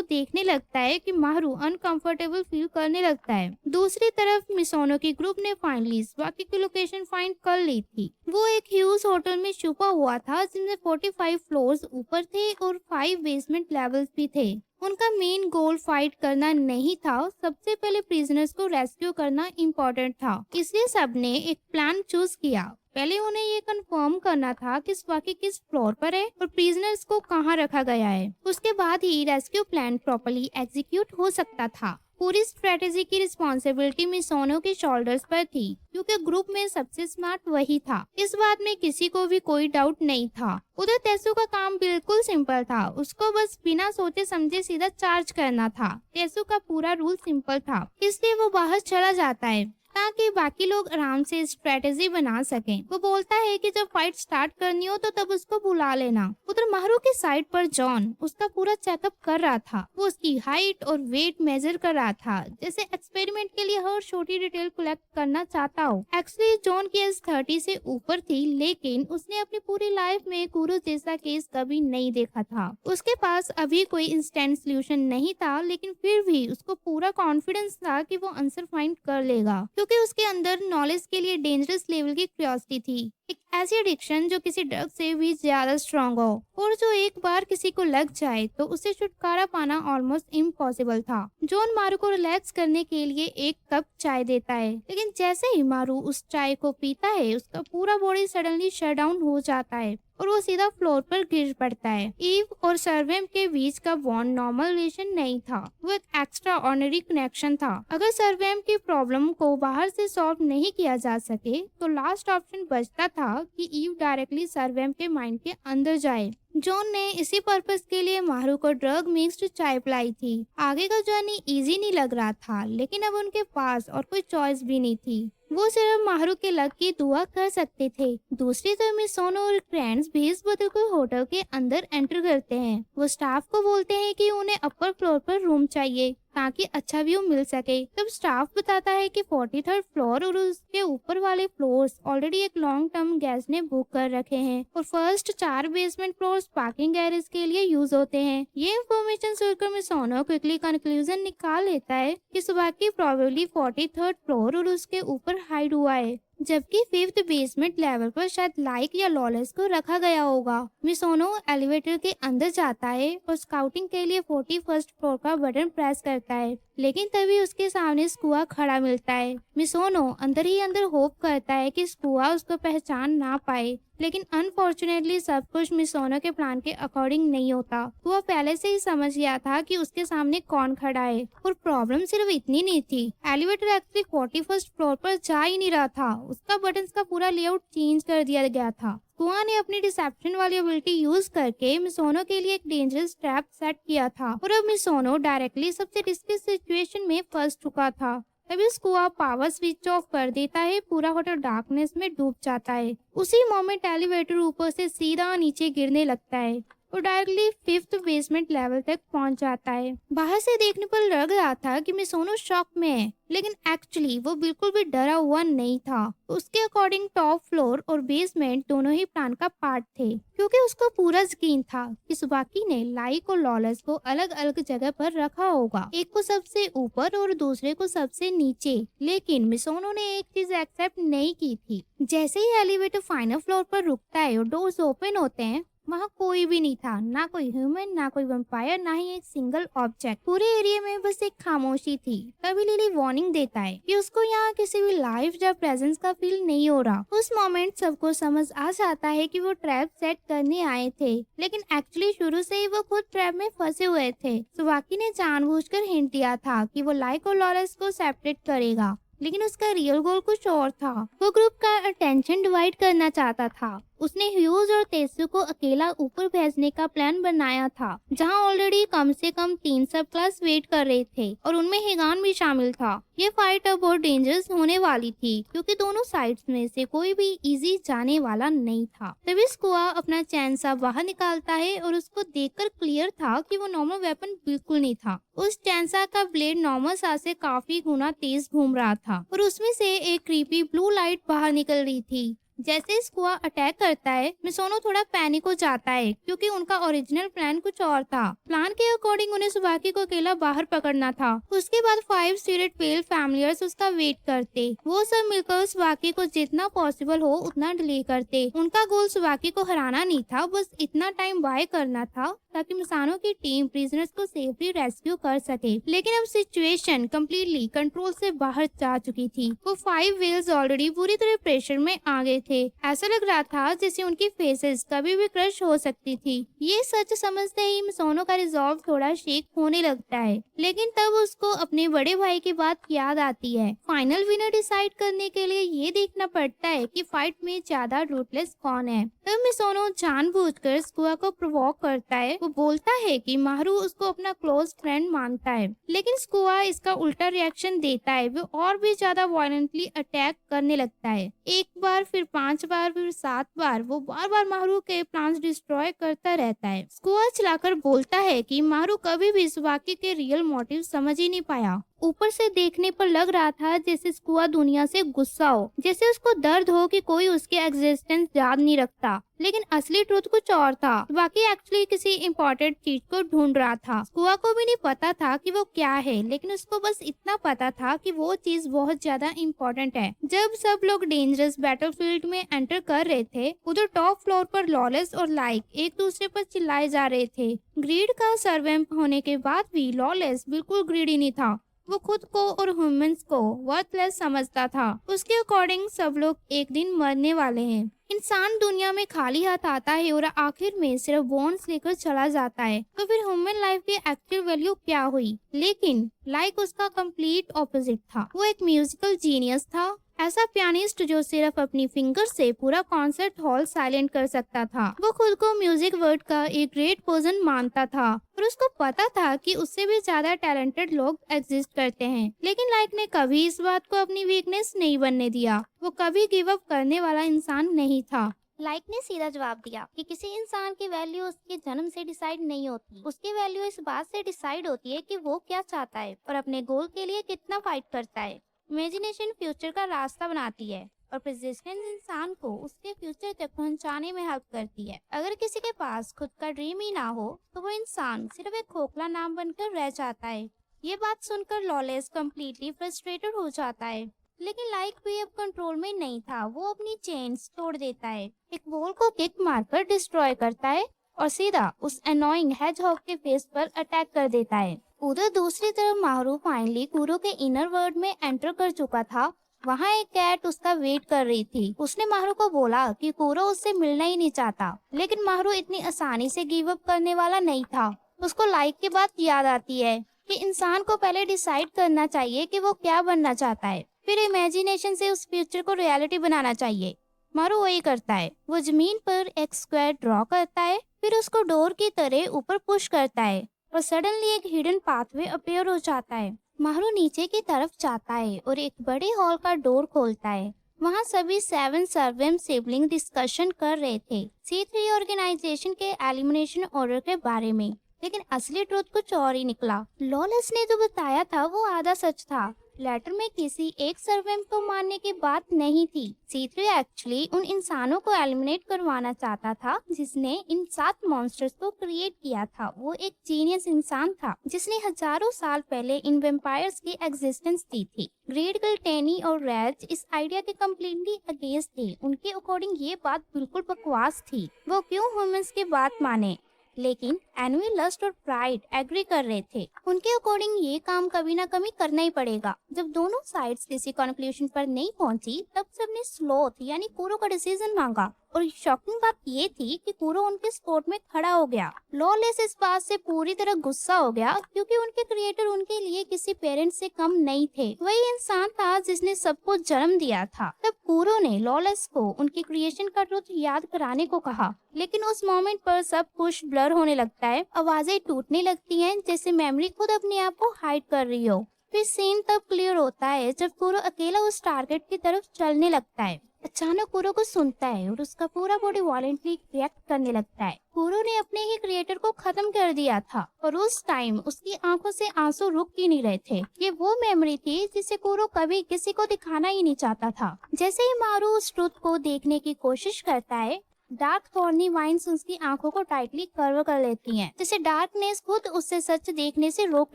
देखने लगता है कि माहरू अनकंफर्टेबल फील करने लगता है। दूसरी तरफ मिसोनो की ग्रुप ने फाइनली वाकई की लोकेशन फाइंड कर ली थी। वो एक ह्यूज होटल में छुपा हुआ था जिनमें 45 फ्लोर्स ऊपर थे और 5 बेसमेंट लेवल्स भी थे। उनका मेन गोल फाइट करना नहीं था, सबसे पहले प्रिजनर्स को रेस्क्यू करना इम्पोर्टेंट था। इसलिए सबने एक प्लान चूज किया। पहले उन्हें ये कंफर्म करना था कि वाकई किस फ्लोर पर है और प्रिजनर्स को कहाँ रखा गया है। उसके बाद ही रेस्क्यू प्लान प्रॉपर्ली एग्जीक्यूट हो सकता था। पूरी स्ट्रेटेजी की रिस्पॉन्सिबिलिटी मिसोनो के शोल्डर्स पर थी क्योंकि ग्रुप में सबसे स्मार्ट वही था। इस बात में किसी को भी कोई डाउट नहीं था। उधर तेसु का काम बिल्कुल सिंपल था। उसको बस बिना सोचे समझे सीधा चार्ज करना था। तेसु का पूरा रूल सिंपल था, इसलिए वो बाहर चला जाता है ताकि बाकी लोग आराम से स्ट्रेटेजी बना सकें। वो बोलता है कि जब फाइट स्टार्ट करनी हो तो तब उसको बुला लेना। उधर माहरू के साइड पर जॉन उसका पूरा चेकअप कर रहा था। वो उसकी हाइट और वेट मेजर कर रहा था, जैसे एक्सपेरिमेंट के लिए हर छोटी डिटेल कलेक्ट करना चाहता हो। एक्चुअली जॉन की एज 30 से ऊपर थी, लेकिन उसने अपनी पूरी लाइफ में कूरो जैसा केस कभी नहीं देखा था। उसके पास अभी कोई इंस्टेंट सोल्यूशन नहीं था, लेकिन फिर भी उसको पूरा कॉन्फिडेंस था कि वो आंसर फाइंड कर लेगा क्योंकि उसके अंदर नॉलेज के लिए डेंजरस लेवल की क्यूरियोसिटी थी। एक ऐसी एडिक्शन जो किसी ड्रग से भी ज्यादा स्ट्रॉन्ग हो और जो एक बार किसी को लग जाए तो उसे छुटकारा पाना ऑलमोस्ट इम्पॉसिबल था। जॉन मारू को रिलैक्स करने के लिए एक कप चाय देता है, लेकिन जैसे ही मारू उस चाय को पीता है उसका पूरा बॉडी सडनली शट डाउन हो जाता है और वो सीधा फ्लोर पर गिर पड़ता है। ईव और सर्वेम के बीच का बॉन्ड नॉर्मल रिलेशन नहीं था, वो एक एक्स्ट्रा ऑर्डिनरी कनेक्शन था। अगर सर्वेम की प्रॉब्लम को बाहर से सॉल्व नहीं किया जा सके तो लास्ट ऑप्शन बचता था कि ईव डायरेक्टली सर्वेम के माइंड के अंदर जाए जॉन ने इसी पर्पस के लिए मारू को ड्रग मिक्स्ड चाय पिलाई थी। आगे का जर्नी इजी नहीं लग रहा था, लेकिन अब उनके पास और कोई चॉइस भी नहीं थी। वो सिर्फ माहरू के लक की दुआ कर सकते थे। दूसरी तरफ मिस सोनो और फ्रेंड्स भेस बदलकर होटल के अंदर एंटर करते हैं। वो स्टाफ को बोलते हैं कि उन्हें अपर फ्लोर पर रूम चाहिए ताकि अच्छा व्यू मिल सके। तब स्टाफ बताता है कि 43rd फ्लोर और उसके ऊपर वाले फ्लोर्स ऑलरेडी एक लॉन्ग टर्म गेस्ट ने बुक कर रखे हैं और first 4 basement floors parking garage के लिए यूज होते हैं। ये इन्फॉर्मेशन सुनकर मिस सोनो क्विकली कंक्लूजन निकाल लेता है कि सुबह की प्रोबेबली 43rd फ्लोर और उसके ऊपर हाइड हुआ है, जबकि 5th बेसमेंट लेवल पर शायद लाइक या लॉलेस को रखा गया होगा। मिसोनो एलिवेटर के अंदर जाता है और स्काउटिंग के लिए 41st फ्लोर का बटन प्रेस करता है, लेकिन तभी उसके सामने स्कुआ खड़ा मिलता है। मिसोनो अंदर ही अंदर होप करता है कि स्कुआ उसको पहचान ना पाए, लेकिन अनफॉर्चुनेटली सब कुछ मिसोनो के प्लान के अकॉर्डिंग नहीं होता। वो पहले से ही समझ गया था कि उसके सामने कौन खड़ा है और प्रॉब्लम सिर्फ इतनी नहीं थी, एलिवेटर एक्चुअली 41st फ्लोर पर जा ही नहीं रहा था। उसका बटन्स का पूरा लेआउट चेंज कर दिया गया था। कुआ ने अपनी डिसेप्शन वाली एबिलिटी यूज करके मिसोनो के लिए एक डेंजरस ट्रैप सेट किया था और अब मिसोनो डायरेक्टली सबसे रिस्की सिचुएशन में फंस चुका था। तभी स्कुआ पावर स्विच ऑफ कर देता है। पूरा होटल डार्कनेस में डूब जाता है। उसी मोमेंट एलिवेटर ऊपर से सीधा नीचे गिरने लगता है और डायरेक्टली 5th बेसमेंट लेवल तक पहुंच जाता है। बाहर से देखने पर लग रहा था कि मिसोनो शॉक में है, लेकिन एक्चुअली वो बिल्कुल भी डरा हुआ नहीं था। उसके अकॉर्डिंग टॉप फ्लोर और बेसमेंट दोनों ही प्लान का पार्ट थे, क्योंकि उसको पूरा यकीन था कि सुबाकी ने लाइक और लॉलेस को अलग अलग जगह पर रखा होगा, एक को सबसे ऊपर और दूसरे को सबसे नीचे। लेकिन मिसोनो ने एक चीज एक्सेप्ट नहीं की थी। जैसे ही एलिवेटर फाइनल फ्लोर पर रुकता है और डोर्स ओपन होते हैं, वहाँ कोई भी नहीं था, ना कोई ह्यूमन, ना कोई वैम्पायर, ना ही एक सिंगल ऑब्जेक्ट। पूरे एरिया में बस एक खामोशी थी। तभी लिली वार्निंग देता है कि उसको यहाँ किसी भी लाइफ या प्रेजेंस का फील नहीं हो रहा। उस मोमेंट सबको समझ आ जाता है कि वो ट्रैप सेट करने आए थे, लेकिन एक्चुअली शुरू से ही वो खुद ट्रैप में फंसे हुए थे। सुवाकी ने जानबूझकर हिंट दिया था कि वो लाइक और लॉरेंस को सेपरेट करेगा, लेकिन उसका रियल गोल कुछ और था। वो ग्रुप का अटेंशन डिवाइड करना चाहता था। उसने ह्यूज और तेसु को अकेला ऊपर भेजने का प्लान बनाया था, जहां ऑलरेडी कम से कम 3 सब क्लास वेट कर रहे थे और उनमें हिगान भी शामिल था। ये फाइट अब बहुत डेंजरस होने वाली थी, क्योंकि दोनों साइड्स में से कोई भी इजी जाने वाला नहीं था। तभी स्कुआ अपना चैन सा बाहर निकालता है और उसको देखकर क्लियर था कि वो नॉर्मल वेपन बिल्कुल नहीं था। उस चैनसा का ब्लेड नॉर्मल सा से काफी गुना तेज घूम रहा था और उसमें से एक क्रीपी ब्लू लाइट बाहर निकल रही थी। जैसे स्कुआ अटैक करता है, मिसोनो थोड़ा पैनिक हो जाता है, क्योंकि उनका ओरिजिनल प्लान कुछ और था। प्लान के अकॉर्डिंग उन्हें सुबाकी को अकेला बाहर पकड़ना था। उसके बाद 5 स्पिरिट पेल फैमिलियर्स उसका वेट करते। वो सब मिलकर सुबाकी को जितना पॉसिबल हो उतना डिले करते। उनका गोल सुबाकी को हराना नहीं था, बस इतना टाइम बाय करना था ताकि मिसानो की टीम प्रिजनर्स को सेफली रेस्क्यू कर सके। लेकिन अब सिचुएशन कम्प्लीटली कंट्रोल से बाहर जा चुकी थी। वो 5 व्हेल्स ऑलरेडी पूरी तरह प्रेशर में आ गए थे। ऐसा लग रहा था जैसे उनकी फेसेस कभी भी क्रश हो सकती थी। ये सच समझते ही मिसोनो का रिजॉल्व थोड़ा शेक होने लगता है, लेकिन तब उसको अपने बड़े भाई की बात याद आती है। फाइनल विनर डिसाइड करने के लिए ये देखना पड़ता है कि फाइट में ज्यादा रूटलेस कौन है। तब मिसोनो जानबूझकर स्कुआ को प्रोवोक करता है। वो बोलता है कि मारू उसको अपना क्लोज फ्रेंड मानता है, लेकिन स्कुआ इसका उल्टा रिएक्शन देता है। वो और भी ज्यादा वायलेंटली अटैक करने लगता है। एक बार, फिर 5 बार, फिर 7 बार। वो बार बार मारू के प्लान्स डिस्ट्रॉय करता रहता है। स्कुआ चिल्लाकर बोलता है कि मारू कभी भी सुबाकी के रियल मोटिव समझ ही नहीं पाया। ऊपर से देखने पर लग रहा था जैसे स्कुआ दुनिया से गुस्सा हो, जैसे उसको दर्द हो कि कोई उसके एग्जिस्टेंस याद नहीं रखता। लेकिन असली ट्रुथ कुछ और था। बाकी एक्चुअली किसी इम्पोर्टेंट चीज को ढूंढ रहा था। स्कुआ को भी नहीं पता था कि वो क्या है, लेकिन उसको बस इतना पता था कि वो चीज बहुत ज्यादा इम्पोर्टेंट है। जब सब लोग डेंजरस बैटलफील्ड में एंटर कर रहे थे, उधर टॉप फ्लोर पर लॉलेस और लाइक एक दूसरे पर चिल्लाए जा रहे थे। ग्रीड का सर्वेंट होने के बाद भी लॉलेस बिल्कुल ग्रीडी नहीं था। वो खुद को और ह्यूमंस को वर्थलेस समझता था। उसके अकॉर्डिंग सब लोग एक दिन मरने वाले हैं। इंसान दुनिया में खाली हाथ आता है और आखिर में सिर्फ बोन्स लेकर चला जाता है। तो फिर ह्यूमन लाइफ की एक्चुअल वैल्यू क्या हुई? लेकिन लाइक उसका कंप्लीट ऑपोजिट था। वो एक म्यूजिकल जीनियस था, ऐसा पियानिस्ट जो सिर्फ अपनी फिंगर से पूरा कॉन्सर्ट हॉल साइलेंट कर सकता था। वो खुद को म्यूजिक वर्ल्ड का एक ग्रेट पर्सन मानता था और उसको पता था कि उससे भी ज्यादा टैलेंटेड लोग एग्जिस्ट करते हैं, लेकिन लाइक ने कभी इस बात को अपनी वीकनेस नहीं बनने दिया। वो कभी गिव अप करने वाला इंसान नहीं था। लाइक ने सीधा जवाब दिया कि किसी इंसान की वैल्यू उसके जन्म से डिसाइड नहीं होती। उसकी वैल्यू इस बात से डिसाइड होती है कि वो क्या चाहता है और अपने गोल के लिए कितना फाइट करता है। इमेजिनेशन फ्यूचर का रास्ता बनाती है और परसिस्टेंस इंसान को उसके फ्यूचर तक पहुंचाने में हेल्प करती है। अगर किसी के पास खुद का ड्रीम ही ना हो तो वो इंसान सिर्फ एक खोखला नाम बनकर रह जाता है। ये बात सुनकर लॉलेस कम्प्लीटली फ्रस्ट्रेटेड हो जाता है, लेकिन लाइक भी अब कंट्रोल में नहीं था। वो अपनी चेन्स तोड़ देता है, एक वॉल को किक मारकर डिस्ट्रॉय करता है और सीधा उस एनोइंग हेजहॉग के फेस पर अटैक कर देता है। उधर दूसरी तरफ माहरू फाइनली कुरो के इनर वर्ल्ड में एंटर कर चुका था। वहाँ एक कैट उसका वेट कर रही थी। उसने माहरू को बोला कि कुरो उससे मिलना ही नहीं चाहता, लेकिन माहरू इतनी आसानी से गिव अप करने वाला नहीं था। उसको लाइक की बात याद आती है कि इंसान को पहले डिसाइड करना चाहिए कि वो क्या बनना चाहता है, फिर इमेजिनेशन से उस फ्यूचर को रियलिटी बनाना चाहिए। मारू वही करता है। वो जमीन पर एक स्क्वायर ड्रॉ करता है, फिर उसको डोर की तरह ऊपर पुश करता है और सडनली एक हिडन पाथवे अपीयर हो जाता है। माहरू नीचे की तरफ जाता है और एक बड़े हॉल का डोर खोलता है। वहाँ सभी 7 सर्वेम सिबलिंग डिस्कशन कर रहे थे C3 ऑर्गेनाइजेशन के एलिमिनेशन ऑर्डर के बारे में, लेकिन असली ट्रुथ कुछ और ही निकला। लॉलेस ने जो बताया था वो आधा सच था। लेटर में किसी एक सर्वेम को मारने की बात नहीं थी। C3 एक्चुअली उन इंसानों को एलिमिनेट करवाना चाहता था जिसने इन 7 मॉन्स्टर्स को क्रिएट किया था। वो एक जीनियस इंसान था जिसने हजारों साल पहले इन वेम्पायर्स की एग्जिस्टेंस दी थी। ग्रेट टेनी और रेज इस आइडिया के कम्प्लीटली अगेंस्ट थे। उनके अकॉर्डिंग ये बात बिल्कुल बकवास थी। वो क्यों ह्यूमंस की बात माने, लेकिन एनवी, लस्ट और प्राइड एग्री कर रहे थे। उनके अकॉर्डिंग ये काम कभी ना कभी करना ही पड़ेगा। जब दोनों साइड्स किसी कंक्लूजन पर नहीं पहुंची तब सबने स्लोथ यानी कुरो का डिसीजन मांगा और शॉकिंग बात ये थी कि कुरो उनके स्पॉट में खड़ा हो गया। लॉलेस इस बात से पूरी तरह गुस्सा हो गया क्योंकि उनके क्रिएटर उनके लिए किसी पेरेंट से कम नहीं थे। वही इंसान था जिसने सबको जन्म दिया था। तब कुरो ने लॉलेस को उनकी क्रिएशन का ट्रुथ याद कराने को कहा, लेकिन उस मोमेंट पर सब कुछ ब्लर होने लगता है। आवाजें टूटने लगती हैं जैसे मेमोरी खुद अपने आप को हाइड कर रही हो। फिर सीन तब क्लियर होता है जब कुरो अकेला उस टारगेट की तरफ चलने लगता है। अचानक कुरो को सुनता है और उसका पूरा बॉडी वॉलेंटली रिएक्ट करने लगता है। कुरो ने अपने ही क्रिएटर को खत्म कर दिया था और उस टाइम उसकी आंखों से आंसू रुक ही नहीं रहे थे। ये वो मेमोरी थी जिसे कुरो कभी किसी को दिखाना ही नहीं चाहता था। जैसे ही मारू उस ट्रुथ को देखने की कोशिश करता है, डार्क थॉर्नी वाइन्स उसकी आंखों को टाइटली कर्व कर लेती हैं, जैसे डार्कनेस खुद उससे सच देखने से रोक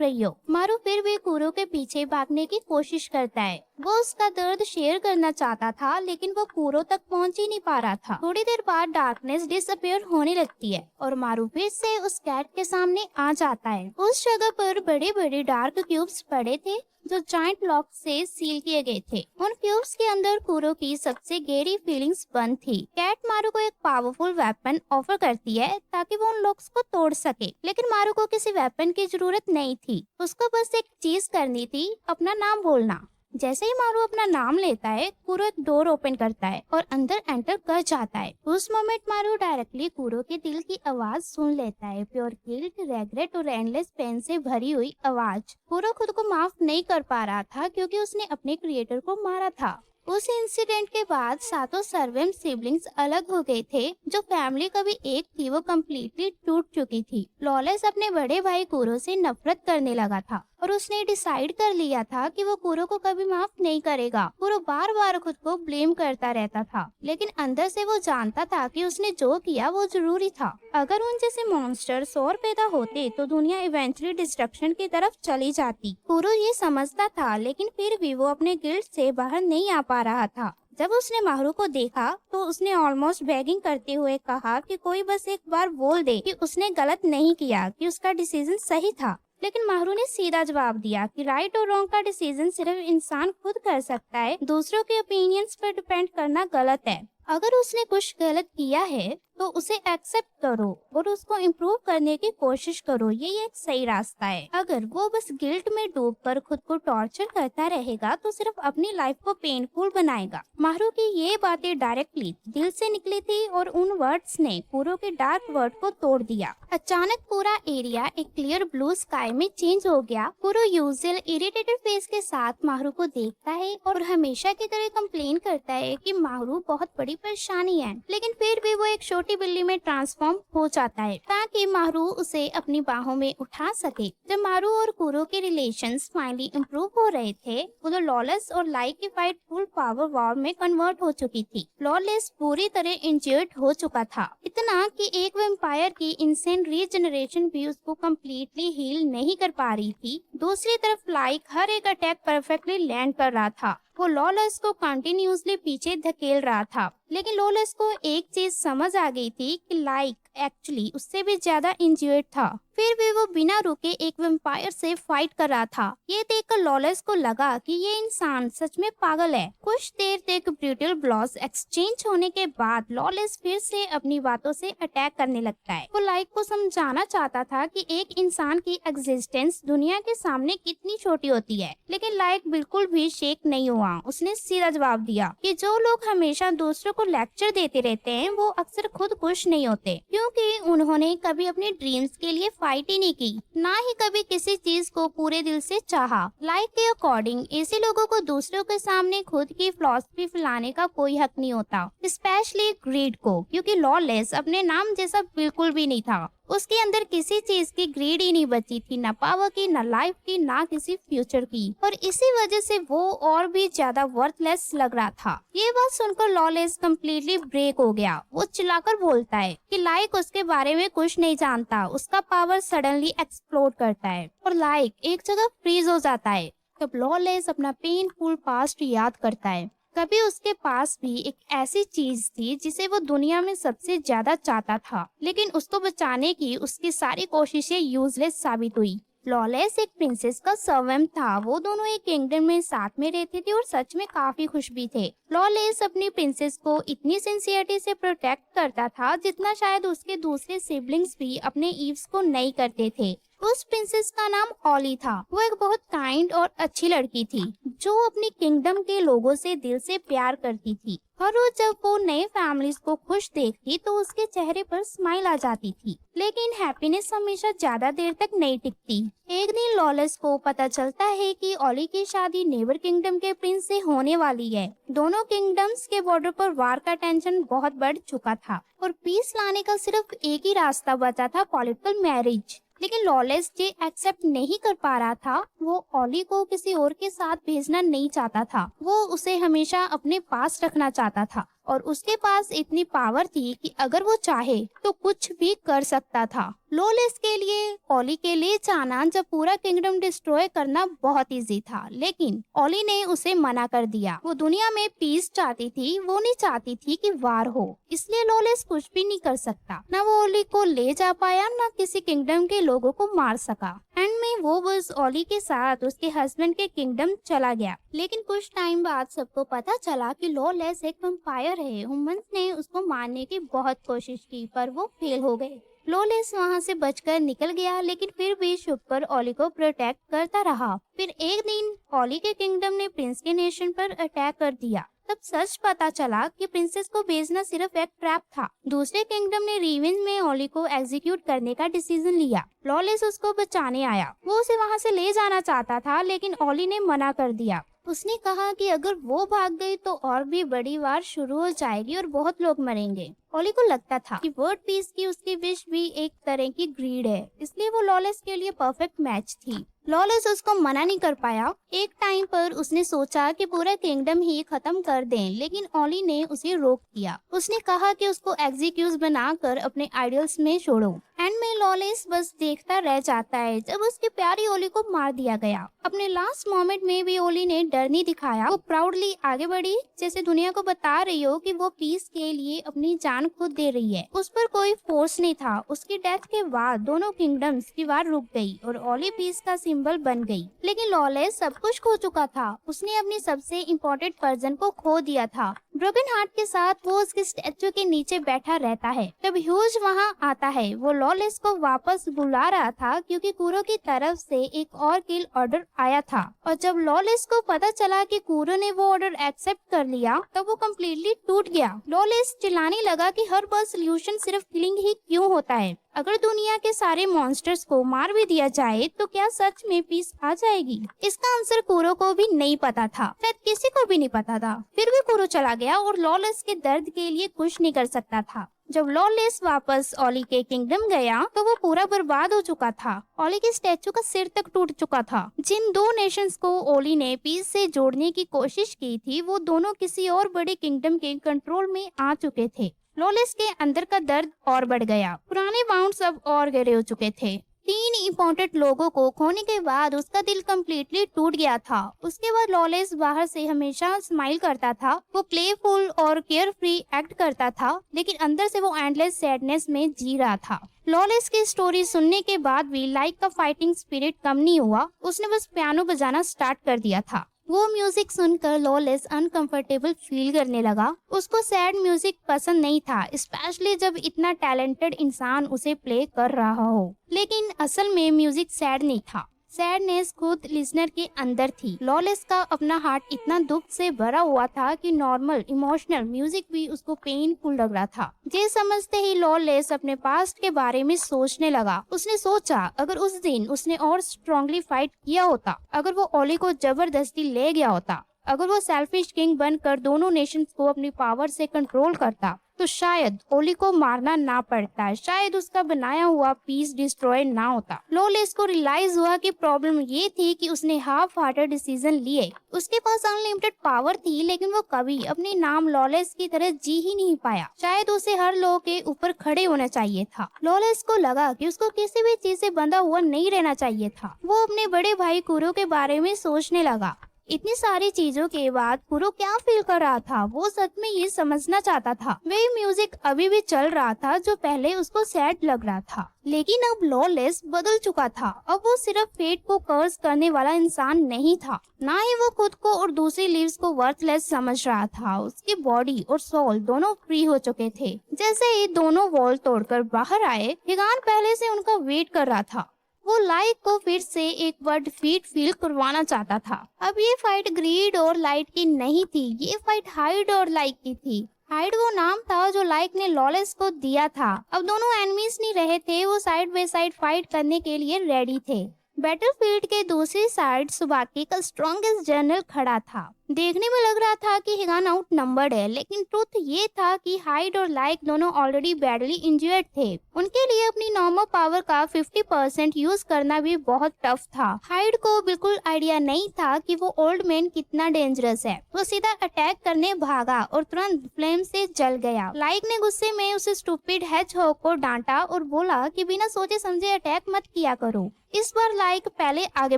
रही हो। मारू फिर भी कुरो के पीछे भागने की कोशिश करता है। वो उसका दर्द शेयर करना चाहता था, लेकिन वो कुरो तक पहुंच ही नहीं पा रहा था। थोड़ी देर बाद डार्कनेस डिसअपियर होने लगती है और मारू फिर से उस कैट के सामने आ जाता है। उस जगह पर बड़े बड़े डार्क क्यूब्स पड़े थे जो जॉइंट लॉक से सील किए गए थे। उन क्यूब्स के अंदर कुरो की सबसे गहरी फीलिंग्स बंद थी। कैट मारू को एक पावरफुल वेपन ऑफर करती है ताकि वो उन लॉक्स को तोड़ सके, लेकिन मारू को किसी वेपन की जरूरत नहीं थी। उसको बस एक चीज करनी थी, अपना नाम बोलना। जैसे ही मारू अपना नाम लेता है, कुरो एक डोर ओपन करता है और अंदर एंटर कर जाता है। उस मोमेंट मारू डायरेक्टली कुरो के दिल की आवाज सुन लेता है, प्योर गिल्ट, रेग्रेट और एंडलेस पेन से भरी हुई आवाज। कुरो खुद को माफ नहीं कर पा रहा था क्योंकि उसने अपने क्रिएटर को मारा था। उस इंसिडेंट के बाद 7 सर्वेम सिबलिंग्स अलग हो गए थे। जो फैमिली कभी एक थी वो कम्प्लीटली टूट चुकी थी। लॉलेस अपने बड़े भाई कुरो से नफरत करने लगा था और उसने डिसाइड कर लिया था कि वो कुरो को कभी माफ नहीं करेगा। कुरो बार बार खुद को ब्लेम करता रहता था, लेकिन अंदर से वो जानता था कि उसने जो किया वो जरूरी था। अगर उन जैसे मॉन्स्टर्स और पैदा होते तो दुनिया इवेंचुअली डिस्ट्रक्शन की तरफ चली जाती। कुरो ये समझता था, लेकिन फिर भी वो अपने गिल्ट से बाहर नहीं आ पा रहा था। जब उसने माहरू को देखा तो उसने ऑलमोस्ट बेगिंग करते हुए कहा कि कोई बस एक बार बोल दे कि उसने गलत नहीं किया, कि उसका डिसीजन सही था। लेकिन माहरू ने सीधा जवाब दिया कि राइट और रॉन्ग का डिसीजन सिर्फ इंसान खुद कर सकता है, दूसरों के ओपिनियंस पर डिपेंड करना गलत है। अगर उसने कुछ गलत किया है तो उसे एक्सेप्ट करो और उसको इम्प्रूव करने की कोशिश करो, ये एक सही रास्ता है। अगर वो बस गिल्ट में डूबकर खुद को टॉर्चर करता रहेगा तो सिर्फ अपनी लाइफ को पेनफुल बनाएगा। मारू की ये बातें डायरेक्टली दिल से निकली थी और उन वर्ड्स ने कुरो के डार्क वर्ड को तोड़ दिया। अचानक पूरा एरिया एक क्लियर ब्लू स्काई में चेंज हो गया। कुरो यूजुअल इरिटेटेड फेस के साथ मारू को देखता है और हमेशा की तरह कंप्लेन करता है कि मारू बहुत बड़ी परेशानी है, लेकिन फिर भी वो एक छोटी बिल्ली में ट्रांसफॉर्म हो जाता है ताकि मारू उसे अपनी बाहों में उठा सके। जब मारू और कुरो के रिलेशंस फाइनली इम्प्रूव हो रहे थे, उधर लॉलेस और लाइक की फाइट फुल पावर वॉर में कन्वर्ट हो चुकी थी। लॉलेस पूरी तरह इंजर्ड हो चुका था, इतना कि एक वैम्पायर की इंसेंट रीजनरेशन भी उसको कम्प्लीटली हील नहीं कर पा रही थी। दूसरी तरफ लाइक हर एक अटैक परफेक्टली लैंड कर रहा था। वो लॉलेस को कंटिन्यूअसली पीछे धकेल रहा था, लेकिन लॉलेस को एक चीज समझ आ गई थी कि लाइक एक्चुअली उससे भी ज्यादा इंजर्ड था। फिर भी वो बिना रुके एक वैम्पायर से फाइट कर रहा था। ये देखकर लॉलेस को लगा कि ये इंसान सच में पागल है। कुछ देर तक ब्रूटल ब्लॉस एक्सचेंज होने के बाद लॉलेस फिर से अपनी बातों से अटैक करने लगता है। वो लाइक को समझाना चाहता था कि एक इंसान की एग्जिस्टेंस दुनिया के सामने कितनी छोटी होती है, लेकिन लाइक बिल्कुल भी शेक नहीं हुआ। उसने सीधा जवाब दिया कि जो लोग हमेशा दूसरों को लेक्चर देते रहते हैं वो अक्सर खुद खुश नहीं होते, क्योंकि उन्होंने कभी अपने ड्रीम्स के लिए फाइट ही नहीं की, ना ही कभी किसी चीज को पूरे दिल से चाहा। लाइक के अकॉर्डिंग ऐसे लोगों को दूसरों के सामने खुद की फिलॉसफी फैलाने का कोई हक नहीं होता, स्पेशली ग्रीड को, क्योंकि लॉलेस अपने नाम जैसा बिल्कुल भी नहीं था। उसके अंदर किसी चीज की ग्रीड ही नहीं बची थी, ना पावर की, ना लाइफ की, ना किसी फ्यूचर की, और इसी वजह से वो और भी ज्यादा वर्थलेस लग रहा था। ये बात सुनकर लॉलेस कम्प्लीटली ब्रेक हो गया। वो चिल्लाकर बोलता है कि लाइक उसके बारे में कुछ नहीं जानता। उसका पावर सडनली एक्सप्लोड करता है और लाइक एक जगह फ्रीज हो जाता है। तब लॉलेस अपना पेनफुल पास्ट याद करता है। कभी उसके पास भी एक ऐसी चीज थी जिसे वो दुनिया में सबसे ज्यादा चाहता था, लेकिन उसको बचाने की उसकी सारी कोशिशें यूजलेस साबित हुई। लॉलेस एक प्रिंसेस का सर्वेंट था। वो दोनों एक किंगडम में साथ में रहते थे और सच में काफी खुश भी थे। लॉलेस अपनी प्रिंसेस को इतनी सिंसियरिटी से प्रोटेक्ट करता था जितना शायद उसके दूसरे सिबलिंग्स भी अपने ईव्स को नहीं करते थे। उस प्रिंसेस का नाम ऑली था। वो एक बहुत काइंड और अच्छी लड़की थी जो अपनी किंगडम के लोगों से दिल से प्यार करती थी। हर रोज जब वो नए फैमिलीज को खुश देखती तो उसके चेहरे पर स्माइल आ जाती थी, लेकिन हैप्पीनेस हमेशा ज्यादा देर तक नहीं टिकती। एक दिन लॉलेस को पता चलता है कि ऑली की शादी नेबर किंगडम के प्रिंस से होने वाली है। दोनों किंगडम्स के बॉर्डर पर वार का टेंशन बहुत बढ़ चुका था और पीस लाने का सिर्फ एक ही रास्ता बचा था, पॉलिटिकल मैरिज। लेकिन लॉलेस ये एक्सेप्ट नहीं कर पा रहा था। वो ऑली को किसी और के साथ भेजना नहीं चाहता था। वो उसे हमेशा अपने पास रखना चाहता था और उसके पास इतनी पावर थी कि अगर वो चाहे तो कुछ भी कर सकता था। लॉलेस के लिए ऑली के लिए जाना, जब पूरा किंगडम डिस्ट्रॉय करना बहुत इजी था, लेकिन ऑली ने उसे मना कर दिया। वो दुनिया में पीस चाहती थी, वो नहीं चाहती थी कि वार हो, इसलिए लॉलेस कुछ भी नहीं कर सकता। ना वो ऑली को ले जा पाया, ना किसी किंगडम के लोगों को मार सका। एंड में वो बस ऑली के साथ उसके हस्बैंड के किंगडम चला गया। लेकिन कुछ टाइम बाद सबको पता चला कि लॉलेस एक वैम्पायर है। ह्यूमंस ने उसको मारने की बहुत कोशिश की पर वो फेल हो गए। लॉलेस वहाँ से बचकर निकल गया, लेकिन फिर भी छुपकर ऑली को प्रोटेक्ट करता रहा। फिर एक दिन ऑली के किंगडम ने प्रिंस के नेशन पर अटैक कर दिया। तब सच पता चला कि प्रिंसेस को भेजना सिर्फ एक ट्रैप था। दूसरे किंगडम ने रिवेंज में ऑली को एग्जीक्यूट करने का डिसीजन लिया। लॉलेस उसको बचाने आया। वो उसे वहाँ से ले जाना चाहता था, लेकिन ऑली ने मना कर दिया। उसने कहा कि अगर वो भाग गई तो और भी बड़ी वार शुरू हो जाएगी और बहुत लोग मरेंगे। ऑली को लगता था कि वर्ल्ड पीस की उसकी विश भी एक तरह की ग्रीड है, इसलिए वो लॉलेस के लिए परफेक्ट मैच थी। लॉलेस उसको मना नहीं कर पाया। एक टाइम पर उसने सोचा कि पूरा किंगडम ही खत्म कर दें, लेकिन ऑली ने उसे रोक दिया। उसने कहा कि उसको एग्जीक्यूज बनाकर अपने आइडियल्स में छोड़ो। एंड में लॉलेस बस देखता रह जाता है जब उसकी प्यारी ओली को मार दिया गया। अपने लास्ट मोमेंट में भी ओली ने डर नहीं दिखाया। वो प्राउडली आगे बढ़ी, जैसे दुनिया को बता रही हो कि वो पीस के लिए अपनी जान जान खुद दे रही है। उस पर कोई फोर्स नहीं था। उसकी डेथ के बाद दोनों किंगडम्स की वार रुक गई और ओली पीस का सिंबल बन गई। लेकिन लॉलेस सब कुछ खो चुका था। उसने अपनी सबसे इम्पोर्टेंट पर्सन को खो दिया था। ब्रोकन हार्ट के साथ वो उसके स्टैचू के नीचे बैठा रहता है। जब ह्यूज वहाँ आता है, वो लॉलेस को वापस बुला रहा था क्योंकि कुरो की तरफ से एक और किल ऑर्डर आया था। और जब लॉलेस को पता चला कि कुरो ने वो ऑर्डर एक्सेप्ट कर लिया, तब वो कम्प्लीटली टूट गया। लॉलेस चिल्लाने लगा कि हर बार सोल्यूशन सिर्फ किलिंग ही क्यों होता है। अगर दुनिया के सारे मॉन्स्टर्स को मार भी दिया जाए तो क्या सच में पीस आ जाएगी? इसका आंसर कुरो को भी नहीं पता था, शायद किसी को भी नहीं पता था। फिर भी कुरो चला गया और लॉलेस के दर्द के लिए कुछ नहीं कर सकता था। जब लॉलेस वापस ओली के किंगडम गया तो वो पूरा बर्बाद हो चुका था। ओली के स्टैचू का सिर तक टूट चुका था। जिन दो नेशंस को ओली ने पीस से जोड़ने की कोशिश की थी, वो दोनों किसी और बड़े किंगडम के कंट्रोल में आ चुके थे। लॉलेस के अंदर का दर्द और बढ़ गया। पुराने बाउंड्स अब और गहरे हो चुके थे। 3 इम्पोर्टेंट लोगों को खोने के बाद उसका दिल कम्प्लीटली टूट गया था। उसके बाद लॉलेस बाहर से हमेशा स्माइल करता था। वो प्लेफुल और केयर फ्री एक्ट करता था, लेकिन अंदर से वो एंडलेस सैडनेस में जी रहा था। लॉलेस की स्टोरी सुनने के बाद भी लाइक का फाइटिंग स्पिरिट कम नहीं हुआ। उसने बस पियानो बजाना स्टार्ट कर दिया था। वो म्यूजिक सुनकर लॉलेस अनकंफर्टेबल फील करने लगा। उसको सैड म्यूजिक पसंद नहीं था, स्पेशली जब इतना टैलेंटेड इंसान उसे प्ले कर रहा हो। लेकिन असल में म्यूजिक सैड नहीं था, सैडनेस खुद लिसनर के अंदर थी। लॉलेस का अपना हार्ट इतना दुख से भरा हुआ था कि नॉर्मल इमोशनल म्यूजिक भी उसको पेनफुल लग रहा था। ये समझते ही लॉलेस अपने पास्ट के बारे में सोचने लगा। उसने सोचा, अगर उस दिन उसने और स्ट्रांगली फाइट किया होता, अगर वो ओली को जबरदस्ती ले गया होता, अगर वो सेल्फिश किंग बनकर दोनों नेशंस को अपनी पावर से कंट्रोल करता, तो शायद ओली को मारना ना पड़ता, शायद उसका बनाया हुआ पीस डिस्ट्रॉय ना होता। लॉलेस को रियलाइज हुआ कि प्रॉब्लम ये थी कि उसने हाफ हार्टेड डिसीजन लिए। उसके पास अनलिमिटेड पावर थी, लेकिन वो कभी अपने नाम लॉलेस की तरह जी ही नहीं पाया। शायद उसे हर लोगों के ऊपर खड़े होना चाहिए था। लॉलेस को लगा कि उसको किसी भी चीज से बंधा हुआ नहीं रहना चाहिए था। वो अपने बड़े भाई कुरो के बारे में सोचने लगा। इतनी सारी चीजों के बाद कुरो क्या फील कर रहा था, वो सच में ये समझना चाहता था। वही म्यूजिक अभी भी चल रहा था जो पहले उसको सैड लग रहा था, लेकिन अब लॉलेस बदल चुका था। अब वो सिर्फ फेट को कर्स करने वाला इंसान नहीं था, ना ही वो खुद को और दूसरी लीव्स को वर्थलेस समझ रहा था। उसकी बॉडी और सोल दोनों फ्री हो चुके थे। जैसे ही दोनों वॉल तोड़कर बाहर आए, हिगान पहले से उनका वेट कर रहा था। वो लाइक को फिर से एक बार डिफीट फील करवाना चाहता था। अब ये फाइट ग्रीड और लाइट की नहीं थी, ये फाइट हाइड और लाइक की थी। हाइड वो नाम था जो लाइक ने लॉलेस को दिया था। अब दोनों एनिमीज नहीं रहे थे, वो साइड बाय साइड फाइट करने के लिए रेडी थे। बैटलफील्ड के दूसरी साइड सुबाकी का स्ट्रॉन्गेस्ट जनरल खड़ा था। देखने में लग रहा था कि हिगान आउट नंबर्ड है, लेकिन ट्रुथ ये था कि हाइड और लाइक दोनों ऑलरेडी बैडली इंजर्ड थे। उनके लिए अपनी नॉर्मल पावर का 50% यूज करना भी बहुत टफ था। हाइड को बिल्कुल आइडिया नहीं था कि वो ओल्ड मैन कितना डेंजरस है। वो सीधा अटैक करने भागा और तुरंत फ्लेम से जल गया। लाइक ने गुस्से में उस स्टूपिड हेजहॉग को डांटा और बोला कि बिना सोचे समझे अटैक मत किया करो। इस बार लाइक पहले आगे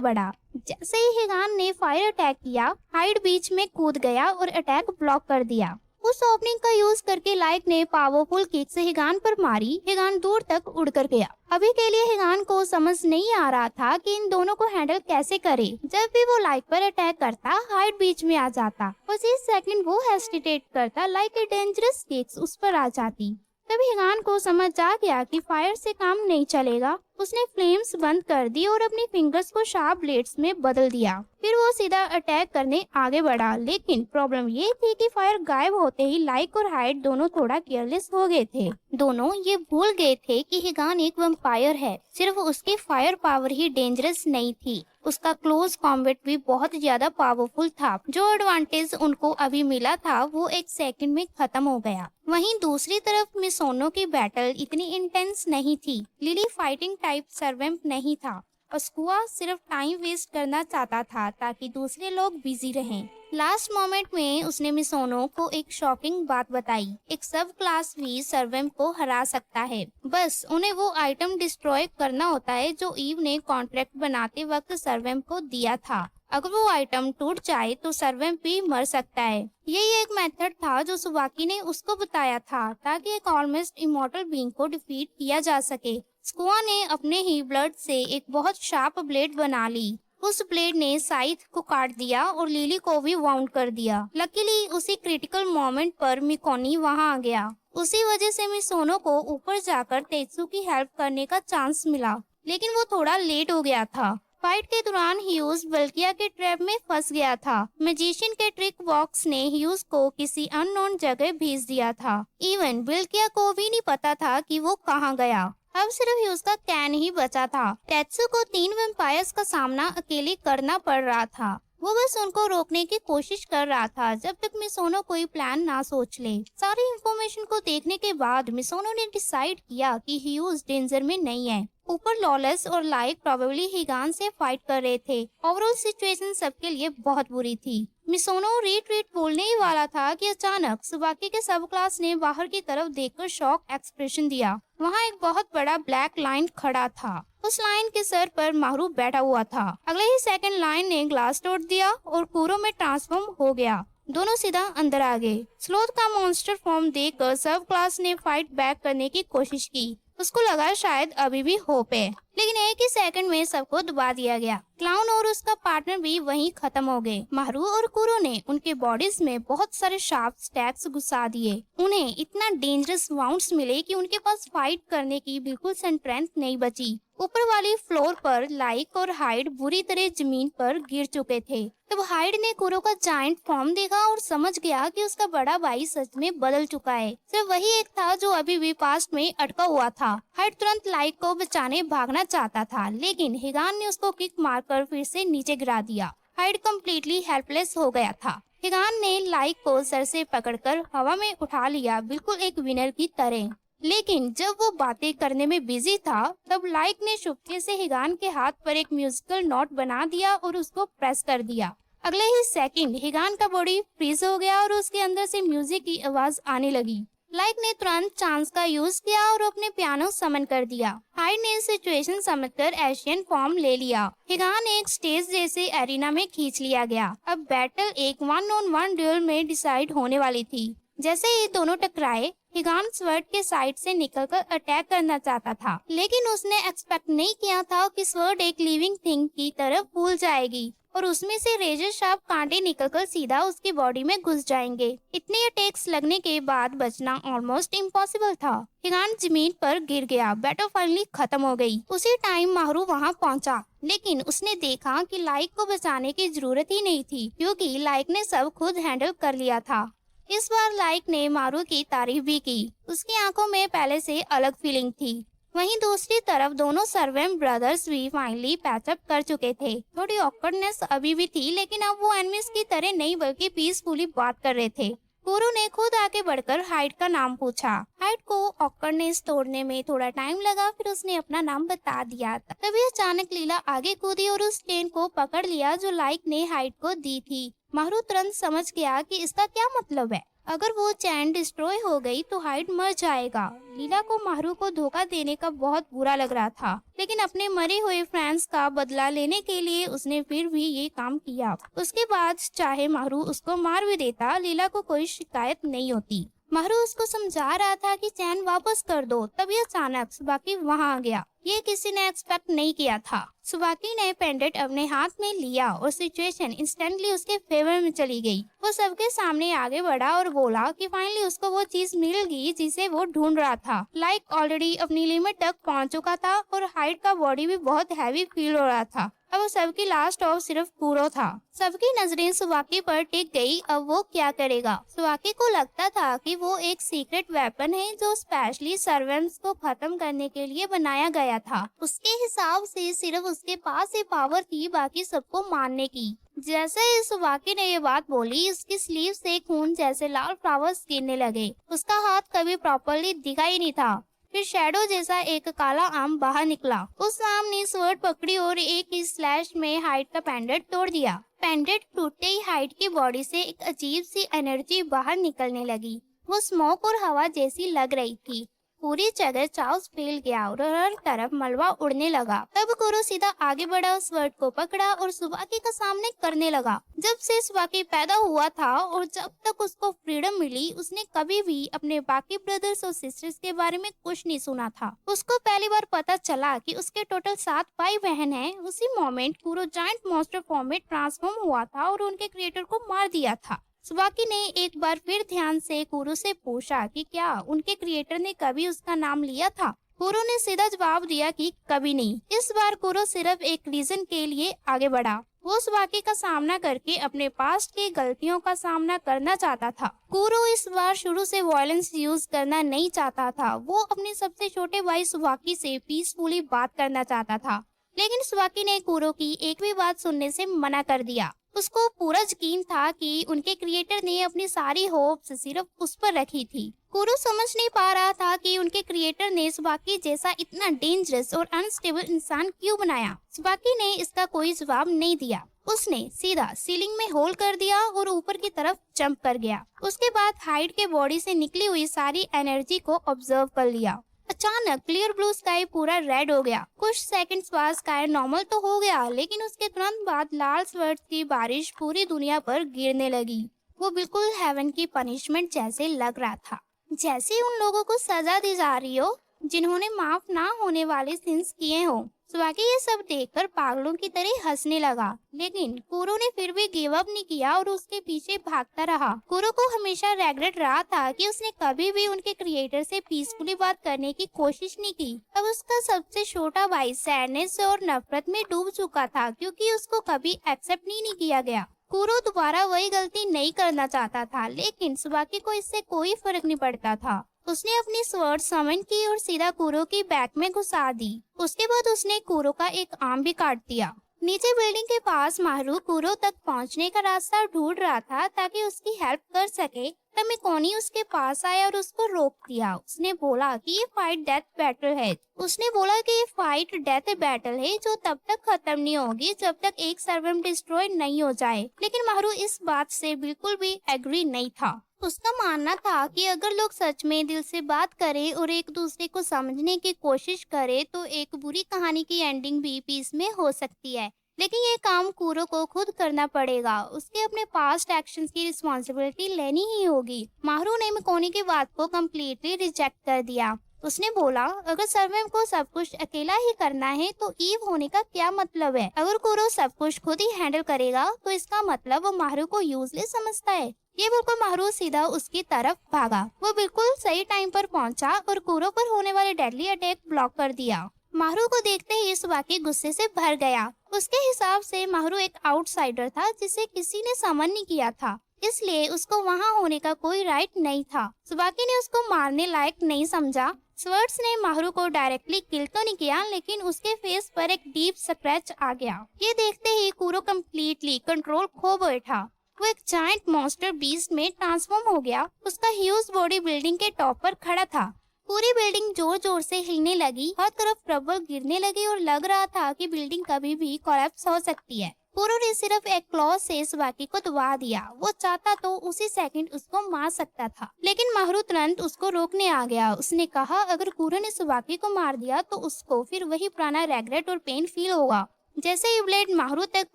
बढ़ा। जैसे ही हिगान ने फायर अटैक किया, हाइड बीच में कूद गया और अटैक ब्लॉक कर दिया। उस ओपनिंग का यूज करके लाइक ने पावरफुल किक से हिगान पर मारी। हिगान दूर तक उड़कर गया। अभी के लिए हिगान को समझ नहीं आ रहा था कि इन दोनों को हैंडल कैसे करे। जब भी वो लाइक पर अटैक करता, हाइड बीच में आ जाता। बस एक सेकंड वो हेस्टिटेट करता, लाइक के डेंजरस किक्स उस पर आ जाती। तभी हिगान को समझ आ गया कि फायर से काम नहीं चलेगा। उसने फ्लेम्स बंद कर दी और अपनी फिंगर्स को शार्प ब्लेड्स में बदल दिया। फिर वो सीधा अटैक करने आगे बढ़ा, लेकिन प्रॉब्लम ये थी कि फायर गायब होते ही लाइक और हाइड दोनों थोड़ा केयरलेस हो गए थे। दोनों ये भूल गए थे कि हिगान एक वैम्पायर है। सिर्फ उसकी फायर पावर ही डेंजरस नहीं थी, उसका क्लोज कॉम्बैट भी बहुत ज्यादा पावरफुल था। जो एडवांटेज उनको अभी मिला था वो एक सेकंड में खत्म हो गया। वहीं दूसरी तरफ मिसोनो की बैटल इतनी इंटेंस नहीं थी। लिली फाइटिंग टाइप सर्वेंट नहीं था और स्कुआ सिर्फ टाइम वेस्ट करना चाहता था ताकि दूसरे लोग बिजी रहें। लास्ट मोमेंट में उसने मिसोनो को एक शॉकिंग बात बताई, एक सब क्लास भी सर्वेंट को हरा सकता है, बस उन्हें वो आइटम डिस्ट्रॉय करना होता है जो ईव ने कॉन्ट्रैक्ट बनाते वक्त सर्वेंट को दिया था। अगर वो आइटम टूट जाए तो सर्वेंट भी मर सकता है। यही एक मेथड था जो सुबाकी ने उसको बताया था ताकि एक ऑलमोस्ट इमॉर्टल बीइंग को डिफीट किया जा सके। स्कुआ ने अपने ही ब्लड से एक बहुत शार्प ब्लेड बना ली। उस ब्लेड ने साइथ को काट दिया और लिली को भी वाउंड कर दिया। लकीली उसी क्रिटिकल मोमेंट पर मिकोनी वहां आ गया। उसी वजह से मिसोनो को ऊपर जाकर तेत्सु की हेल्प करने का चांस मिला, लेकिन वो थोड़ा लेट हो गया था। फाइट के दौरान ह्यूज बल्किया के ट्रैप में फंस गया था। मैजिशियन के ट्रिक बॉक्स ने ह्यूज को किसी अननोन जगह भेज दिया था। इवन बल्किया को भी नहीं पता था कि वो कहाँ गया। अब सिर्फ ह्यूज का कैन ही बचा था। तेत्सु को 3 वैम्पायर्स का सामना अकेले करना पड़ रहा था। वो बस उनको रोकने की कोशिश कर रहा था जब तक मिसोनो कोई प्लान ना सोच ले। सारी इंफॉर्मेशन को देखने के बाद मिसोनो ने डिसाइड किया कि ह्यूज डेंजर में नहीं है। ऊपर लॉलेस और लाइक प्रोबेबली हिगान से फाइट कर रहे थे। ओवरऑल सिचुएशन सबके लिए बहुत बुरी थी। मिसोनो रीट्रीट बोलने ही वाला था कि अचानक सुबाकी के सब क्लास ने बाहर की तरफ देखकर शॉक एक्सप्रेशन दिया। वहाँ एक बहुत बड़ा ब्लैक लाइन खड़ा था। उस लाइन के सर पर मारू बैठा हुआ था। अगले ही सेकंड लाइन ने ग्लास तोड़ दिया और कूरो में ट्रांसफॉर्म हो गया। दोनों सीधा अंदर आ गए। स्लोथ का मॉन्स्टर फॉर्म देखकर सब क्लास ने फाइट बैक करने की कोशिश की। उसको लगा शायद अभी भी होप है, लेकिन एक ही सेकंड में सबको दबा दिया गया। क्लाउन और उसका पार्टनर भी वहीं खत्म हो गए। मारू और कुरो ने उनके बॉडीज में बहुत सारे शार्प स्टैक्स घुसा दिए। उन्हें इतना डेंजरस वाउंड्स मिले कि उनके पास फाइट करने की बिल्कुल स्ट्रेंथ नहीं बची। ऊपर वाली फ्लोर पर लाइक और हाइड बुरी तरह जमीन पर गिर चुके थे। तब हाइड ने कुरो का जायंट फॉर्म देखा और समझ गया कि उसका बड़ा भाई सच में बदल चुका है। सिर्फ वही एक था जो अभी भी पास्ट में अटका हुआ था। हाइड तुरंत लाइक को बचाने भागना चाहता था, लेकिन हिगान ने उसको किक मारकर फिर से नीचे गिरा दिया। हाइड कम्प्लीटली हेल्पलेस हो गया था। हिगान ने लाइक को सर से पकड़कर हवा में उठा लिया, बिल्कुल एक विनर की तरह। लेकिन जब वो बातें करने में बिजी था, तब लाइक ने चुपके से हिगान के हाथ पर एक म्यूजिकल नोट बना दिया और उसको प्रेस कर दिया। अगले ही सेकंड हिगान का बॉडी फ्रीज हो गया और उसके अंदर से म्यूजिक की आवाज आने लगी। लाइक ने तुरंत चांस का यूज किया और अपने पियानो समन कर दिया। हाइड ने सिचुएशन समझकर एशियन फॉर्म ले लिया। हिगान एक स्टेज जैसे एरिना में खींच लिया गया। अब बैटल एक 1-on-1 ड्यूल में डिसाइड होने वाली थी। जैसे ये दोनों टकराए, हिगान स्वर्ड के साइड से निकलकर अटैक करना चाहता था, लेकिन उसने एक्सपेक्ट नहीं किया था कि स्वर्ड एक लिविंग थिंग की तरफ फूल जाएगी और उसमें से रेजर शार्प कांटे निकलकर सीधा उसकी बॉडी में घुस जाएंगे। इतने अटैक्स लगने के बाद बचना ऑलमोस्ट इम्पॉसिबल था। हिगान जमीन पर गिर गया। बैटल फाइनली खत्म हो गई। उसी टाइम मारू वहां पहुंचा, लेकिन उसने देखा कि लाइक को बचाने की जरूरत ही नहीं थी, क्योंकि लाइक ने सब खुद हैंडल कर लिया था। इस बार लाइक ने मारू की तारीफ भी की। उसकी आंखों में पहले से अलग फीलिंग थी। वहीं दूसरी तरफ दोनों सर्वेंट ब्रदर्स भी फाइनली पैचअप कर चुके थे। थोड़ी ऑकवर्डनेस अभी भी थी, लेकिन अब वो एनिमीज की तरह नहीं बल्कि पीसफुली बात कर रहे थे। कुरो ने खुद आके बढ़कर हाइड का नाम पूछा। हाइड को ऑकवर्डनेस तोड़ने में थोड़ा टाइम लगा, फिर उसने अपना नाम बता दिया। तभी अचानक लीला आगे कूदी और उस चेन को पकड़ लिया जो लाइक ने हाइड को दी थी। मारू तुरंत समझ गया कि इसका क्या मतलब है। अगर वो चैन डिस्ट्रॉय हो गई तो हाइड मर जाएगा। लीला को मारू को धोखा देने का बहुत बुरा लग रहा था, लेकिन अपने मरे हुए फ्रेंड्स का बदला लेने के लिए उसने फिर भी ये काम किया। उसके बाद चाहे मारू उसको मार भी देता, लीला को कोई शिकायत नहीं होती। मारू उसको समझा रहा था कि चैन वापस कर दो, तभी अचानक सुबाकी वहां आ गया। ये किसी ने एक्सपेक्ट नहीं किया था। सुबाकी ने पेंडेंट अपने हाथ में लिया और सिचुएशन इंस्टेंटली उसके फेवर में चली गई। वो सबके सामने आगे बढ़ा और बोला कि फाइनली उसको वो चीज मिल गई जिसे वो ढूंढ रहा था। लाइक ऑलरेडी अपनी लिमिट तक पहुंच चुका था और हाइड का बॉडी भी बहुत हैवी फील हो रहा था। अब वो सबकी लास्ट ऑफ सिर्फ कुरो था। सबकी नजरें सुबाकी पर टिक गई। अब वो क्या करेगा? सुबाकी को लगता था कि वो एक सीक्रेट वेपन है जो स्पेशली सर्वेंट्स को खत्म करने के लिए बनाया गया था। उसके हिसाब से सिर्फ उसके पास ये पावर थी बाकी सबको मारने की। जैसे ही सुबाकी ने ये बात बोली, उसकी स्लीव से खून जैसे लाल फ्लावर्स गिरने लगे। उसका हाथ कभी प्रॉपरली दिखा ही नहीं था। फिर शैडो जैसा एक काला आम बाहर निकला। उस आम ने स्वर्ड पकड़ी और एक ही स्लैश में हाइड का पेंडेंट तोड़ दिया। पेंडेंट टूटते ही हाइड की बॉडी से एक अजीब सी एनर्जी बाहर निकलने लगी। वो स्मोक और हवा जैसी लग रही थी। पूरी जगह चाउस फैल गया और हर तरफ मलबा उड़ने लगा। तब कुरो सीधा आगे बढ़ा, उस वर्ड को पकड़ा और सुबाकी का सामने करने लगा। जब से सुबाकी पैदा हुआ था और जब तक उसको फ्रीडम मिली, उसने कभी भी अपने बाकी ब्रदर्स और सिस्टर्स के बारे में कुछ नहीं सुना था। उसको पहली बार पता चला कि उसके टोटल 7 भाई बहन हैं। उसी मोमेंट कुरो जायंट मॉन्स्टर फॉर्म में ट्रांसफॉर्म हुआ था और उनके क्रिएटर को मार दिया था। सुबाकी ने एक बार फिर ध्यान से कुरो से पूछा कि क्या उनके क्रिएटर ने कभी उसका नाम लिया था। कुरो ने सीधा जवाब दिया कि कभी नहीं। इस बार कुरो सिर्फ एक रीजन के लिए आगे बढ़ा। वो सुबाकी का सामना करके अपने पास्ट की गलतियों का सामना करना चाहता था। कुरो इस बार शुरू से वायलेंस यूज करना नहीं चाहता था। वो अपने सबसे छोटे भाई सुबाकी से पीसफुली बात करना चाहता था, लेकिन सुबाकी ने कुरो की एक भी बात सुनने से मना कर दिया। उसको पूरा यकीन था कि उनके क्रिएटर ने अपनी सारी होप्स सिर्फ उस पर रखी थी। कुरो समझ नहीं पा रहा था कि उनके क्रिएटर ने सुबाकी जैसा इतना डेंजरस और अनस्टेबल इंसान क्यों बनाया। सुबाकी ने इसका कोई जवाब नहीं दिया। उसने सीधा सीलिंग में होल कर दिया और ऊपर की तरफ जंप कर गया। उसके बाद हाइड के बॉडी से निकली हुई सारी एनर्जी को ऑब्जर्व कर लिया। अचानक क्लियर ब्लू स्काई पूरा रेड हो गया। कुछ सेकंड्स बाद स्काई नॉर्मल तो हो गया, लेकिन उसके तुरंत बाद लाल स्वर्ड्स की बारिश पूरी दुनिया पर गिरने लगी। वो बिल्कुल हेवन की पनिशमेंट जैसे लग रहा था, जैसे उन लोगों को सजा दी जा रही हो जिन्होंने माफ ना होने वाले सिंस किए हो। सुबाकी ये सब देखकर पागलों की तरह हंसने लगा, लेकिन कुरो ने फिर भी गिव अप नहीं किया और उसके पीछे भागता रहा। कुरो को हमेशा रेग्रेट रहा था कि उसने कभी भी उनके क्रिएटर से पीसफुली बात करने की कोशिश नहीं की। अब उसका सबसे छोटा भाई सैडनेस और नफरत में डूब चुका था, क्योंकि उसको कभी एक्सेप्ट नहीं किया गया। कुरो दोबारा वही गलती नहीं करना चाहता था, लेकिन सुबाकी को इससे कोई फर्क नहीं पड़ता था। उसने अपनी स्वर्ड समन की और सीधा कुरो की बैक में घुसा दी। उसके बाद उसने कुरो का एक आर्म भी काट दिया। नीचे बिल्डिंग के पास मारू कुरो तक पहुंचने का रास्ता ढूंढ रहा था ताकि उसकी हेल्प कर सके। तब मिकोनी उसके पास आया और उसको रोक दिया। उसने बोला कि ये फाइट डेथ बैटल है। उसने बोला कि ये फाइट डेथ बैटल है जो तब तक खत्म नहीं होगी जब तक एक सर्वेंट डिस्ट्रॉय नहीं हो जाए। लेकिन मारू इस बात से बिल्कुल भी एग्री नहीं था। उसका मानना था कि अगर लोग सच में दिल से बात करें और एक दूसरे को समझने की कोशिश करें तो एक बुरी कहानी की एंडिंग भी पीस में हो सकती है। लेकिन ये काम कुरो को खुद करना पड़ेगा। उसके अपने पास्ट एक्शंस की रिस्पॉन्सिबिलिटी लेनी ही होगी। मारू ने मिकोनी की बात को कम्प्लीटली रिजेक्ट कर दिया। उसने बोला, अगर सर्वेंट को सब कुछ अकेला ही करना है तो ईव होने का क्या मतलब है। अगर कुरो सब कुछ खुद ही हैंडल करेगा तो इसका मतलब वो मारू को यूजलेस समझता है। ये बिल्कुल मारू सीधा उसकी तरफ भागा। वो बिल्कुल सही टाइम पर पहुंचा और कुरो पर होने वाले डेडली अटैक ब्लॉक कर दिया। मारू को देखते ही सुबाकी गुस्से से भर गया। उसके हिसाब से मारू एक आउटसाइडर था जिसे किसी ने समन नहीं किया था, इसलिए उसको वहां होने का कोई राइट नहीं था। सुबाकी ने उसको मारने लायक नहीं समझा। स्वर्ड्स ने मारू को डायरेक्टली किल तो नहीं किया, लेकिन उसके फेस पर एक डीप स्क्रैच आ गया। ये देखते ही कुरो कम्प्लीटली कंट्रोल खो बैठा। वो एक जायंट मॉन्स्टर बीस्ट में ट्रांसफॉर्म हो गया। उसका ह्यूज बॉडी बिल्डिंग के टॉप पर खड़ा था। पूरी बिल्डिंग जोर जोर से हिलने लगी। हर तरफ रबड़ गिरने लगे और लग रहा था कि बिल्डिंग कभी भी कोलैप्स हो सकती है। कुरो ने सिर्फ एक क्लॉ से सुबाकी को दबा दिया। वो चाहता तो उसी सेकंड उसको मार सकता था, लेकिन मारू तुरंत उसको रोकने आ गया। उसने कहा, अगर कुरो ने सुबाकी को मार दिया तो उसको फिर वही पुराना रेग्रेट और पेन फील होगा। जैसे ही ब्लेड माहरू तक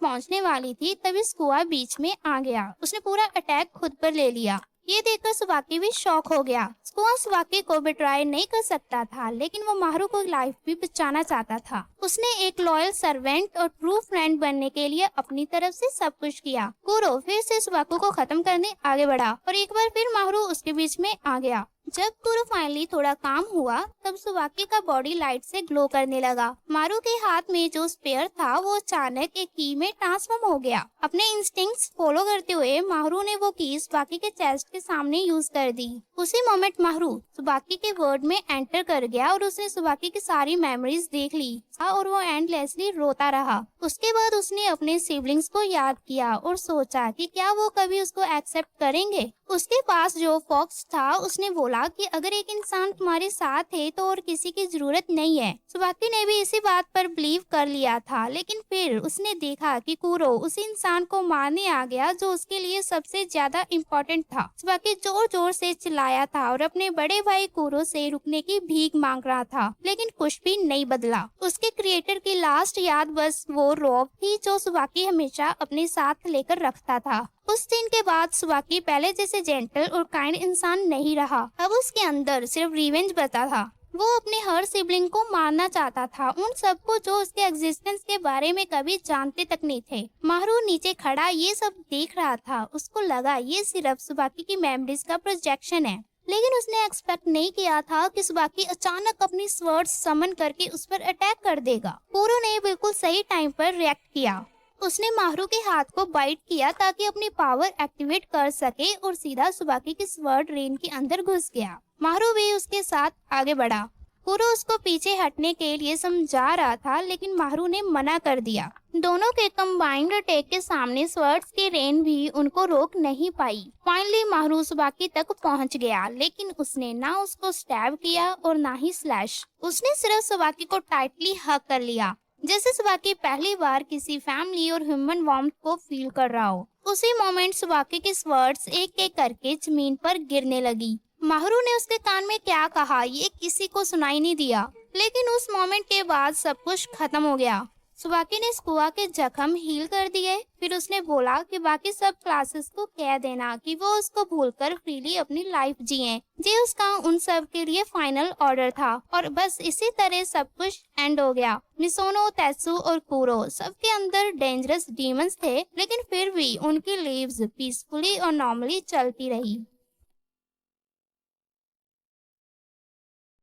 पहुंचने वाली थी तभी स्कुआ बीच में आ गया। उसने पूरा अटैक खुद पर ले लिया। ये देखकर सुबाकी भी शॉक हो गया। स्कुआ सुबाकी को बिट्राई नहीं कर सकता था, लेकिन वो माहरू को लाइफ भी बचाना चाहता था। उसने एक लॉयल सर्वेंट और ट्रू फ्रेंड बनने के लिए अपनी तरफ से सब कुछ किया। कुरो फिर से सुबाकी को खत्म करने आगे बढ़ा और एक बार फिर माहरू उसके बीच में आ गया। जब कुरो फाइनली थोड़ा काम हुआ तब सुबाकी का बॉडी लाइट से ग्लो करने लगा। मारू के हाथ में जो स्पेयर था वो अचानक एक की में ट्रांसफॉर्म हो गया। अपने इंस्टिंक्ट्स फॉलो करते हुए मारू ने वो की सुबाकी के चेस्ट के सामने यूज कर दी। उसी मोमेंट मारू सुबाकी के वर्ल्ड में एंटर कर गया और उसने सुबाकी की सारी मेमोरीज देख ली और वो एंडलेसली रोता रहा। उसके बाद उसने अपने सिबलिंग्स को याद किया और सोचा कि क्या वो कभी उसको एक्सेप्ट करेंगे। उसके पास जो फॉक्स था उसने बोला बोला कि अगर एक इंसान तुम्हारे साथ है तो और किसी की जरूरत नहीं है। सुबाकी ने भी इसी बात पर बिलीव कर लिया था, लेकिन फिर उसने देखा कि कुरो उसी इंसान को मारने आ गया जो उसके लिए सबसे ज्यादा इम्पोर्टेंट था। सुबाकी जोर जोर से चिल्लाया था और अपने बड़े भाई कुरो से रुकने की भीख मांग रहा था, लेकिन कुछ भी नहीं बदला। उसके क्रिएटर की लास्ट याद बस वो रोब थी जो सुबाकी हमेशा अपने साथ लेकर रखता था। उस दिन के बाद सुबाकी पहले जैसे जेंटल और काइंड इंसान नहीं रहा। अब उसके अंदर सिर्फ रिवेंज बचा था। वो अपने हर सिबलिंग को मारना चाहता था, उन सबको जो उसके एग्जिस्टेंस के बारे में कभी जानते तक नहीं थे। मारू नीचे खड़ा ये सब देख रहा था। उसको लगा ये सिर्फ सुबाकी की मेमोरीज का प्रोजेक्शन है, लेकिन उसने एक्सपेक्ट नहीं किया था कि सुबाकी अचानक अपनी स्वर्ड्स समन करके उस पर अटैक कर देगा। कुरो ने बिल्कुल सही टाइम पर रिएक्ट किया। उसने माहरू के हाथ को बाइट किया ताकि अपनी पावर एक्टिवेट कर सके और सीधा सुबाकी की स्वर्ड रेन के अंदर घुस गया। माहरू भी उसके साथ आगे बढ़ा। कुरो उसको पीछे हटने के लिए समझा रहा था, लेकिन माहरू ने मना कर दिया। दोनों के कंबाइंड अटैक के सामने स्वर्ड्स की रेन भी उनको रोक नहीं पाई। फाइनली माहरू सुबाकी तक पहुंच गया, लेकिन उसने ना उसको स्टैब किया और ना ही स्लैश। उसने सिर्फ सुबाकी को टाइटली हग कर लिया, जैसे सुबाकी पहली बार किसी फैमिली और ह्यूमन वार्मथ को फील कर रहा हो। उसी मोमेंट सुबाकी की स्वर्ड्स एक एक करके जमीन पर गिरने लगी। माहरू ने उसके कान में क्या कहा ये किसी को सुनाई नहीं दिया, लेकिन उस मोमेंट के बाद सब कुछ खत्म हो गया। सुबाकी ने स्कुआ के जख्म हील कर दिए। फिर उसने बोला कि बाकी सब क्लासेस को कह देना कि वो उसको भूलकर फ्रीली अपनी लाइफ जिएं। ये उसका उन सब के लिए फाइनल ऑर्डर था और बस इसी तरह सब कुछ एंड हो गया। मिसोनो, तेत्सु और कुरो सबके अंदर डेंजरस डीमंस थे, लेकिन फिर भी उनकी लाइव्स पीसफुली और नॉर्मली चलती रही।